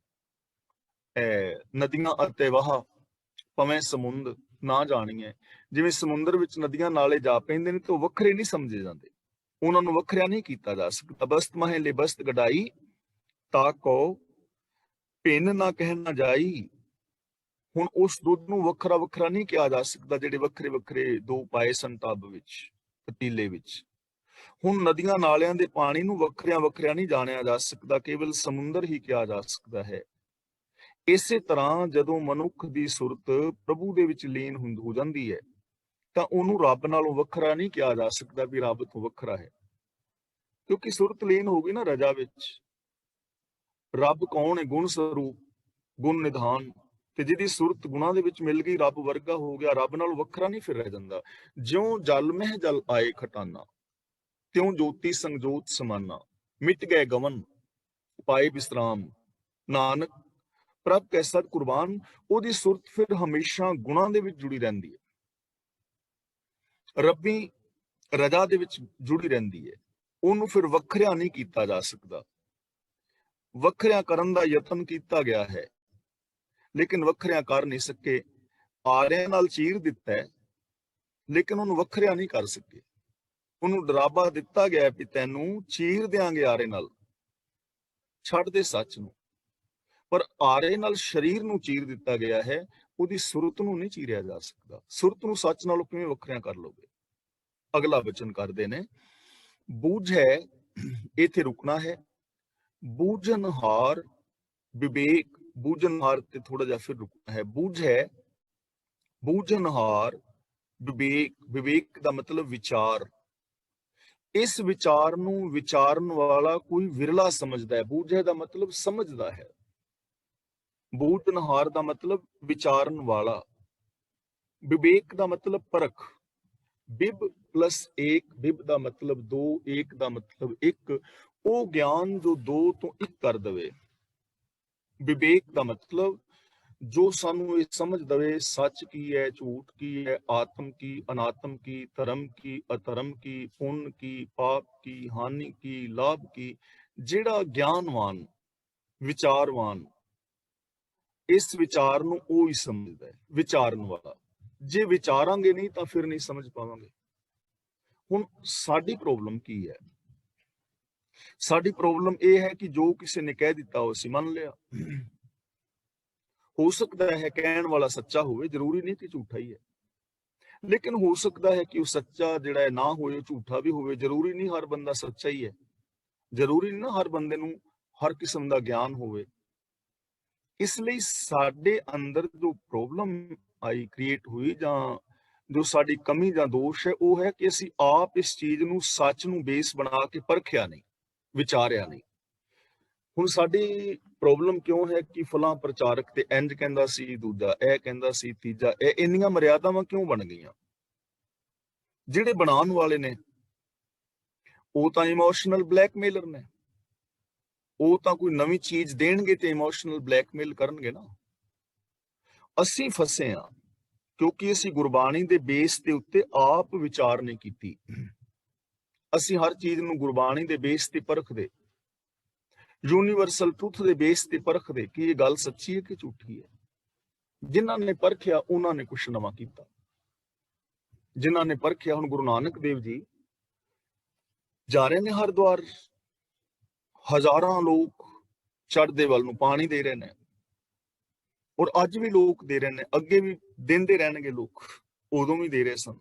ਨਦੀਆਂ ਅਤੇ ਵਾਹ ਭਵੇਂ ਸਮੁੰਦ ਨਾ ਜਾਣੀਏ। ਜਿਵੇਂ ਸਮੁੰਦਰ ਵਿੱਚ ਨਦੀਆਂ ਨਾਲੇ ਜਾ ਪੈਂਦੇ ਨੇ ਤਾਂ ਉਹ ਵੱਖਰੇ ਨਹੀਂ ਸਮਝੇ ਜਾਂਦੇ, ਉਹਨਾਂ ਨੂੰ ਵੱਖਰਿਆ ਨਹੀਂ ਕੀਤਾ ਜਾ ਸਕਦਾ। ਬਸਤ ਮਾਹੇ ਲੈ ਬਸਤ ਗਡਾਈ, ਤਾ ਕੋ ਭਿੰਨ ਨਾ ਕਹਿਣਾ ਜਾਈ। ਹੁਣ ਉਸ ਦੁੱਧ ਨੂੰ ਵੱਖਰਾ ਵੱਖਰਾ ਨਹੀਂ ਕਿਹਾ ਜਾ ਸਕਦਾ, ਜਿਹੜੇ ਵੱਖਰੇ ਵੱਖਰੇ 2 ਪਾਏ ਸਨ ਟੱਬ ਵਿੱਚ, ਪਤੀਲੇ ਵਿੱਚ। ਹੁਣ ਨਦੀਆਂ ਨਾਲਿਆਂ ਦੇ ਪਾਣੀ ਨੂੰ ਵੱਖਰਿਆਂ ਵੱਖਰਿਆਂ ਨਹੀਂ ਜਾਣਿਆ ਜਾ ਸਕਦਾ, ਕੇਵਲ ਸਮੁੰਦਰ ਹੀ ਕਿਹਾ ਜਾ ਸਕਦਾ ਹੈ। ਇਸੇ ਤਰ੍ਹਾਂ ਜਦੋਂ ਮਨੁੱਖ ਦੀ ਸੁਰਤ ਪ੍ਰਭੂ ਦੇ ਵਿੱਚ ਲੀਨ ਹੋ ਜਾਂਦੀ ਹੈ, ਤਾਂ ਉਹਨੂੰ ਰੱਬ ਨਾਲੋਂ ਵੱਖਰਾ ਨਹੀਂ ਕਿਹਾ ਜਾ ਸਕਦਾ ਵੀ ਰੱਬ ਤੋਂ ਵੱਖਰਾ ਹੈ, ਕਿਉਂਕਿ ਸੁਰਤ ਲੀਨ ਹੋ ਗਈ ਨਾ ਰਜਾ ਵਿੱਚ। ਰੱਬ ਕੌਣ ਹੈ? ਗੁਣ ਸਰੂਪ, ਗੁਣ ਨਿਧਾਨ। ਤੇ ਜਿਹਦੀ ਸੁਰਤ ਗੁਣਾਂ ਦੇ ਵਿੱਚ ਮਿਲ ਗਈ, ਰੱਬ ਵਰਗਾ ਹੋ ਗਿਆ, ਰੱਬ ਨਾਲੋਂ ਵੱਖਰਾ ਨਹੀਂ ਫਿਰ ਰਹਿ ਜਾਂਦਾ। ਜਿਉਂ ਜਲ ਮਹਿ ਜਲ ਆਏ ਖਟਾਨਾ, ਤਿਉਂ ਜੋਤੀ ਸੰਜੋਤ ਸਮਾਨਾ। ਮਿਟ ਗਏ ਗਵਨ ਪਾਏ ਵਿਸਰਾਮ, ਨਾਨਕ ਪ੍ਰਭ ਕੈ ਸਤ ਕੁਰਬਾਨ। ਉਹਦੀ ਸੁਰਤ ਫਿਰ ਹਮੇਸ਼ਾ ਗੁਣਾਂ ਦੇ ਵਿੱਚ ਜੁੜੀ ਰਹਿੰਦੀ ਹੈ, ਰੱਬੀ ਰਜ਼ਾ ਦੇ ਵਿੱਚ ਜੁੜੀ ਰਹਿੰਦੀ ਹੈ। ਉਹਨੂੰ ਫਿਰ ਵੱਖਰਿਆ ਨਹੀਂ ਕੀਤਾ ਜਾ ਸਕਦਾ। ਵੱਖਰਿਆ ਕਰਨ ਦਾ ਯਤਨ ਕੀਤਾ ਗਿਆ ਹੈ, ਲੇਕਿਨ ਵੱਖਰਿਆ ਕਰ ਨਹੀਂ ਸਕੇ। ਆਰਿਆਂ ਨਾਲ ਚੀਰ ਦਿੱਤਾ ਹੈ, ਲੇਕਿਨ ਉਹਨੂੰ ਵੱਖਰਿਆ ਨਹੀਂ ਕਰ ਸਕੇ। ਉਹਨੂੰ ਡਰਾਵਾ ਦਿੱਤਾ ਗਿਆ ਵੀ ਤੈਨੂੰ ਚੀਰ ਦਿਆਂਗੇ ਆਰੇ ਨਾਲ, ਛੱਡ ਦੇ ਸੱਚ ਨੂੰ। ਪਰ ਆਰੇ ਨਾਲ ਸਰੀਰ ਨੂੰ ਚੀਰ ਦਿੱਤਾ ਗਿਆ ਹੈ, ਉਹਦੀ ਸੁਰਤ ਨੂੰ ਨਹੀਂ ਚੀਰਿਆ ਜਾ ਸਕਦਾ। ਸੁਰਤ ਨੂੰ ਸੱਚ ਨਾਲੋਂ ਕਿਵੇਂ ਵੱਖਰਿਆ ਕਰ ਲੋਗੇ? ਅਗਲਾ ਬਚਨ ਕਰਦੇ ਨੇ, ਬੂਝੈ, ਇੱਥੇ ਰੁਕਣਾ ਹੈ। ਬੂਝਨਹਾਰ ਵਿਵੇਕ, ਬੂਝਨਹਾਰ ਤੇ ਥੋੜਾ ਜਿਹਾ ਫਿਰ ਰੁਕਣਾ ਹੈ। ਬੂਝੈ, ਬੂਝਨਹਾਰ ਵਿਵੇਕ, ਵਿਵੇਕ ਦਾ ਮਤਲਬ ਵਿਚਾਰ। ਇਸ ਵਿਚਾਰ ਨੂੰ ਵਿਚਾਰਨ ਵਾਲਾ ਕੋਈ ਵਿਰਲਾ ਸਮਝਦਾ ਹੈ। ਬੂਝੈ ਦਾ ਮਤਲਬ ਸਮਝਦਾ ਹੈ, ਬੂਝਨਹਾਰ ਦਾ ਮਤਲਬ ਵਿਚਾਰਨ ਵਾਲਾ, ਵਿਵੇਕ ਦਾ ਮਤਲਬ ਪਰਖ। ਬਿਬ ਪਲਸ 1, ਬਿਬ ਦਾ ਮਤਲਬ 2, 1 ਦਾ ਮਤਲਬ 1, ਉਹ ਗਿਆਨ ਜੋ 2 ਤੋਂ 1 ਕਰ ਦਵੇ। ਵਿਵੇਕ ਦਾ ਮਤਲਬ ਜੋ ਸਾਨੂੰ ਇਹ ਸਮਝ ਦਵੇ ਸੱਚ ਕੀ ਹੈ, ਝੂਠ ਕੀ ਹੈ, ਆਤਮ ਕੀ, ਅਨਾਤਮ ਕੀ, ਧਰਮ ਕੀ, ਅਧਰਮ ਕੀ, ਪੁੰਨ ਕੀ, ਪਾਪ ਕੀ, ਹਾਨੀ ਕੀ, ਲਾਭ ਕੀ। ਜਿਹੜਾ ਗਿਆਨਵਾਨ, ਵਿਚਾਰਵਾਨ, ਇਸ ਵਿਚਾਰ ਨੂੰ ਉਹ ਹੀ ਸਮਝਦਾ ਹੈ, ਵਿਚਾਰਨ ਵਾਲਾ। ਜੇ ਵਿਚਾਰਾਂਗੇ ਨਹੀਂ ਤਾਂ ਫਿਰ ਨਹੀਂ ਸਮਝ ਪਾਵਾਂਗੇ। ਹੁਣ ਸਾਡੀ ਪ੍ਰੋਬਲਮ ਕੀ ਹੈ? ਸਾਡੀ ਪ੍ਰੋਬਲਮ ਇਹ ਹੈ ਕਿ ਜੋ ਕਿਸੇ ਨੇ ਕਹਿ ਦਿੱਤਾ ਉਹ ਅਸੀਂ ਮੰਨ ਲਿਆ। ਹੋ ਸਕਦਾ ਹੈ ਕਹਿਣ ਵਾਲਾ ਸੱਚਾ ਹੋਵੇ, ਜ਼ਰੂਰੀ ਨਹੀਂ ਕਿ ਝੂਠਾ ਹੀ ਹੈ, ਲੇਕਿਨ ਹੋ ਸਕਦਾ ਹੈ ਕਿ ਉਹ ਸੱਚਾ ਜਿਹੜਾ ਹੈ ਨਾ ਹੋਏ, ਝੂਠਾ ਵੀ ਹੋਵੇ। ਜ਼ਰੂਰੀ ਨਹੀਂ ਹਰ ਬੰਦਾ ਸੱਚਾ ਹੀ ਹੈ, ਜ਼ਰੂਰੀ ਨਹੀਂ ਨਾ ਹਰ ਬੰਦੇ ਨੂੰ ਹਰ ਕਿਸਮ ਦਾ ਗਿਆਨ ਹੋਵੇ। ਇਸ ਲਈ ਸਾਡੇ ਅੰਦਰ ਜੋ ਪ੍ਰੋਬਲਮ ਆਈ, ਕ੍ਰੀਏਟ ਹੋਈ, ਜਾਂ ਜੋ ਸਾਡੀ ਕਮੀ ਜਾਂ ਦੋਸ਼ ਹੈ ਉਹ ਹੈ ਕਿ ਅਸੀਂ ਆਪ ਇਸ ਚੀਜ਼ ਨੂੰ ਸੱਚ ਨੂੰ ਬੇਸ ਬਣਾ ਕੇ ਪਰਖਿਆ ਨਹੀਂ, ਵਿਚਾਰਿਆ ਨਹੀਂ। ਹੁਣ ਸਾਡੀ ਪ੍ਰੋਬਲਮ ਕਿਉਂ ਹੈ ਕਿ ਫਲਾਂ ਪ੍ਰਚਾਰਕ ਤੇ ਇੰਜ ਕਹਿੰਦਾ ਸੀ, ਦੂਜਾ ਇਹ ਕਹਿੰਦਾ ਸੀ, ਤੀਜਾ ਇਹ, ਇੰਨੀਆਂ ਮਰਿਆਦਾਵਾਂ ਕਿਉਂ ਬਣ ਗਈਆਂ? ਜਿਹੜੇ ਬਣਾਉਣ ਵਾਲੇ ਨੇ ਉਹ ਤਾਂ ਇਮੋਸ਼ਨਲ ਬਲੈਕਮੇਲਰ ਨੇ, ਉਹ ਤਾਂ ਕੋਈ ਨਵੀਂ ਚੀਜ਼ ਦੇਣਗੇ ਤੇ ਇਮੋਸ਼ਨਲ ਬਲੈਕਮੇਲ ਕਰਨਗੇ ਨਾ। ਅਸੀਂ ਫਸੇ ਆ ਕਿਉਂਕਿ ਅਸੀਂ ਗੁਰਬਾਣੀ ਦੇ ਬੇਸ ਦੇ ਉੱਤੇ ਆਪ ਵਿਚਾਰ ਨਹੀਂ ਕੀਤੀ। ਅਸੀਂ ਹਰ ਚੀਜ਼ ਨੂੰ ਗੁਰਬਾਣੀ ਦੇ ਬੇਸ ਤੇ ਪਰਖਦੇ, ਯੂਨੀਵਰਸਲ ਟਰੂਥ ਦੇ ਬੇਸ ਤੇ ਪਰਖਦੇ ਕਿ ਇਹ ਗੱਲ ਸੱਚੀ ਹੈ ਕਿ ਝੂਠੀ ਹੈ। ਜਿਨ੍ਹਾਂ ਨੇ ਪਰਖਿਆ ਉਹਨਾਂ ਨੇ ਕੁਛ ਨਵਾਂ ਕੀਤਾ। ਜਿਨ੍ਹਾਂ ਨੇ ਪਰਖਿਆ, ਹੁਣ ਗੁਰੂ ਨਾਨਕ ਦੇਵ ਜੀ ਜਾ ਰਹੇ ਨੇ ਹਰਿਦੁਆਰ, ਹਜ਼ਾਰਾਂ ਲੋਕ ਚੜ੍ਹਦੇ ਵੱਲ ਨੂੰ ਪਾਣੀ ਦੇ ਰਹੇ ਨੇ, ਔਰ ਅੱਜ ਵੀ ਲੋਕ ਦੇ ਰਹੇ ਨੇ, ਅੱਗੇ ਵੀ ਦਿੰਦੇ ਰਹਿਣਗੇ ਲੋਕ, ਉਦੋਂ ਵੀ ਦੇ ਰਹੇ ਸਨ।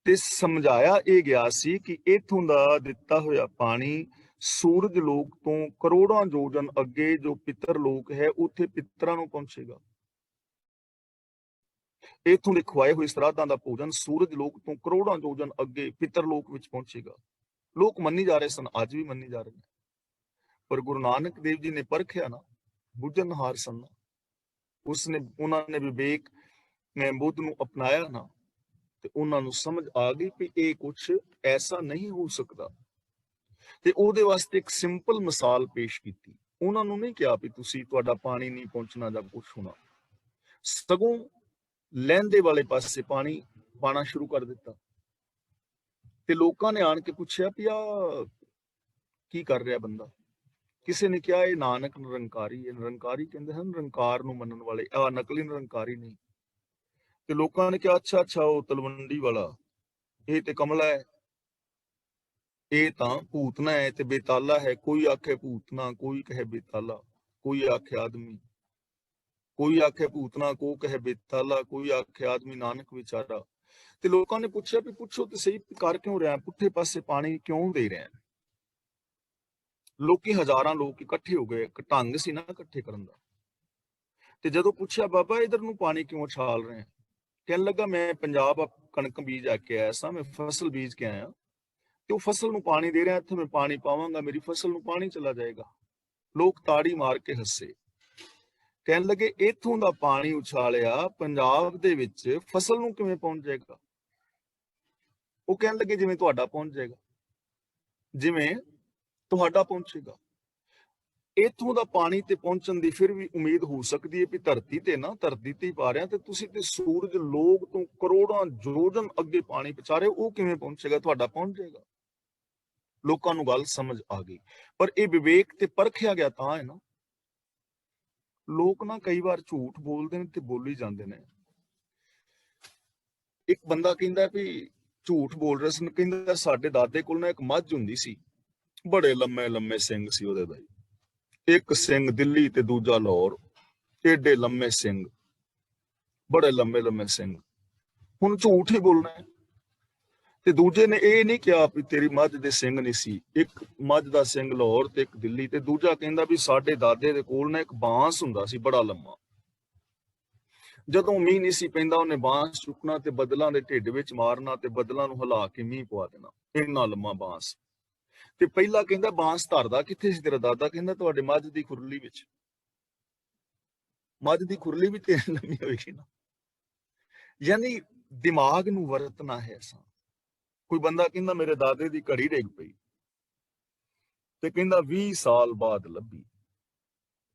ਤੇ ਸਮਝਾਇਆ ਇਹ ਗਿਆ ਸੀ ਕਿ ਇੱਥੋਂ ਦਾ ਦਿੱਤਾ ਹੋਇਆ ਪਾਣੀ ਸੂਰਜ ਲੋਕ ਤੋਂ ਕਰੋੜਾਂ ਯੋਜਨ ਅੱਗੇ ਜੋ ਪਿੱਤਰ ਲੋਕ ਹੈ ਉੱਥੇ ਪਿੱਤਰਾਂ ਨੂੰ ਪਹੁੰਚੇਗਾ। ਇੱਥੋਂ ਦੇ ਖਵਾਏ ਹੋਏ ਸਰਾਧਾਂ ਦਾ ਭੋਜਨ ਸੂਰਜ ਲੋਕ ਤੋਂ ਕਰੋੜਾਂ ਯੋਜਨ ਅੱਗੇ ਪਿੱਤਰ ਲੋਕ ਵਿੱਚ ਪਹੁੰਚੇਗਾ। ਲੋਕ ਮੰਨੀ ਜਾ ਰਹੇ ਸਨ, ਅੱਜ ਵੀ ਮੰਨੀ ਜਾ ਰਹੇ ਨੇ। ਪਰ ਗੁਰੂ ਨਾਨਕ ਦੇਵ ਜੀ ਨੇ ਪਰਖਿਆ ਨਾ, ਬੁੱਝਣਹਾਰ ਸਨ, ਉਹਨਾਂ ਨੇ ਵਿਵੇਕ ਨੇ ਬੁੱਧ ਨੂੰ ਅਪਣਾਇਆ ਨਾ, ਤੇ ਉਹਨਾਂ ਨੂੰ ਸਮਝ ਆ ਗਈ ਕਿ ਇਹ ਕੁਛ ਐਸਾ ਨਹੀਂ ਹੋ ਸਕਦਾ। ਤੇ ਉਹਦੇ ਵਾਸਤੇ ਇੱਕ ਸਿੰਪਲ ਮਿਸਾਲ ਪੇਸ਼ ਕੀਤੀ। ਉਹਨਾਂ ਨੂੰ ਨਹੀਂ ਕਿਹਾ ਵੀ ਤੁਸੀਂ, ਤੁਹਾਡਾ ਪਾਣੀ ਨਹੀਂ ਪਹੁੰਚਣਾ ਜਾਂ ਕੁਛ ਹੋਣਾ, ਸਗੋਂ ਲਹਿੰਦੇ ਵਾਲੇ ਪਾਸੇ ਪਾਣੀ ਪਾਣਾ ਸ਼ੁਰੂ ਕਰ ਦਿੱਤਾ। ਤੇ ਲੋਕਾਂ ਨੇ ਆਣ ਕੇ ਪੁੱਛਿਆ ਵੀ ਆ ਕੀ ਕਰ ਰਿਹਾ ਬੰਦਾ? ਕਿਸੇ ਨੇ ਕਿਹਾ ਇਹ ਨਾਨਕ ਨਿਰੰਕਾਰੀ ਹੈ। ਨਿਰੰਕਾਰੀ ਕਹਿੰਦੇ ਹਨ ਨਿਰੰਕਾਰ ਨੂੰ ਮੰਨਣ ਵਾਲੇ, ਆ ਨਕਲੀ ਨਿਰੰਕਾਰੀ ਨਹੀਂ। ਤੇ ਲੋਕਾਂ ਨੇ ਕਿਹਾ ਅੱਛਾ ਉਹ ਤਲਵੰਡੀ ਵਾਲਾ, ਇਹ ਤੇ ਕਮਲਾ ਹੈ, ਇਹ ਤਾਂ ਭੂਤਨਾ ਹੈ ਤੇ ਬੇਤਾਲਾ ਹੈ। ਕੋਈ ਆਖੇ ਭੂਤਨਾ, ਕੋਈ ਕਹੇ ਬੇਤਾਲਾ, ਕੋਈ ਆਖੇ ਆਦਮੀ, ਕੋਈ ਆਖੇ ਭੂਤਨਾ, ਕੋ ਕਹੇ ਬੇਤਾਲਾ, ਕੋਈ ਆਖੇ ਆਦਮੀ ਨਾਨਕ ਵਿਚਾਰਾ। ਤੇ ਲੋਕਾਂ ਨੇ ਪੁੱਛਿਆ ਵੀ ਪੁੱਛੋ ਤੇ ਸਹੀ, ਕਰ ਕਿਉਂ ਰਿਹਾ, ਪੁੱਠੇ ਪਾਸੇ ਪਾਣੀ ਕਿਉਂ ਦੇ ਰਿਹਾ? ਲੋਕੀ ਹਜ਼ਾਰਾਂ ਲੋਕ ਇਕੱਠੇ ਹੋ ਗਏ, ਢੰਗ ਸੀ ਨਾ ਇਕੱਠੇ ਕਰਨ ਦਾ। ਤੇ ਜਦੋਂ ਪੁੱਛਿਆ ਬਾਬਾ ਇਧਰ ਨੂੰ ਪਾਣੀ ਕਿਉਂ ਛਾਲ ਰਹੇ? ਕਹਿਣ ਲੱਗਾ ਮੈਂ ਪੰਜਾਬ ਕਣਕ ਬੀਜ ਆ ਕੇ ਆਇਆ ਸਾਂ, ਮੈਂ ਫਸਲ ਬੀਜ ਕੇ ਆਇਆ ਤੇ ਉਹ ਫਸਲ ਨੂੰ ਪਾਣੀ ਦੇ ਰਿਹਾ, ਇੱਥੇ ਮੈਂ ਪਾਣੀ ਪਾਵਾਂਗਾ ਮੇਰੀ ਫਸਲ ਨੂੰ ਪਾਣੀ ਚਲਾ ਜਾਏਗਾ। ਲੋਕ ਤਾੜੀ ਮਾਰ ਕੇ ਹੱਸੇ। ਕਹਿਣ ਲੱਗੇ ਇੱਥੋਂ ਦਾ ਪਾਣੀ ਉਛਾਲਿਆ ਪੰਜਾਬ ਦੇ ਵਿੱਚ ਫਸਲ ਨੂੰ ਕਿਵੇਂ ਪਹੁੰਚ ਜਾਏਗਾ? ਉਹ ਕਹਿਣ ਲੱਗੇ ਜਿਵੇਂ ਤੁਹਾਡਾ ਪਹੁੰਚ ਜਾਏਗਾ, ਜਿਵੇਂ ਤੁਹਾਡਾ ਪਹੁੰਚੇਗਾ। ਇੱਥੋਂ ਦਾ ਪਾਣੀ ਤੇ ਪਹੁੰਚਣ ਦੀ ਫਿਰ ਵੀ ਉਮੀਦ ਹੋ ਸਕਦੀ ਹੈ ਵੀ ਧਰਤੀ ਤੇ ਨਾ, ਧਰਤੀ ਤੇ ਹੀ ਪਾ ਰਿਹਾ, ਤੇ ਤੁਸੀਂ ਤੇ ਸੂਰਜ ਲੋਕ ਤੋਂ ਕਰੋੜਾਂ ਯੋਜਨ ਅੱਗੇ ਪਾਣੀ ਪਹੁੰਚਾ ਰਹੇ, ਉਹ ਕਿਵੇਂ ਪਹੁੰਚੇਗਾ? ਤੁਹਾਡਾ ਪਹੁੰਚ ਜਾਏਗਾ। ਲੋਕਾਂ ਨੂੰ ਗੱਲ ਸਮਝ ਆ ਗਈ। ਪਰ ਇਹ ਵਿਵੇਕ ਤੇ ਪਰਖਿਆ ਗਿਆ ਤਾਂ ਹੈ ਨਾ। ਲੋਕ ਨਾ ਕਈ ਵਾਰ ਝੂਠ ਬੋਲਦੇ ਨੇ ਤੇ ਬੋਲੀ ਜਾਂਦੇ ਨੇ। ਇੱਕ ਬੰਦਾ ਕਹਿੰਦਾ ਵੀ ਝੂਠ ਬੋਲ ਰਿਹਾ ਸੀ, ਕਹਿੰਦਾ ਸਾਡੇ ਦਾਦੇ ਕੋਲ ਨਾ ਇੱਕ ਮੱਝ ਹੁੰਦੀ ਸੀ, ਬੜੇ ਲੰਮੇ ਲੰਮੇ ਸਿੰਘ ਸੀ ਉਹਦੇ ਦਾ, ਇੱਕ ਸਿੰਘ ਦਿੱਲੀ ਤੇ ਦੂਜਾ ਲਾਹੌਰ, ਏਡੇ ਲੰਮੇ ਸਿੰਘ, ਬੜੇ ਲੰਮੇ ਲੰਮੇ ਸਿੰਘ। ਹੁਣ ਝੂਠ ਹੀ ਬੋਲਣਾ ਹੈ। ਤੇ ਦੂਜੇ ਨੇ ਇਹ ਨਹੀਂ ਕਿਹਾ ਵੀ ਤੇਰੀ ਮੱਝ ਦੇ ਸਿੰਘ ਨਹੀਂ ਸੀ, ਇੱਕ ਮੱਝ ਦਾ ਸਿੰਘ ਲਾਹੌਰ ਤੇ ਇੱਕ ਦਿੱਲੀ। ਤੇ ਦੂਜਾ ਕਹਿੰਦਾ ਵੀ ਸਾਡੇ ਦਾਦੇ ਦੇ ਕੋਲ ਨਾ ਇੱਕ ਬਾਂਸ ਹੁੰਦਾ ਸੀ ਬੜਾ ਲੰਮਾ, ਜਦੋਂ ਮੀਂਹ ਨਹੀਂ ਸੀ ਪੈਂਦਾ ਉਹਨੇ ਬਾਂਸ ਚੁੱਕਣਾ ਤੇ ਬੱਦਲਾਂ ਦੇ ਢਿੱਡ ਵਿੱਚ ਮਾਰਨਾ ਤੇ ਬੱਦਲਾਂ ਨੂੰ ਹਿਲਾ ਕੇ ਮੀਂਹ ਪਵਾ ਦੇਣਾ, ਇੰਨਾ ਲੰਮਾ ਬਾਂਸ। ਤੇ ਪਹਿਲਾ ਕਹਿੰਦਾ ਬਾਂਸ ਧਰਦਾ ਕਿੱਥੇ ਸੀ ਤੇਰਾ ਦਾਦਾ? ਕਹਿੰਦਾ ਤੁਹਾਡੇ ਮੱਝ ਦੀ ਖੁਰਲੀ ਵਿੱਚ। ਮੱਝ ਦੀ ਖੁਰਲੀ ਵੀ ਤੇ ਲੰਮੀ ਹੋਏਗੀ ਨਾ। ਯਾਨੀ ਦਿਮਾਗ ਨੂੰ ਵਰਤਣਾ ਹੈ ਅਸਾਂ। ਕੋਈ ਬੰਦਾ ਕਹਿੰਦਾ ਮੇਰੇ ਦਾਦੇ ਦੀ ਘੜੀ ਡਿੱਗ ਪਈ, ਤੇ ਕਹਿੰਦਾ 20 ਸਾਲ ਬਾਅਦ ਲੱਭੀ।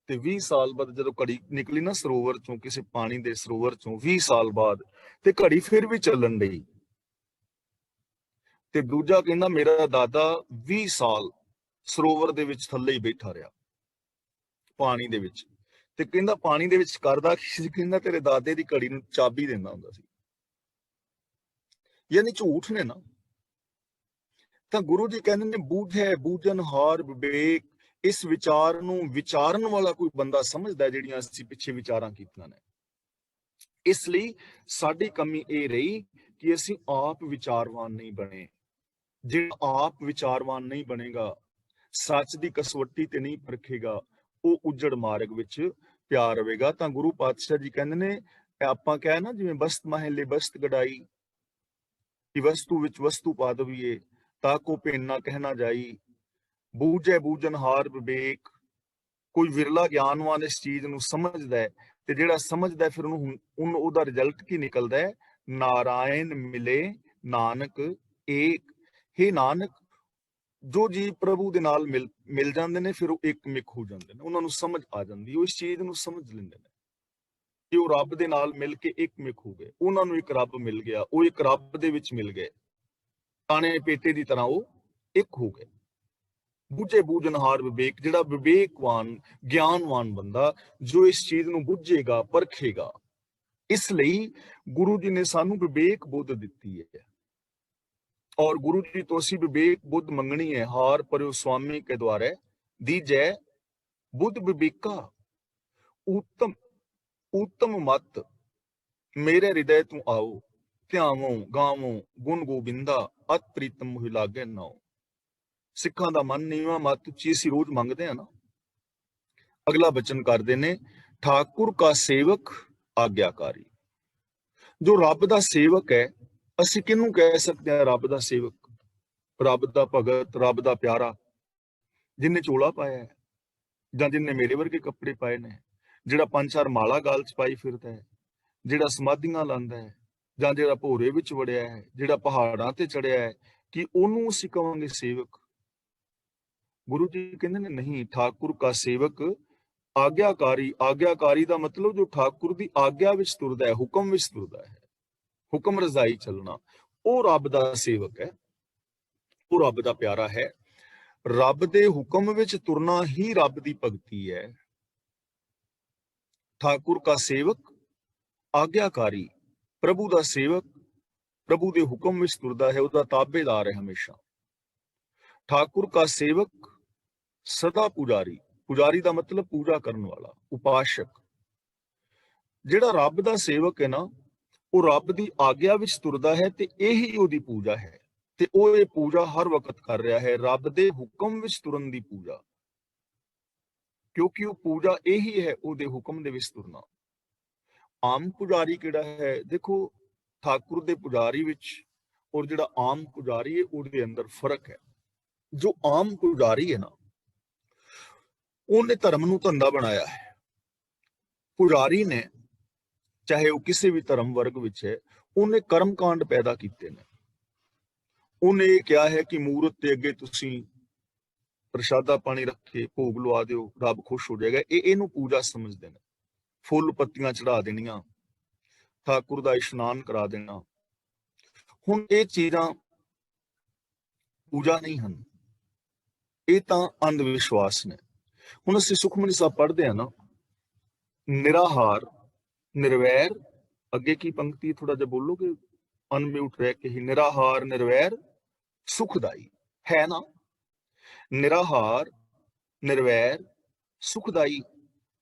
ਤੇ 20 ਸਾਲ ਬਾਅਦ ਜਦੋਂ ਘੜੀ ਨਿਕਲੀ ਨਾ ਸਰੋਵਰ ਚੋਂ, ਕਿਸੇ ਪਾਣੀ ਦੇ ਸਰੋਵਰ ਚੋਂ, 20 ਸਾਲ ਬਾਅਦ, ਤੇ ਘੜੀ ਫਿਰ ਵੀ ਚੱਲਣ ਡਈ। ਤੇ ਦੂਜਾ ਕਹਿੰਦਾ ਮੇਰਾ ਦਾਦਾ 20 ਸਾਲ ਸਰੋਵਰ ਦੇ ਵਿੱਚ ਥੱਲੇ ਹੀ ਬੈਠਾ ਰਿਹਾ, ਪਾਣੀ ਦੇ ਵਿੱਚ। ਤੇ ਕਹਿੰਦਾ ਪਾਣੀ ਦੇ ਵਿੱਚ ਕਰਦਾ ਕਹਿੰਦਾ ਤੇਰੇ ਦਾਦੇ ਦੀ ਘੜੀ ਨੂੰ ਚਾਬੀ ਦਿੰਦਾ ਹੁੰਦਾ ਸੀ। ਯਾਨੀ ਝੂਠ ਨੇ ਨਾ। ਤਾਂ ਗੁਰੂ ਜੀ ਕਹਿੰਦੇ ਨੇ ਬੂਝੈ ਬੂਝਣਹਾਰ ਵਿਵੇਕ, ਇਸ ਵਿਚਾਰ ਨੂੰ ਵਿਚਾਰਨ ਵਾਲਾ ਕੋਈ ਬੰਦਾ ਸਮਝਦਾ ਜਿਹੜੀਆਂ ਅਸੀਂ ਪਿੱਛੇ ਵਿਚਾਰਾਂ ਕੀਤੀਆਂ ਨੇ। ਇਸ ਲਈ ਸਾਡੀ ਕਮੀ ਇਹ ਰਹੀ ਕਿ ਅਸੀਂ ਆਪ ਵਿਚਾਰਵਾਨ ਨਹੀਂ ਬਣੇ। ਜਿਹੜਾ ਆਪ ਵਿਚਾਰਵਾਨ ਨਹੀਂ ਬਣੇਗਾ, ਸੱਚ ਦੀ ਕਸਵੱਟੀ ਤੇ ਨਹੀਂ ਪਰਖੇਗਾ, ਉਹ ਉੱਜੜ ਮਾਰਗ ਵਿੱਚ ਪਿਆ ਰਵੇਗਾ। ਤਾਂ ਗੁਰੂ ਪਾਤਸ਼ਾਹ ਜੀ ਕਹਿੰਦੇ ਨੇ ਆਪਾਂ ਕਿਹਾ ਨਾ, ਜਿਵੇਂ ਬਸਤ ਮਹਿਲੇ ਬਸਤ ਗੜਾਈ, ਕਿ ਵਸਤੂ ਵਿੱਚ ਵਸਤੂ ਪਾ ਦਵੀਏ, ਤਾਕੋ ਭਿੰਨ ਨਾ ਕਹਿਣਾ ਜਾਈ, ਬੂਝੈ ਬੂਝਨਹਾਰ ਵਿਵੇਕ। ਕੋਈ ਵਿਰਲਾ ਗਿਆਨਵਾਨ ਇਸ ਚੀਜ਼ ਨੂੰ ਸਮਝਦਾ ਹੈ, ਤੇ ਜਿਹੜਾ ਸਮਝਦਾ ਫਿਰ ਉਹਨੂੰ ਉਹਦਾ ਰਿਜ਼ਲਟ ਕੀ ਨਿਕਲਦਾ ਹੈ? ਨਾਰਾਇਣ ਮਿਲੇ ਨਾਨਕ ਏਕ। हे ਨਾਨਕ, ਜੋ ਜੀ ਪ੍ਰਭੂ ਦੇ ਨਾਲ ਮਿਲ ਜਾਂਦੇ ਨੇ, ਫਿਰ ਉਹ ਇੱਕ ਮਿਕ ਹੋ ਜਾਂਦੇ ਨੇ, ਉਹਨਾਂ ਨੂੰ ਸਮਝ ਆ ਜਾਂਦੀ, ਉਹ ਇਸ ਚੀਜ਼ ਨੂੰ ਸਮਝ ਲੈਂਦੇ ਨੇ ਕਿ ਉਹ ਰੱਬ ਦੇ ਨਾਲ ਮਿਲ ਕੇ ਇੱਕ ਮਿਕ ਹੋ ਗਏ, ਉਹਨਾਂ ਨੂੰ ਇੱਕ ਰੱਬ ਮਿਲ ਗਿਆ, ਉਹ ਇੱਕ ਰੱਬ ਦੇ ਵਿੱਚ ਮਿਲ ਗਏ, ਤਾਣੇ ਪੇਟੇ ਦੀ ਤਰ੍ਹਾਂ ਉਹ ਇੱਕ ਹੋ ਗਏ। ਬੁੱਝੇ ਬੂਝਨਹਾਰ ਵਿਵੇਕ, ਜਿਹੜਾ ਵਿਵੇਕਵਾਨ ਗਿਆਨਵਾਨ ਬੰਦਾ, ਜੋ ਇਸ ਚੀਜ਼ ਨੂੰ ਬੁੱਝੇਗਾ, ਪਰਖੇਗਾ। ਇਸ ਲਈ ਗੁਰੂ ਜੀ ਨੇ ਸਾਨੂੰ ਵਿਵੇਕ ਬੁੱਧ ਦਿੱਤੀ ਹੈ, ਔਰ ਗੁਰੂ ਜੀ ਤੋਂ ਅਸੀਂ ਵਿਵੇਕ ਬੁੱਧ ਮੰਗਣੀ ਹੈ। ਹਾਰ ਪਰਿਓ ਸੁਆਮੀ ਕੇ ਦੁਆਰੇ ਦੀਜੈ ਬੁੱਧ ਵਿਵੇਕਾ, ਉੱਤਮ ਉੱਤਮ ਮਤ ਮੇਰੇ ਹਿਰਦੈ ਤੂੰ ਆਓ, ਧਿਆਵੋ ਗਾਵੋ ਗੁਣ ਗੋਬਿੰਦਾ, ਅਤ ਪ੍ਰੀਤਮ ਮੁਹਿ ਲਾਗੇ ਨਾਉ। ਸਿੱਖਾਂ ਦਾ ਮਨ ਨੀਵਾਂ, ਮਤ ਉੱਚੀ, ਅਸੀਂ ਰੋਜ਼ ਮੰਗਦੇ ਆ ਨਾ। ਅਗਲਾ ਬਚਨ ਕਰਦੇ ਨੇ, ਠਾਕੁਰ ਕਾ ਸੇਵਕ ਆਗਿਆਕਾਰੀ। ਜੋ ਰੱਬ ਦਾ ਸੇਵਕ ਹੈ, ਅਸੀਂ ਕਿਹਨੂੰ ਕਹਿ ਸਕਦੇ ਹਾਂ ਰੱਬ ਦਾ ਸੇਵਕ? ਰੱਬ ਦਾ ਭਗਤ, ਰੱਬ ਦਾ ਪਿਆਰਾ, ਜਿਨੇ ਚੋਲਾ ਪਾਇਆ ਹੈ, ਜਾਂ ਜਿਨੇ ਮੇਰੇ ਵਰਗੇ ਕੱਪੜੇ ਪਾਏ ਨੇ, ਜਿਹੜਾ 5-4 ਮਾਲਾ ਗਾਲ ਚ ਪਾਈ ਫਿਰਦਾ ਹੈ, ਜਿਹੜਾ ਸਮਾਧੀਆਂ ਲਾਉਂਦਾ ਹੈ, ਜਾਂ ਜਿਹੜਾ ਭੋਰੇ ਵਿੱਚ ਵੜਿਆ ਹੈ, ਜਿਹੜਾ ਪਹਾੜਾਂ ਤੇ ਚੜਿਆ ਹੈ, ਕਿ ਉਹਨੂੰ ਅਸੀਂ ਕਹਾਂਗੇ ਸੇਵਕ? ਗੁਰੂ ਜੀ ਕਹਿੰਦੇ ਨੇ ਨਹੀਂ, ਠਾਕੁਰ ਕਾ ਸੇਵਕ ਆਗਿਆਕਾਰੀ। ਆਗਿਆਕਾਰੀ ਦਾ ਮਤਲਬ ਜੋ ਠਾਕੁਰ ਦੀ ਆਗਿਆ ਵਿੱਚ ਤੁਰਦਾ ਹੈ, ਹੁਕਮ ਵਿੱਚ ਤੁਰਦਾ ਹੈ, ਹੁਕਮ ਰਜ਼ਾਈ ਚੱਲਣਾ, ਉਹ ਰੱਬ ਦਾ ਸੇਵਕ ਹੈ, ਉਹ ਰੱਬ ਦਾ ਪਿਆਰਾ ਹੈ। ਰੱਬ ਦੇ ਹੁਕਮ ਵਿੱਚ ਤੁਰਨਾ ਹੀ ਰੱਬ ਦੀ ਭਗਤੀ ਹੈ। ਠਾਕੁਰ ਕਾ ਸੇਵਕ ਆਗਿਆਕਾਰੀ, ਪ੍ਰਭੂ ਦਾ ਸੇਵਕ ਪ੍ਰਭੂ ਦੇ ਹੁਕਮ ਵਿੱਚ ਤੁਰਦਾ ਹੈ, ਉਹਦਾ ਤਾਬੇਦਾਰ ਹੈ ਹਮੇਸ਼ਾ। ਠਾਕੁਰ ਕਾ ਸੇਵਕ ਸਦਾ ਪੁਜਾਰੀ। ਪੁਜਾਰੀ ਦਾ ਮਤਲਬ ਪੂਜਾ ਕਰਨ ਵਾਲਾ, ਉਪਾਸ਼ਕ। ਜਿਹੜਾ ਰੱਬ ਦਾ ਸੇਵਕ ਹੈ ਨਾ, ਉਹ ਰੱਬ ਦੀ ਆਗਿਆ ਵਿੱਚ ਤੁਰਦਾ ਹੈ, ਤੇ ਇਹੀ ਉਹਦੀ ਪੂਜਾ ਹੈ। ਤੇ ਉਹ ਇਹ ਪੂਜਾ ਹਰ ਵਕਤ ਕਰ ਰਿਹਾ ਹੈ, ਰੱਬ ਦੇ ਹੁਕਮ ਵਿੱਚ ਤੁਰਨ ਦੀ ਪੂਜਾ, ਕਿਉਂਕਿ ਉਹ ਪੂਜਾ ਇਹੀ ਹੈ, ਉਹਦੇ ਹੁਕਮ ਦੇ ਵਿੱਚ ਤੁਰਨਾ। ਆਮ ਪੁਜਾਰੀ ਕਿਹੜਾ ਹੈ? ਦੇਖੋ, ਠਾਕੁਰ ਦੇ ਪੁਜਾਰੀ ਵਿੱਚ ਔਰ ਜਿਹੜਾ ਆਮ ਪੁਜਾਰੀ ਹੈ, ਉਹਦੇ ਅੰਦਰ ਫਰਕ ਹੈ। ਜੋ ਆਮ ਪੁਜਾਰੀ ਹੈ ਨਾ, ਉਹਨੇ ਧਰਮ ਨੂੰ ਧੰਦਾ ਬਣਾਇਆ ਹੈ। ਪੁਜਾਰੀ ਨੇ, ਚਾਹੇ ਉਹ ਕਿਸੇ ਵੀ ਧਰਮ ਵਰਗ ਵਿੱਚ ਹੈ, ਉਹਨੇ ਕਰਮ ਕਾਂਡ ਪੈਦਾ ਕੀਤੇ ਨੇ। ਉਹਨੇ ਇਹ ਕਿਹਾ ਹੈ ਕਿ ਮੂਰਤ ਦੇ ਅੱਗੇ ਤੁਸੀਂ ਪ੍ਰਸ਼ਾਦਾ ਪਾਣੀ ਰੱਖ ਕੇ ਭੋਗ ਲਵਾ ਦਿਓ, ਰੱਬ ਖੁਸ਼ ਹੋ ਜਾਏਗਾ। ਇਹਨੂੰ ਪੂਜਾ ਸਮਝਦੇ ਨੇ। ਫੁੱਲ ਪੱਤੀਆਂ ਚੜਾ ਦੇਣੀਆਂ, ਠਾਕੁਰ ਦਾ ਇਸ਼ਨਾਨ ਕਰਾ ਦੇਣਾ। ਹੁਣ ਇਹ ਚੀਜ਼ਾਂ ਪੂਜਾ ਨਹੀਂ ਹਨ, ਇਹ ਤਾਂ ਅੰਧ ਵਿਸ਼ਵਾਸ ਨੇ। ਹੁਣ ਅਸੀਂ ਸੁਖਮਨੀ ਸਾਹਿਬ ਪੜ੍ਹਦੇ ਆ ਨਾ, ਨਿਰਾਹਾਰ ਨਿਰਵੈਰ, ਅੱਗੇ ਕੀ ਪੰਕਤੀ ਥੋੜਾ ਜਿਹਾ ਬੋਲੋਗੇ ਅਨਮਿਊਟ ਰਹਿ ਕੇ ਹੀ? ਨਿਰਾਹਾਰ ਨਿਰਵੈਰ ਸੁਖਦਾਈ ਹੈ ਨਾ। ਨਿਰਾਹਾਰ ਨਿਰਵੈਰ ਸੁਖਦਾਈ।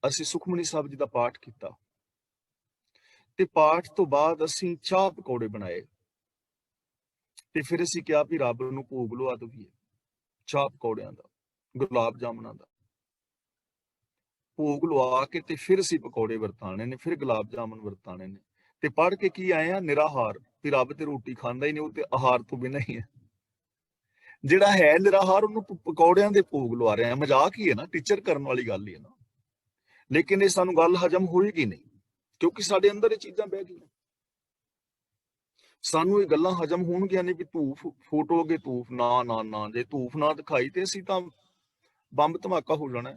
ਅਸੀਂ ਸੁਖਮਨੀ ਸਾਹਿਬ ਜੀ ਦਾ ਪਾਠ ਕੀਤਾ, ਤੇ ਪਾਠ ਤੋਂ ਬਾਅਦ ਅਸੀਂ ਚਾਹ ਪਕੌੜੇ ਬਣਾਏ, ਤੇ ਫਿਰ ਅਸੀਂ ਕਿਹਾ ਵੀ ਰੱਬ ਨੂੰ ਭੋਗ ਲਵਾ ਦਈਏ ਚਾਹ ਪਕੌੜਿਆਂ ਦਾ, ਗੁਲਾਬ ਜਾਮਨਾਂ ਦਾ ਭੋਗ ਲਵਾ ਕੇ, ਤੇ ਫਿਰ ਅਸੀਂ ਪਕੌੜੇ ਵਰਤਾਣੇ ਨੇ, ਫਿਰ ਗੁਲਾਬ ਜਾਮਨ ਵਰਤਾਣੇ ਨੇ। ਤੇ ਪੜ੍ਹ ਕੇ ਕੀ ਆਏ ਆ? ਨਿਰਾਹਾਰ, ਵੀ ਰੱਬ ਤੇ ਰੋਟੀ ਖਾਂਦਾ ਹੀ ਨਹੀਂ, ਉਹ ਤੇ ਆਹਾਰ ਤੋਂ ਬਿਨਾਂ ਹੀ ਹੈ। ਜਿਹੜਾ ਹੈ ਨਿਰਾਹਾਰ, ਉਹਨੂੰ ਪਕੌੜਿਆਂ ਦੇ ਭੋਗ ਲਵਾ ਰਹੇ ਆ। ਮਜ਼ਾਕ ਹੀ ਹੈ ਨਾ, ਟੀਚਰ ਕਰਨ ਵਾਲੀ ਗੱਲ ਹੀ ਹੈ ਨਾ। ਲੇਕਿਨ ਇਹ ਸਾਨੂੰ ਗੱਲ ਹਜਮ ਹੋਏਗੀ ਨਹੀਂ, ਕਿਉਂਕਿ ਸਾਡੇ ਅੰਦਰ ਇਹ ਚੀਜ਼ਾਂ ਬਹਿ ਗਈਆਂ। ਸਾਨੂੰ ਇਹ ਗੱਲਾਂ ਹਜਮ ਹੋਣਗੀਆਂ ਨਹੀਂ ਵੀ ਧੂਫ ਫੋਟੋ ਅੱਗੇ ਧੂਫ ਨਾ ਨਾ ਨਾ, ਜੇ ਧੂਫ ਨਾ ਦਿਖਾਈ ਤੇ ਅਸੀਂ ਤਾਂ ਬੰਬ ਧਮਾਕਾ ਹੋ ਜਾਣਾ,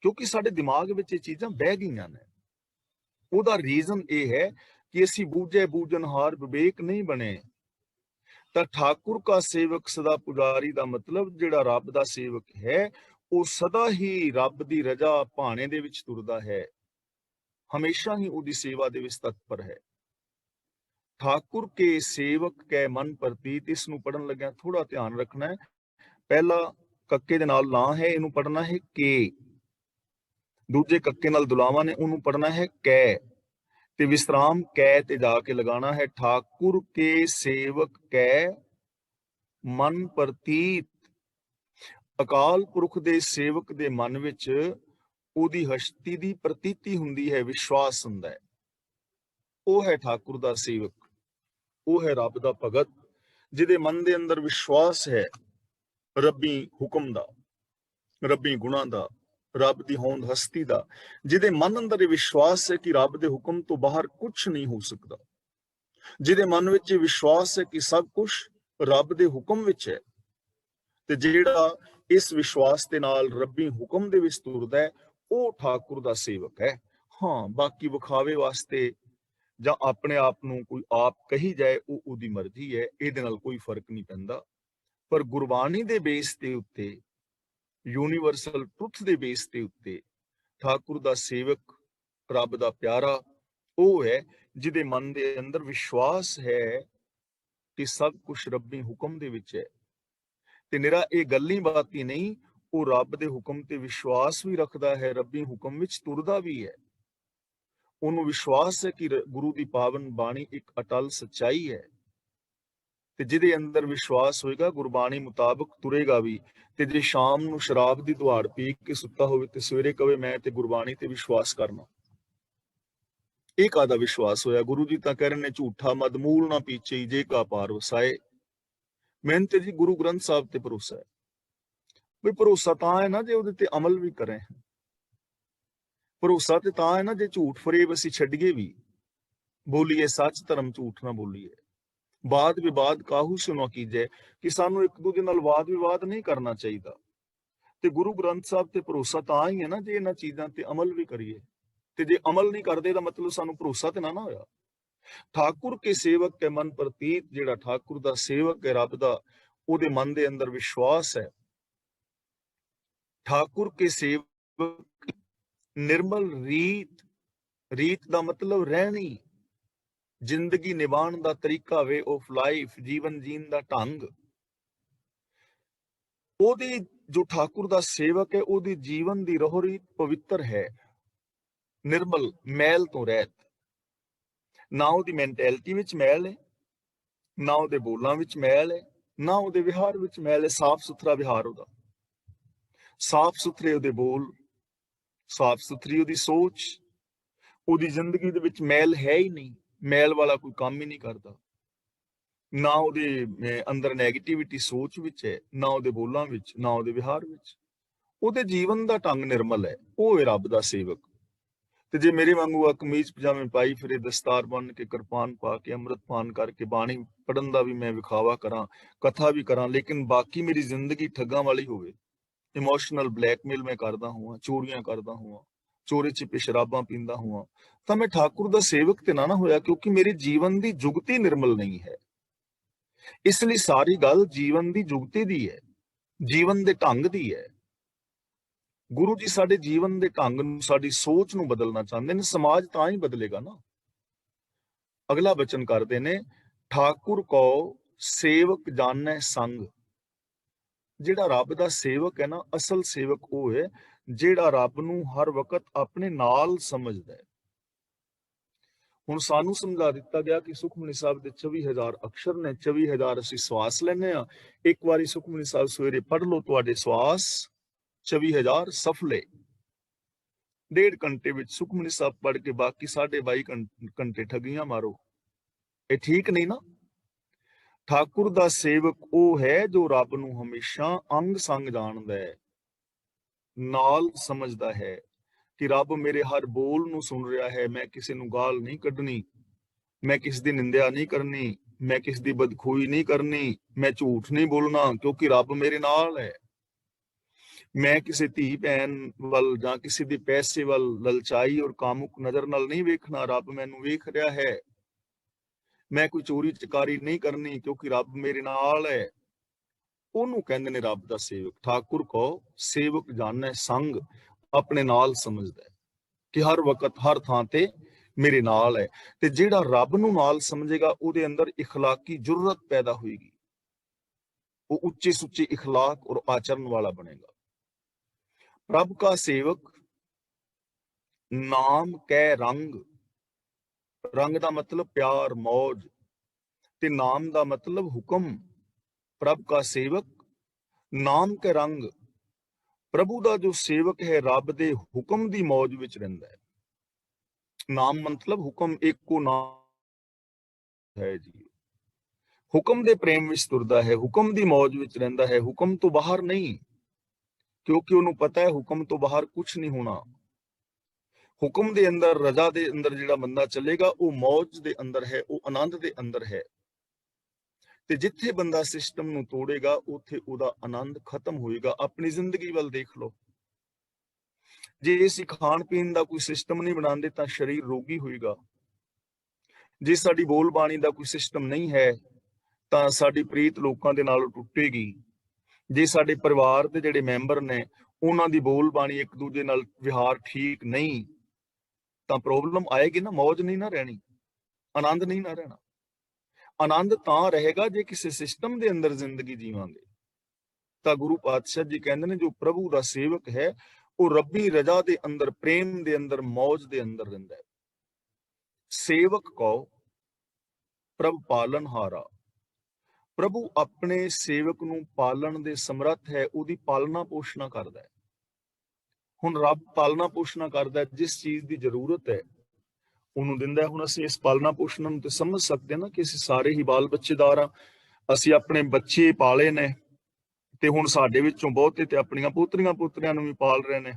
ਕਿਉਂਕਿ ਸਾਡੇ ਦਿਮਾਗ ਵਿੱਚ ਇਹ ਚੀਜ਼ਾਂ ਬਹਿ ਗਈਆਂ ਨੇ। ਉਹਦਾ ਰੀਜ਼ਨ ਇਹ ਹੈ ਕਿ ਅਸੀਂ ਬੂਝੇ ਬੂਝਨਹਾਰ ਵਿਵੇਕ ਨਹੀਂ ਬਣੇ। ਤਾਂ ਠਾਕੁਰ ਕਾ ਸੇਵਕ ਸਦਾ ਪੁਜਾਰੀ ਦਾ ਮਤਲਬ ਜਿਹੜਾ ਰੱਬ ਦਾ ਸੇਵਕ ਹੈ, ਉਹ ਸਦਾ ਹੀ ਰੱਬ ਦੀ ਰਜ਼ਾ ਭਾਣੇ ਦੇ ਵਿੱਚ ਤੁਰਦਾ ਹੈ, ਹਮੇਸ਼ਾ ਹੀ ਉਹਦੀ ਸੇਵਾ ਦੇ ਵਿੱਚ ਤਤਪਰ ਹੈ। ਠਾਕੁਰ ਕੇ ਸੇਵਕ ਕੈ ਮਨ ਪ੍ਰਤੀਤ, ਇਸ ਨੂੰ ਪੜਨ ਲੱਗਿਆ ਥੋੜਾ ਧਿਆਨ ਰੱਖਣਾ ਹੈ। ਪਹਿਲਾ ਕੱਕੇ ਦੇ ਨਾਲ ਲਾਂ ਹੈ, ਇਹਨੂੰ ਪੜਨਾ ਹੈ ਕੇ। ਦੂਜੇ ਕੱਕੇ ਨਾਲ ਦੁਲਾਵਾਂ ਨੇ, ਉਹਨੂੰ ਪੜਨਾ ਹੈ ਕੈ, ਤੇ ਵਿਸਰਾਮ ਕੈ ਤੇ ਜਾ ਕੇ ਲਗਾਣਾ ਹੈ। ਠਾਕੁਰ ਕੇ ਸੇਵਕ ਕੈ ਮਨ ਪ੍ਰਤੀਤ। ਅਕਾਲ ਪੁਰਖ ਦੇ ਸੇਵਕ ਦੇ ਮਨ ਵਿੱਚ ਉਹਦੀ ਹਸਤੀ ਦੀ ਪ੍ਰਤੀਤੀ ਹੁੰਦੀ ਹੈ, ਵਿਸ਼ਵਾਸ ਹੁੰਦਾ ਹੈ। ਉਹ ਹੈ ਠਾਕੁਰ ਦਾ ਸੇਵਕ, ਉਹ ਹੈ ਰੱਬ ਦਾ ਭਗਤ, ਜਿਹਦੇ ਮਨ ਦੇ ਅੰਦਰ ਵਿਸ਼ਵਾਸ ਹੈ ਰੱਬੀ ਹੁਕਮ ਦਾ, ਰੱਬੀ ਗੁਣਾਂ ਦਾ, ਰੱਬ ਦੀ ਹੋਂਦ ਹਸਤੀ ਦਾ, ਜਿਹਦੇ ਮਨ ਅੰਦਰ ਇਹ ਵਿਸ਼ਵਾਸ ਹੈ ਕਿ ਰੱਬ ਦੇ ਹੁਕਮ ਤੋਂ ਬਾਹਰ ਕੁਝ ਨਹੀਂ ਹੋ ਸਕਦਾ, ਜਿਹਦੇ ਮਨ ਵਿੱਚ ਇਹ ਵਿਸ਼ਵਾਸ ਹੈ ਕਿ ਸਭ ਕੁਝ ਰੱਬ ਦੇ ਹੁਕਮ ਵਿੱਚ ਹੈ, ਤੇ ਜਿਹੜਾ ਇਸ ਵਿਸ਼ਵਾਸ ਦੇ ਨਾਲ ਰੱਬੀ ਹੁਕਮ ਦੇ ਵਿੱਚ ਤੁਰਦਾ ਹੈ, ਉਹ ਠਾਕੁਰ ਦਾ ਸੇਵਕ ਹੈ। ਹਾਂ, ਬਾਕੀ ਵਿਖਾਵੇ ਵਾਸਤੇ ਜਾਂ ਆਪਣੇ ਆਪ ਨੂੰ ਕੋਈ ਆਪ ਕਹੀ ਜਾਏ, ਉਹ ਉਹਦੀ ਮਰਜ਼ੀ ਹੈ, ਇਹਦੇ ਨਾਲ ਕੋਈ ਫਰਕ ਨਹੀਂ ਪੈਂਦਾ। ਪਰ ਗੁਰਬਾਣੀ ਦੇ ਬੇਸ ਦੇ ਉੱਤੇ, ਯੂਨੀਵਰਸਲ ਟਰੁੱਥ ਦੇ ਬੇਸ ਦੇ ਉੱਤੇ, ਠਾਕੁਰ ਦਾ ਸੇਵਕ, ਰੱਬ ਦਾ ਪਿਆਰਾ ਉਹ ਹੈ ਜਿਹਦੇ ਮਨ ਦੇ ਅੰਦਰ ਵਿਸ਼ਵਾਸ ਹੈ ਕਿ ਸਭ ਕੁਝ ਰੱਬੀ ਹੁਕਮ ਦੇ ਵਿੱਚ ਹੈ, ਤੇ ਨਿਰਾ ਇਹ ਗੱਲੀ ਬਾਤੀ ਨਹੀਂ, ਉਹ ਰੱਬ ਦੇ ਹੁਕਮ ਤੇ ਵਿਸ਼ਵਾਸ ਵੀ ਰੱਖਦਾ ਹੈ, ਰੱਬੀ ਹੁਕਮ ਵਿੱਚ ਤੁਰਦਾ ਵੀ ਹੈ। ਉਹਨੂੰ ਵਿਸ਼ਵਾਸ ਹੈ ਕਿ ਗੁਰੂ ਦੀ ਪਾਵਨ ਬਾਣੀ ਇੱਕ ਅਟਲ ਸੱਚਾਈ ਹੈ, ਤੇ ਜਿਹਦੇ ਅੰਦਰ ਵਿਸ਼ਵਾਸ ਹੋਏਗਾ ਗੁਰਬਾਣੀ ਮੁਤਾਬਕ ਤੁਰੇਗਾ ਵੀ। ਤੇ ਜੇ ਸ਼ਾਮ ਨੂੰ ਸ਼ਰਾਬ ਦੀ ਦੁਹਾੜ ਪੀ ਕੇ ਸੁੱਤਾ ਹੋਵੇ ਤੇ ਸਵੇਰੇ ਕਵੇ ਮੈਂ ਤੇ ਗੁਰਬਾਣੀ ਤੇ ਵਿਸ਼ਵਾਸ ਕਰਨਾ, ਇਹ ਕਾਹਦਾ ਵਿਸ਼ਵਾਸ ਹੋਇਆ? ਗੁਰੂ ਜੀ ਤਾਂ ਕਹਿ ਰਹੇ ਨੇ ਝੂਠਾ ਮਦਮੂਲ ਨਾ ਪੀਚੇ ਜੇ ਕਾ ਪਾਰ ਵਸਾਏ। ਮੈਨੂੰ ਤੇ ਜੀ ਗੁਰੂ ਗ੍ਰੰਥ ਸਾਹਿਬ ਤੇ ਭਰੋਸਾ ਹੈ। ਵੀ ਭਰੋਸਾ ਤਾਂ ਹੈ ਨਾ ਜੇ ਉਹਦੇ ਤੇ ਅਮਲ ਵੀ ਕਰੇ, ਭਰੋਸਾ ਤੇ ਤਾਂ ਹੈ ਨਾ ਜੇ ਝੂਠ ਫਰੇਬ ਅਸੀਂ ਛੱਡੀਏ ਵੀ, ਬੋਲੀਏ ਸੱਚ ਧਰਮ ਝੂਠ ਨਾ ਬੋਲੀਏ। ਵਾਦ ਵਿਵਾਦ ਕਾਹੂ ਸੁਨੋ ਕੀਜੇ, ਕਿ ਸਾਨੂੰ ਇੱਕ ਦੂਜੇ ਨਾਲ ਵਾਦ ਵਿਵਾਦ ਨਹੀਂ ਕਰਨਾ ਚਾਹੀਦਾ। ਤੇ ਗੁਰੂ ਗ੍ਰੰਥ ਸਾਹਿਬ ਤੇ ਭਰੋਸਾ ਤਾਂ ਹੀ ਹੈ ਨਾ ਜੇ ਇਹਨਾਂ ਚੀਜ਼ਾਂ ਤੇ ਅਮਲ ਵੀ ਕਰੀਏ, ਤੇ ਜੇ ਅਮਲ ਨਹੀਂ ਕਰਦੇ ਤਾਂ ਮਤਲਬ ਸਾਨੂੰ ਭਰੋਸਾ ਤੇ ਨਾ ਹੋਇਆ। ਠਾਕੁਰ ਕੇ ਸੇਵਕ ਕੇ ਮਨ ਪ੍ਰਤੀਤ, ਜਿਹੜਾ ਠਾਕੁਰ ਦਾ ਸੇਵਕ ਹੈ ਰੱਬ ਦਾ, ਉਹਦੇ ਮਨ ਦੇ ਅੰਦਰ ਵਿਸ਼ਵਾਸ ਹੈ। ਠਾਕੁਰ ਕੇ ਸੇਵਕ ਨਿਰਮਲ ਰੀਤ, ਰੀਤ ਦਾ ਮਤਲਬ ਰਹਿਣੀ, ਜ਼ਿੰਦਗੀ ਨਿਭਾਉਣ ਦਾ ਤਰੀਕਾ, ਵੇ ਆਫ ਲਾਈਫ, ਜੀਵਨ ਜੀਣ ਦਾ ਢੰਗ। ਉਹਦੀ ਜੋ ਠਾਕੁਰ ਦਾ ਸੇਵਕ ਹੈ, ਉਹਦੀ ਜੀਵਨ ਦੀ ਰਹੁ ਰੀਤ ਪਵਿੱਤਰ ਹੈ, ਨਿਰਮਲ, ਮੈਲ ਤੋਂ ਰਹਿਤ। ਨਾ ਉਹਦੀ ਮੈਂਟੈਲਿਟੀ ਵਿੱਚ ਮੈਲ ਹੈ, ਨਾ ਉਹਦੇ ਬੋਲਾਂ ਵਿੱਚ ਮੈਲ ਹੈ, ਨਾ ਉਹਦੇ ਵਿਹਾਰ ਵਿੱਚ ਮੈਲ ਹੈ। ਸਾਫ਼ ਸੁਥਰਾ ਵਿਹਾਰ ਉਹਦਾ, ਸਾਫ਼ ਸੁਥਰੇ ਉਹਦੇ ਬੋਲ, ਸਾਫ਼ ਸੁਥਰੀ ਉਹਦੀ ਸੋਚ, ਉਹਦੀ ਜ਼ਿੰਦਗੀ ਦੇ ਵਿੱਚ ਮੈਲ ਹੈ ਹੀ ਨਹੀਂ, ਮੈਲ ਵਾਲਾ ਕੋਈ ਕੰਮ ਹੀ ਨਹੀਂ ਕਰਦਾ। ਨਾ ਉਹਦੇ ਅੰਦਰ ਨੈਗੇਟਿਵਿਟੀ ਸੋਚ ਵਿੱਚ ਹੈ, ਨਾ ਉਹਦੇ ਬੋਲਾਂ ਵਿੱਚ, ਨਾ ਉਹਦੇ ਵਿਹਾਰ ਵਿੱਚ। ਉਹਦੇ ਜੀਵਨ ਦਾ ਢੰਗ ਨਿਰਮਲ ਹੈ, ਉਹ ਹੈ ਰੱਬ ਦਾ ਸੇਵਕ। ਤੇ ਜੇ ਮੇਰੇ ਵਾਂਗੂ ਆ ਕਮੀਜ਼ ਪਜਾਮੇ ਪਾਈ ਫਿਰੇ, ਦਸਤਾਰ ਬੰਨ ਕੇ, ਕਿਰਪਾਨ ਪਾ ਕੇ, ਅੰਮ੍ਰਿਤ ਪਾਨ ਕਰਕੇ, ਬਾਣੀ ਪੜਨ ਦਾ ਵੀ ਮੈਂ ਵਿਖਾਵਾ ਕਰਾਂ, ਕਥਾ ਵੀ ਕਰਾਂ, ਲੇਕਿਨ ਬਾਕੀ ਮੇਰੀ ਜ਼ਿੰਦਗੀ ਠੱਗਾਂ ਵਾਲੀ ਹੋਵੇ, ਇਮੋਸ਼ਨਲ ਬਲੈਕਮੇਲ ਮੈਂ ਕਰਦਾ ਹਾਂ, ਚੋਰੀਆਂ ਕਰਦਾ ਹਾਂ, ਚੋਰੀ ਛਿਪੇ ਸ਼ਰਾਬਾਂ ਪੀਂਦਾ ਹਾਂ, ਤਾਂ ਮੈਂ ਠਾਕੁਰ ਦਾ ਸੇਵਕ ਤੇ ਨਾ ਹੋਇਆ, ਕਿਉਂਕਿ ਮੇਰੇ ਜੀਵਨ ਦੀ ਜੁਗਤੀ ਨਿਰਮਲ ਨਹੀਂ ਹੈ। ਇਸ ਲਈ ਸਾਰੀ ਗੱਲ ਜੀਵਨ ਦੀ ਜੁਗਤੀ ਦੀ ਹੈ, ਜੀਵਨ ਦੇ ਢੰਗ ਦੀ ਹੈ। ਗੁਰੂ ਜੀ ਸਾਡੇ ਜੀਵਨ ਦੇ ਢੰਗ ਨੂੰ, ਸਾਡੀ ਸੋਚ ਨੂੰ ਬਦਲਣਾ ਚਾਹੁੰਦੇ ਨੇ, ਸਮਾਜ ਤਾਂ ਹੀ ਬਦਲੇਗਾ ਨਾ। ਅਗਲਾ ਬਚਨ ਕਰਦੇ ਨੇ, ਠਾਕੁਰ ਕੋ ਸੇਵਕ ਜਾਣੈ ਸੰਗ। ਜਿਹੜਾ ਰੱਬ ਦਾ ਸੇਵਕ ਹੈ ਨਾ, ਅਸਲ ਸੇਵਕ ਉਹ ਹੈ ਜਿਹੜਾ ਰੱਬ ਨੂੰ ਹਰ ਵਕਤ ਆਪਣੇ ਨਾਲ ਸਮਝਦਾ ਹੈ। ਹੁਣ ਸਾਨੂੰ ਸਮਝਾ ਦਿੱਤਾ ਗਿਆ ਕਿ ਸੁਖਮਨੀ ਸਾਹਿਬ ਦੇ 24,000 ਅਕਸ਼ਰ ਨੇ, 24,000 ਅਸੀਂ ਸਵਾਸ ਲੈਂਦੇ ਆ। ਇੱਕ ਵਾਰੀ ਸੁਖਮਨੀ ਸਾਹਿਬ ਸਵੇਰੇ ਪੜ੍ਹ ਲਓ, ਤੁਹਾਡੇ ਸਵਾਸ 24,000 ਸਫਲੇ। 1.5 ਘੰਟੇ ਵਿੱਚ ਸੁਖਮਨੀ ਸਾਹਿਬ ਪੜ੍ਹ ਕੇ ਬਾਕੀ 22.5 ਘੰਟੇ ਠੱਗੀਆਂ ਮਾਰੋ, ਇਹ ਠੀਕ ਨਹੀਂ ਨਾ। ਠਾਕੁਰ ਦਾ ਸੇਵਕ ਉਹ ਹੈ ਜੋ ਰੱਬ ਨੂੰ ਹਮੇਸ਼ਾ ਅੰਗ ਸੰਗ ਜਾਣਦਾ ਹੈ, ਨਾਲ ਸਮਝਦਾ ਹੈ ਕਿ ਰੱਬ ਮੇਰੇ ਹਰ ਬੋਲ ਨੂੰ ਸੁਣ ਰਿਹਾ ਹੈ। ਮੈਂ ਕਿਸੇ ਨੂੰ ਗਾਲ ਨਹੀਂ ਕੱਢਣੀ, ਮੈਂ ਕਿਸ ਦੀ ਨਿੰਦਿਆ ਨਹੀਂ ਕਰਨੀ, ਮੈਂ ਕਿਸ ਦੀ ਬਦਖੋਈ ਨਹੀਂ ਕਰਨੀ, ਮੈਂ ਝੂਠ ਨਹੀਂ ਬੋਲਣਾ, ਕਿਉਂਕਿ ਰੱਬ ਮੇਰੇ ਨਾਲ ਹੈ। ਮੈਂ ਕਿਸੇ ਧੀ ਭੈਣ ਵੱਲ ਜਾਂ ਕਿਸੇ ਦੇ ਪੈਸੇ ਵੱਲ ਲਲਚਾਈ ਔਰ ਕਾਮੁਕ ਨਜ਼ਰ ਨਾਲ ਨਹੀਂ ਵੇਖਣਾ, ਰੱਬ ਮੈਨੂੰ ਵੇਖ ਰਿਹਾ ਹੈ। ਮੈਂ ਕੋਈ ਚੋਰੀ ਚਕਾਰੀ ਨਹੀਂ ਕਰਨੀ, ਕਿਉਂਕਿ ਰੱਬ ਮੇਰੇ ਨਾਲ ਹੈ। ਉਹਨੂੰ ਕਹਿੰਦੇ ਨੇ ਰੱਬ ਦਾ ਸੇਵਕ। ਠਾਕੁਰ ਕੋ ਸੇਵਕ ਜਾਣੈ ਸੰਗ, ਆਪਣੇ ਨਾਲ ਸਮਝਦਾ ਹੈ ਕਿ ਹਰ ਵਕਤ ਹਰ ਥਾਂ ਤੇ ਮੇਰੇ ਨਾਲ ਹੈ। ਤੇ ਜਿਹੜਾ ਰੱਬ ਨੂੰ ਨਾਲ ਸਮਝੇਗਾ, ਉਹਦੇ ਅੰਦਰ ਇਖਲਾਕੀ ਜੁਰਰਤ ਪੈਦਾ ਹੋਏਗੀ, ਉਹ ਉੱਚੇ ਸੁੱਚੇ ਇਖਲਾਕ ਔਰ ਆਚਰਨ ਵਾਲਾ ਬਣੇਗਾ। ਰੱਬ का सेवक नाम कै रंग, रंग ਦਾ ਮਤਲਬ ਪਿਆਰ ਮੌਜ, ਤੇ ਨਾਮ ਦਾ ਮਤਲਬ ਹੁਕਮ। ਪ੍ਰਭ का सेवक ਨਾਮ ਕੇ ਰੰਗ, ਪ੍ਰਭੂ ਦਾ ਜੋ ਸੇਵਕ ਹੈ ਰੱਬ ਦੇ ਹੁਕਮ ਦੀ ਮੌਜ ਵਿੱਚ ਰਹਿੰਦਾ ਹੈ। ਨਾਮ ਮਤਲਬ ਹੁਕਮ ਏਕੋ ਨਾਮ ਹੈ ਜੀ। ਹੁਕਮ ਦੇ ਪ੍ਰੇਮ ਵਿੱਚ ਤੁਰਦਾ ਹੈ, ਹੁਕਮ ਦੀ ਮੌਜ ਵਿੱਚ ਰਹਿੰਦਾ ਹੈ, ਹੁਕਮ ਤੋਂ ਬਾਹਰ ਨਹੀਂ, ਕਿਉਂਕਿ ਉਹਨੂੰ ਪਤਾ ਹੈ ਹੁਕਮ ਤੋਂ ਬਾਹਰ ਕੁਝ ਨਹੀਂ ਹੋਣਾ। ਹੁਕਮ ਦੇ ਅੰਦਰ, ਰਜ਼ਾ ਦੇ ਅੰਦਰ ਜਿਹੜਾ ਬੰਦਾ ਚੱਲੇਗਾ ਉਹ ਮੌਜ ਦੇ ਅੰਦਰ ਹੈ, ਉਹ ਆਨੰਦ ਦੇ ਅੰਦਰ ਹੈ। ਤੇ ਜਿੱਥੇ ਬੰਦਾ ਸਿਸਟਮ ਨੂੰ ਤੋੜੇਗਾ ਉੱਥੇ ਉਹਦਾ ਆਨੰਦ ਖਤਮ ਹੋਏਗਾ। ਆਪਣੀ ਜ਼ਿੰਦਗੀ ਵੱਲ ਦੇਖ ਲਓ, ਜੇ ਅਸੀਂ ਖਾਣ ਪੀਣ ਦਾ ਕੋਈ ਸਿਸਟਮ ਨਹੀਂ ਬਣਾਉਂਦੇ ਤਾਂ ਸਰੀਰ ਰੋਗੀ ਹੋਏਗਾ। ਜੇ ਸਾਡੀ ਬੋਲ ਬਾਣੀ ਦਾ ਕੋਈ ਸਿਸਟਮ ਨਹੀਂ ਹੈ ਤਾਂ ਸਾਡੀ ਪ੍ਰੀਤ ਲੋਕਾਂ ਦੇ ਨਾਲ ਟੁੱਟੇਗੀ। ਜੇ ਸਾਡੇ ਪਰਿਵਾਰ ਦੇ ਜਿਹੜੇ ਮੈਂਬਰ ਨੇ ਉਹਨਾਂ ਦੀ ਬੋਲ ਬਾਣੀ ਇੱਕ ਦੂਜੇ ਨਾਲ ਵਿਹਾਰ ਠੀਕ ਨਹੀਂ ਤਾਂ ਪ੍ਰੋਬਲਮ ਆਏਗੀ ਨਾ, ਮੌਜ ਨਹੀਂ ਨਾ ਰਹਿਣੀ, ਆਨੰਦ ਨਹੀਂ ਨਾ ਰਹਿਣਾ। ਆਨੰਦ ਤਾਂ ਰਹੇਗਾ ਜੇ ਕਿਸੇ ਸਿਸਟਮ ਦੇ ਅੰਦਰ ਜ਼ਿੰਦਗੀ ਜੀਵਾਂਗੇ। ਤਾਂ ਗੁਰੂ ਪਾਤਸ਼ਾਹ ਜੀ ਕਹਿੰਦੇ ਨੇ, ਜੋ ਪ੍ਰਭੂ ਦਾ ਸੇਵਕ ਹੈ ਉਹ ਰੱਬੀ ਰਜ਼ਾ ਦੇ ਅੰਦਰ, ਪ੍ਰੇਮ ਦੇ ਅੰਦਰ, ਮੌਜ ਦੇ ਅੰਦਰ ਰਹਿੰਦਾ ਹੈ। ਸੇਵਕ ਕਉ ਪ੍ਰਭ ਪਾਲਨਹਾਰਾ। ਪ੍ਰਭੂ ਆਪਣੇ ਸੇਵਕ ਨੂੰ ਪਾਲਣ ਦੇ ਸਮਰੱਥ ਹੈ, ਉਹਦੀ ਪਾਲਣਾ ਪੋਸ਼ਣਾ ਕਰਦਾ ਹੈ। ਹੁਣ ਰੱਬ ਪਾਲਣਾ ਪੋਸ਼ਣਾ ਕਰਦਾ, ਜਿਸ ਚੀਜ਼ ਦੀ ਜ਼ਰੂਰਤ ਹੈ ਉਹਨੂੰ ਦਿੰਦਾ। ਹੁਣ ਅਸੀਂ ਇਸ ਪਾਲਣਾ ਪੋਸ਼ਣ ਨੂੰ ਤੇ ਸਮਝ ਸਕਦੇ ਹਾਂ ਨਾ ਕਿ ਅਸੀਂ ਸਾਰੇ ਹੀ ਬਾਲ ਬੱਚੇਦਾਰ ਆ। ਅਸੀਂ ਆਪਣੇ ਬੱਚੇ ਪਾਲੇ ਨੇ ਤੇ ਹੁਣ ਸਾਡੇ ਵਿੱਚੋਂ ਬਹੁਤੇ ਤੇ ਆਪਣੀਆਂ ਪੋਤਰੀਆਂ ਪੋਤਰਿਆਂ ਨੂੰ ਵੀ ਪਾਲ ਰਹੇ ਨੇ।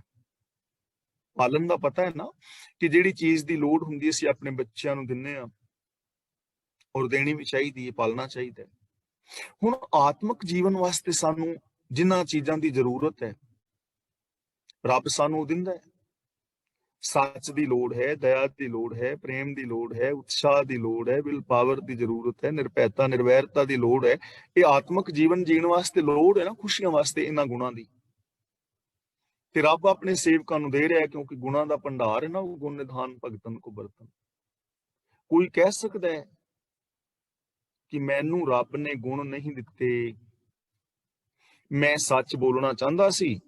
ਪਾਲਣ ਦਾ ਪਤਾ ਹੈ ਨਾ ਕਿ ਜਿਹੜੀ ਚੀਜ਼ ਦੀ ਲੋੜ ਹੁੰਦੀ ਅਸੀਂ ਆਪਣੇ ਬੱਚਿਆਂ ਨੂੰ ਦਿੰਨੇ ਆ, ਔਰ ਦੇਣੀ ਵੀ ਚਾਹੀਦੀ ਹੈ, ਪਾਲਣਾ ਚਾਹੀਦਾ ਹੈ। ਹੁਣ ਆਤਮਿਕ ਜੀਵਨ ਵਾਸਤੇ ਸਾਨੂੰ ਜਿਨ੍ਹਾਂ ਚੀਜ਼ਾਂ ਦੀ ਜ਼ਰੂਰਤ ਹੈ ਰੱਬ ਸਾਨੂੰ ਦਿੰਦਾ ਹੈ। ਸੱਚ ਦੀ ਲੋੜ ਹੈ, ਦਇਆ ਦੀ ਲੋੜ ਹੈ, ਪ੍ਰੇਮ ਦੀ ਲੋੜ ਹੈ, ਉਤਸ਼ਾਹ ਦੀ ਲੋੜ ਹੈ, ਵਿਲ ਪਾਵਰ ਦੀ ਜ਼ਰੂਰਤ ਹੈ, ਨਿਰਭੈਤਾ ਨਿਰਵੈਰਤਾ ਦੀ ਲੋੜ ਹੈ। ਇਹ ਆਤਮਿਕ ਜੀਵਨ ਜੀਣ ਵਾਸਤੇ ਲੋੜ ਹੈ ਨਾ, ਖੁਸ਼ੀਆਂ ਵਾਸਤੇ ਇਹਨਾਂ ਗੁਣਾਂ ਦੀ। ਤੇ ਰੱਬ ਆਪਣੇ ਸੇਵਕਾਂ ਨੂੰ ਦੇ ਰਿਹਾ ਕਿਉਂਕਿ ਗੁਣਾਂ ਦਾ ਭੰਡਾਰ ਹੈ ਨਾ, ਉਹ ਗੁਣ ਨਿਧਾਨ ਭਗਤਨ ਕੋ ਬਰਤਨ। ਕੋਈ ਕਹਿ ਸਕਦਾ ਹੈ ਕਿ ਮੈਨੂੰ ਰੱਬ ਨੇ ਗੁਣ ਨਹੀਂ ਦਿੱਤੇ, ਮੈਂ ਸੱਚ ਬੋਲਣਾ ਚਾਹੁੰਦਾ ਸੀ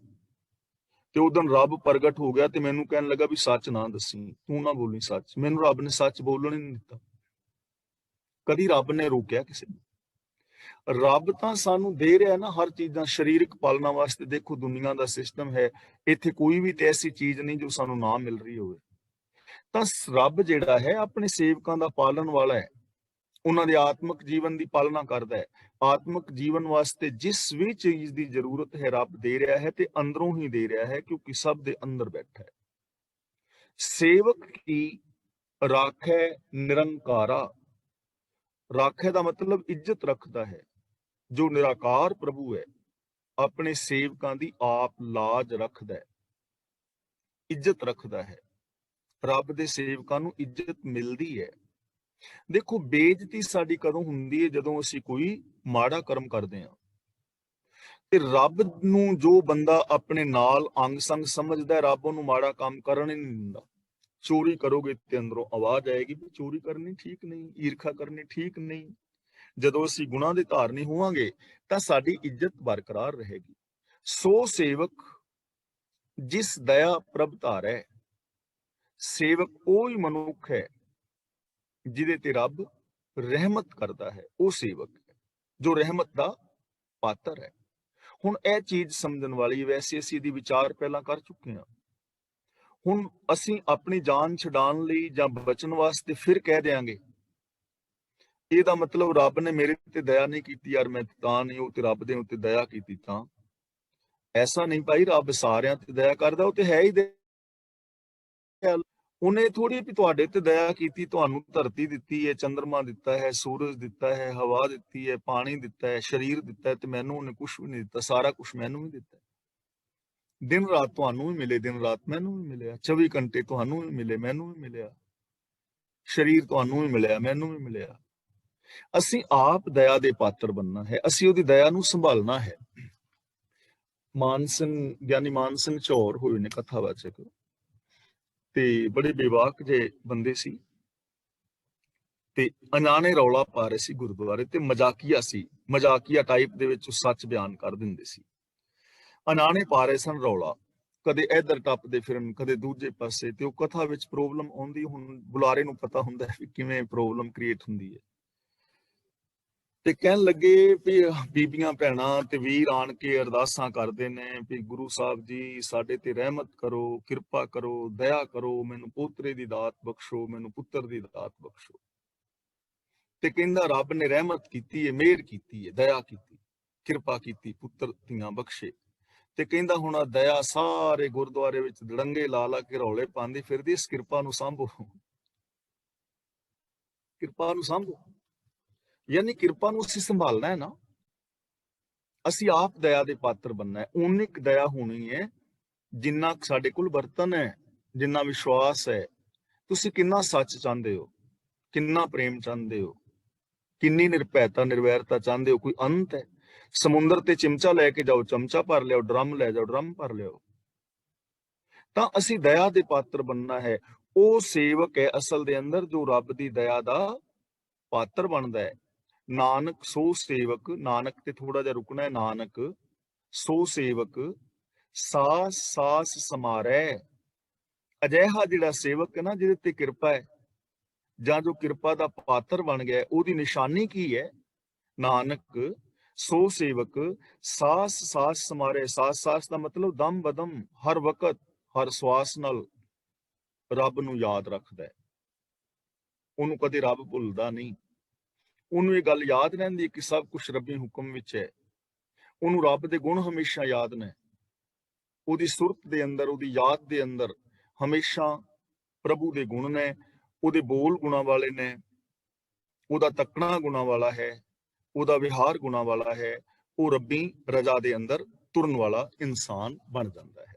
ਤੇ ਉਦੋਂ ਰੱਬ ਪ੍ਰਗਟ ਹੋ ਗਿਆ ਤੇ ਮੈਨੂੰ ਕਹਿਣ ਲੱਗਾ ਵੀ ਸੱਚ ਨਾ ਦੱਸੀ, ਤੂੰ ਨਾ ਬੋਲੀ ਸੱਚ। ਮੈਨੂੰ ਰੱਬ ਨੇ ਸੱਚ ਬੋਲਣ ਹੀ ਨਹੀਂ ਦਿੱਤਾ। ਕਦੀ ਰੱਬ ਨੇ ਰੋਕਿਆ ਕਿਸੇ ਨੂੰ? ਰੱਬ ਤਾਂ ਸਾਨੂੰ ਦੇ ਰਿਹਾ ਨਾ ਹਰ ਚੀਜ਼ਾਂ ਸਰੀਰਕ ਪਾਲਣਾ ਵਾਸਤੇ। ਦੇਖੋ ਦੁਨੀਆ ਦਾ ਸਿਸਟਮ ਹੈ, ਇੱਥੇ ਕੋਈ ਵੀ ਤੇ ਐਸੀ ਚੀਜ਼ ਨਹੀਂ ਜੋ ਸਾਨੂੰ ਨਾ ਮਿਲ ਰਹੀ ਹੋਵੇ। ਤਾਂ ਰੱਬ ਜਿਹੜਾ ਹੈ ਆਪਣੇ ਸੇਵਕਾਂ ਦਾ ਪਾਲਣ ਵਾਲਾ ਹੈ, ਉਹਨਾਂ ਦੇ ਆਤਮਿਕ ਜੀਵਨ ਦੀ ਪਾਲਣਾ ਕਰਦਾ ਹੈ। ਆਤਮਿਕ ਜੀਵਨ ਵਾਸਤੇ ਜਿਸ ਵੀ ਚੀਜ਼ ਦੀ ਜ਼ਰੂਰਤ ਹੈ ਰੱਬ ਦੇ ਰਿਹਾ ਹੈ, ਤੇ ਅੰਦਰੋਂ ਹੀ ਦੇ ਰਿਹਾ ਹੈ ਕਿਉਂਕਿ ਸਭ ਦੇ ਅੰਦਰ ਬੈਠਾ ਹੈ। ਸੇਵਕ ਕੀ ਰਾਖੈ ਨਿਰੰਕਾਰਾ। ਰਾਖੈ ਦਾ ਮਤਲਬ ਇੱਜ਼ਤ ਰੱਖਦਾ ਹੈ। ਜੋ ਨਿਰਾਕਾਰ ਪ੍ਰਭੂ ਹੈ ਆਪਣੇ ਸੇਵਕਾਂ ਦੀ ਆਪ ਲਾਜ ਰੱਖਦਾ ਹੈ, ਇੱਜ਼ਤ ਰੱਖਦਾ ਹੈ। ਰੱਬ ਦੇ ਸੇਵਕਾਂ ਨੂੰ ਇੱਜ਼ਤ ਮਿਲਦੀ ਹੈ। ਦੇਖੋ ਬੇਇੱਜ਼ਤੀ ਸਾਡੀ ਕਦੋਂ ਹੁੰਦੀ ਹੈ? ਜਦੋਂ ਅਸੀਂ ਕੋਈ ਮਾੜਾ ਕਰਮ ਕਰਦੇ ਹਾਂ। ਤੇ ਰੱਬ ਨੂੰ ਜੋ ਬੰਦਾ ਆਪਣੇ ਨਾਲ ਅੰਗ ਸੰਗ ਸਮਝਦਾ, ਰੱਬ ਉਹਨੂੰ ਮਾੜਾ ਕੰਮ ਕਰਨ ਹੀ ਨਹੀਂ ਦਿੰਦਾ। ਚੋਰੀ ਕਰੋਗੇ ਤੇ ਅੰਦਰੋਂ ਆਵਾਜ਼ ਆਏਗੀ ਵੀ ਚੋਰੀ ਕਰਨੀ ਠੀਕ ਨਹੀਂ, ਈਰਖਾ ਕਰਨੀ ਠੀਕ ਨਹੀਂ। ਜਦੋਂ ਅਸੀਂ ਗੁਨਾਹ ਦੇ ਧਾਰਨੀ ਹੋਵਾਂਗੇ ਤਾਂ ਸਾਡੀ ਇੱਜ਼ਤ ਬਰਕਰਾਰ ਰਹੇਗੀ। ਸੋ ਸੇਵਕ ਜਿਸ ਦਇਆ ਪ੍ਰਭ ਧਾਰੈ। ਸੇਵਕ ਉਹ ਹੀ ਮਨੁੱਖ ਹੈ ਜਿਹਦੇ ਤੇ ਰੱਬ ਰਹਿਮਤ ਕਰਦਾ ਹੈ, ਉਹ ਸੇਵਕ ਹੈ ਜੋ ਰਹਿਮਤ ਦਾ ਪਾਤਰ ਹੈ। ਹੁਣ ਇਹ ਚੀਜ਼ ਸਮਝਣ ਵਾਲੀ, ਵੈਸੇ ਅਸੀਂ ਇਹਦੀ ਵਿਚਾਰ ਪਹਿਲਾਂ ਕਰ ਚੁੱਕੇ ਹਾਂ। ਹੁਣ ਅਸੀਂ ਆਪਣੀ ਜਾਨ ਛਡਾਉਣ ਲਈ ਜਾਂ ਬਚਣ ਵਾਸਤੇ ਫਿਰ ਕਹਿ ਦਿਆਂਗੇ ਇਹਦਾ ਮਤਲਬ ਰੱਬ ਨੇ ਮੇਰੇ ਤੇ ਦਇਆ ਨਹੀਂ ਕੀਤੀ ਯਾਰ, ਮੈਂ ਤਾਂ ਨਹੀਂ, ਉਹ ਤੇ ਰੱਬ ਦੇ ਉੱਤੇ ਦਇਆ ਕੀਤੀ। ਤਾਂ ਐਸਾ ਨਹੀਂ ਭਾਈ, ਰੱਬ ਸਾਰਿਆਂ ਤੇ ਦਇਆ ਕਰਦਾ, ਉਹ ਤੇ ਹੈ ਹੀ ਦਇਆ। ਉਹਨੇ ਥੋੜੀ ਵੀ ਤੁਹਾਡੇ ਤੇ ਦਇਆ ਕੀਤੀ, ਤੁਹਾਨੂੰ ਧਰਤੀ ਦਿੱਤੀ ਹੈ, ਚੰਦਰਮਾ ਦਿੱਤਾ ਹੈ, ਸੂਰਜ ਦਿੱਤਾ ਹੈ, ਹਵਾ ਦਿੱਤੀ ਹੈ, ਪਾਣੀ ਦਿੱਤਾ ਹੈ, ਸਰੀਰ ਦਿੱਤਾ ਹੈ, ਤੇ ਮੈਨੂੰ ਉਹਨੇ ਕੁਝ ਵੀ ਨਹੀਂ ਦਿੱਤਾ। ਸਾਰਾ ਕੁਝ ਮੈਨੂੰ ਹੀ ਦਿੱਤਾ। ਦਿਨ ਰਾਤ ਤੁਹਾਨੂੰ ਵੀ ਮਿਲੇ, ਦਿਨ ਰਾਤ ਮੈਨੂੰ ਵੀ ਮਿਲਿਆ। 24 ਘੰਟੇ ਤੁਹਾਨੂੰ ਵੀ ਮਿਲੇ, ਮੈਨੂੰ ਵੀ ਮਿਲਿਆ। ਸਰੀਰ ਤੁਹਾਨੂੰ ਵੀ ਮਿਲਿਆ, ਮੈਨੂੰ ਵੀ ਮਿਲਿਆ। ਅਸੀਂ ਆਪ ਦਇਆ ਦੇ ਪਾਤਰ ਬਣਨਾ ਹੈ, ਅਸੀਂ ਉਹਦੀ ਦਇਆ ਨੂੰ ਸੰਭਾਲਣਾ ਹੈ। ਮਾਨ ਸਿੰਘ, ਗਿਆਨੀ ਮਾਨ ਸਿੰਘ ਝੌਰ ਹੋਏ ਨੇ ਕਥਾਵਾਚਕ, ਤੇ ਬੜੇ ਬੇਵਾਕ ਜੇ ਬੰਦੇ ਸੀ ਤੇ ਅਣਾਣੇ ਰੌਲਾ ਪਾ ਰਹੇ ਸੀ ਗੁਰਦੁਆਰੇ, ਤੇ ਮਜ਼ਾਕੀਆ ਸੀ, ਮਜ਼ਾਕੀਆ ਟਾਈਪ ਦੇ ਵਿੱਚ ਸੱਚ ਬਿਆਨ ਕਰ ਦਿੰਦੇ ਸੀ। ਅਣਾਣੇ ਪਾ ਰਹੇ ਸਨ ਰੌਲਾ, ਕਦੇ ਇੱਧਰ ਟੱਪਦੇ ਫਿਰਨ, ਕਦੇ ਦੂਜੇ ਪਾਸੇ, ਤੇ ਉਹ ਕਥਾ ਵਿੱਚ ਪ੍ਰੋਬਲਮ ਆਉਂਦੀ। ਹੁਣ ਬੁਲਾਰੇ ਨੂੰ ਪਤਾ ਹੁੰਦਾ ਹੈ ਕਿ ਕਿਵੇਂ ਪ੍ਰੋਬਲਮ ਕ੍ਰੀਏਟ ਹੁੰਦੀ ਹੈ। ਤੇ ਕਹਿਣ ਲੱਗੇ ਵੀ ਬੀਬੀਆਂ ਭੈਣਾਂ ਤੇ ਵੀਰ ਆਣ ਕੇ ਅਰਦਾਸਾਂ ਕਰਦੇ ਨੇ ਵੀ ਗੁਰੂ ਸਾਹਿਬ ਜੀ ਸਾਡੇ ਤੇ ਰਹਿਮਤ ਕਰੋ, ਕਿਰਪਾ ਕਰੋ, ਦਇਆ ਕਰੋ, ਮੈਨੂੰ ਪੋਤਰੇ ਦੀ ਦਾਤ ਬਖਸ਼ੋ, ਮੈਨੂੰ ਪੁੱਤਰ ਦੀ ਦਾਤ ਬਖਸ਼ੋ। ਤੇ ਕਹਿੰਦਾ ਰੱਬ ਨੇ ਰਹਿਮਤ ਕੀਤੀ ਹੈ, ਮਿਹਰ ਕੀਤੀ ਹੈ, ਦਇਆ ਕੀਤੀ, ਕਿਰਪਾ ਕੀਤੀ, ਪੁੱਤਰ ਧੀਆਂ ਬਖਸ਼ੇ। ਤੇ ਕਹਿੰਦਾ ਹੁਣ ਆ ਦਇਆ ਸਾਰੇ ਗੁਰਦੁਆਰੇ ਵਿੱਚ ਦੜੰਗੇ ਲਾ ਲਾ ਕੇ ਰੌਲੇ ਪਾਉਂਦੀ ਫਿਰਦੀ, ਇਸ ਕਿਰਪਾ ਨੂੰ ਸਾਂਭੋ, ਕਿਰਪਾ ਨੂੰ ਸਾਂਭੋ। ਯਾਨੀ ਕਿਰਪਾ ਨੂੰ ਅਸੀਂ ਸੰਭਾਲਣਾ ਹੈ ਨਾ, ਅਸੀਂ ਆਪ ਦਇਆ ਦੇ ਪਾਤਰ ਬਣਨਾ ਹੈ। ਉਨੀ ਕੁ ਦਇਆ ਹੋਣੀ ਹੈ ਜਿੰਨਾ ਸਾਡੇ ਕੋਲ ਬਰਤਨ ਹੈ, ਜਿੰਨਾ ਵਿਸ਼ਵਾਸ ਹੈ। ਤੁਸੀਂ ਕਿੰਨਾ ਸੱਚ ਚਾਹੁੰਦੇ ਹੋ, ਕਿੰਨਾ ਪ੍ਰੇਮ ਚਾਹੁੰਦੇ ਹੋ, ਕਿੰਨੀ ਨਿਰਭੈਤਾ ਨਿਰਵੈਰਤਾ ਚਾਹੁੰਦੇ ਹੋ, ਕੋਈ ਅੰਤ ਹੈ? ਸਮੁੰਦਰ ਤੇ ਚਿਮਚਾ ਲੈ ਕੇ ਜਾਓ, ਚਮਚਾ ਭਰ ਲਿਆਓ, ਡਰਮ ਲੈ ਜਾਓ, ਡਰਮ ਭਰ ਲਿਆਓ। ਤਾਂ ਅਸੀਂ ਦਇਆ ਦੇ ਪਾਤਰ ਬਣਨਾ ਹੈ। ਉਹ ਸੇਵਕ ਹੈ ਅਸਲ ਦੇ ਅੰਦਰ ਜੋ ਰੱਬ ਦੀ ਦਇਆ ਦਾ ਪਾਤਰ ਬਣਦਾ ਹੈ। ਨਾਨਕ ਸੋ ਸੇਵਕ, ਨਾਨਕ ਤੇ ਥੋੜਾ ਜਿਹਾ ਰੁਕਣਾ ਹੈ, ਨਾਨਕ ਸੋ ਸੇਵਕ ਸਾਸ ਸਾਸ ਸਮਾਰੈ। ਅਜਿਹਾ ਜਿਹੜਾ ਸੇਵਕ ਹੈ ਨਾ, ਜਿਹਦੇ ਤੇ ਕਿਰਪਾ ਹੈ ਜਾਂ ਜੋ ਕਿਰਪਾ ਦਾ ਪਾਤਰ ਬਣ ਗਿਆ, ਉਹਦੀ ਨਿਸ਼ਾਨੀ ਕੀ ਹੈ? ਨਾਨਕ ਸੋ ਸੇਵਕ ਸਾਸ ਸਾਸ ਸਮਾਰੈ। ਸਾਸ ਸਾਸ ਦਾ ਮਤਲਬ ਦਮ ਬਦਮ, ਹਰ ਵਕਤ ਹਰ ਸਵਾਸ ਨਾਲ ਰੱਬ ਨੂੰ ਯਾਦ ਰੱਖਦਾ ਹੈ। ਉਹਨੂੰ ਕਦੇ ਰੱਬ ਭੁੱਲਦਾ ਨਹੀਂ। ਉਹਨੂੰ ਇਹ ਗੱਲ ਯਾਦ ਰਹਿੰਦੀ ਕਿ ਸਭ ਕੁਝ ਰੱਬੀ ਹੁਕਮ ਵਿੱਚ ਹੈ। ਉਹਨੂੰ ਰੱਬ ਦੇ ਗੁਣ ਹਮੇਸ਼ਾ ਯਾਦ ਨੇ। ਉਹਦੀ ਸੁਰਤ ਦੇ ਅੰਦਰ, ਉਹਦੀ ਯਾਦ ਦੇ ਅੰਦਰ ਹਮੇਸ਼ਾ ਪ੍ਰਭੂ ਦੇ ਗੁਣ ਨੇ। ਉਹਦੇ ਬੋਲ ਗੁਣਾਂ ਵਾਲੇ ਨੇ, ਉਹਦਾ ਤੱਕਣਾ ਗੁਣਾਂ ਵਾਲਾ ਹੈ, ਉਹਦਾ ਵਿਹਾਰ ਗੁਣਾਂ ਵਾਲਾ ਹੈ। ਉਹ ਰੱਬੀ ਰਜ਼ਾ ਦੇ ਅੰਦਰ ਤੁਰਨ ਵਾਲਾ ਇਨਸਾਨ ਬਣ ਜਾਂਦਾ ਹੈ।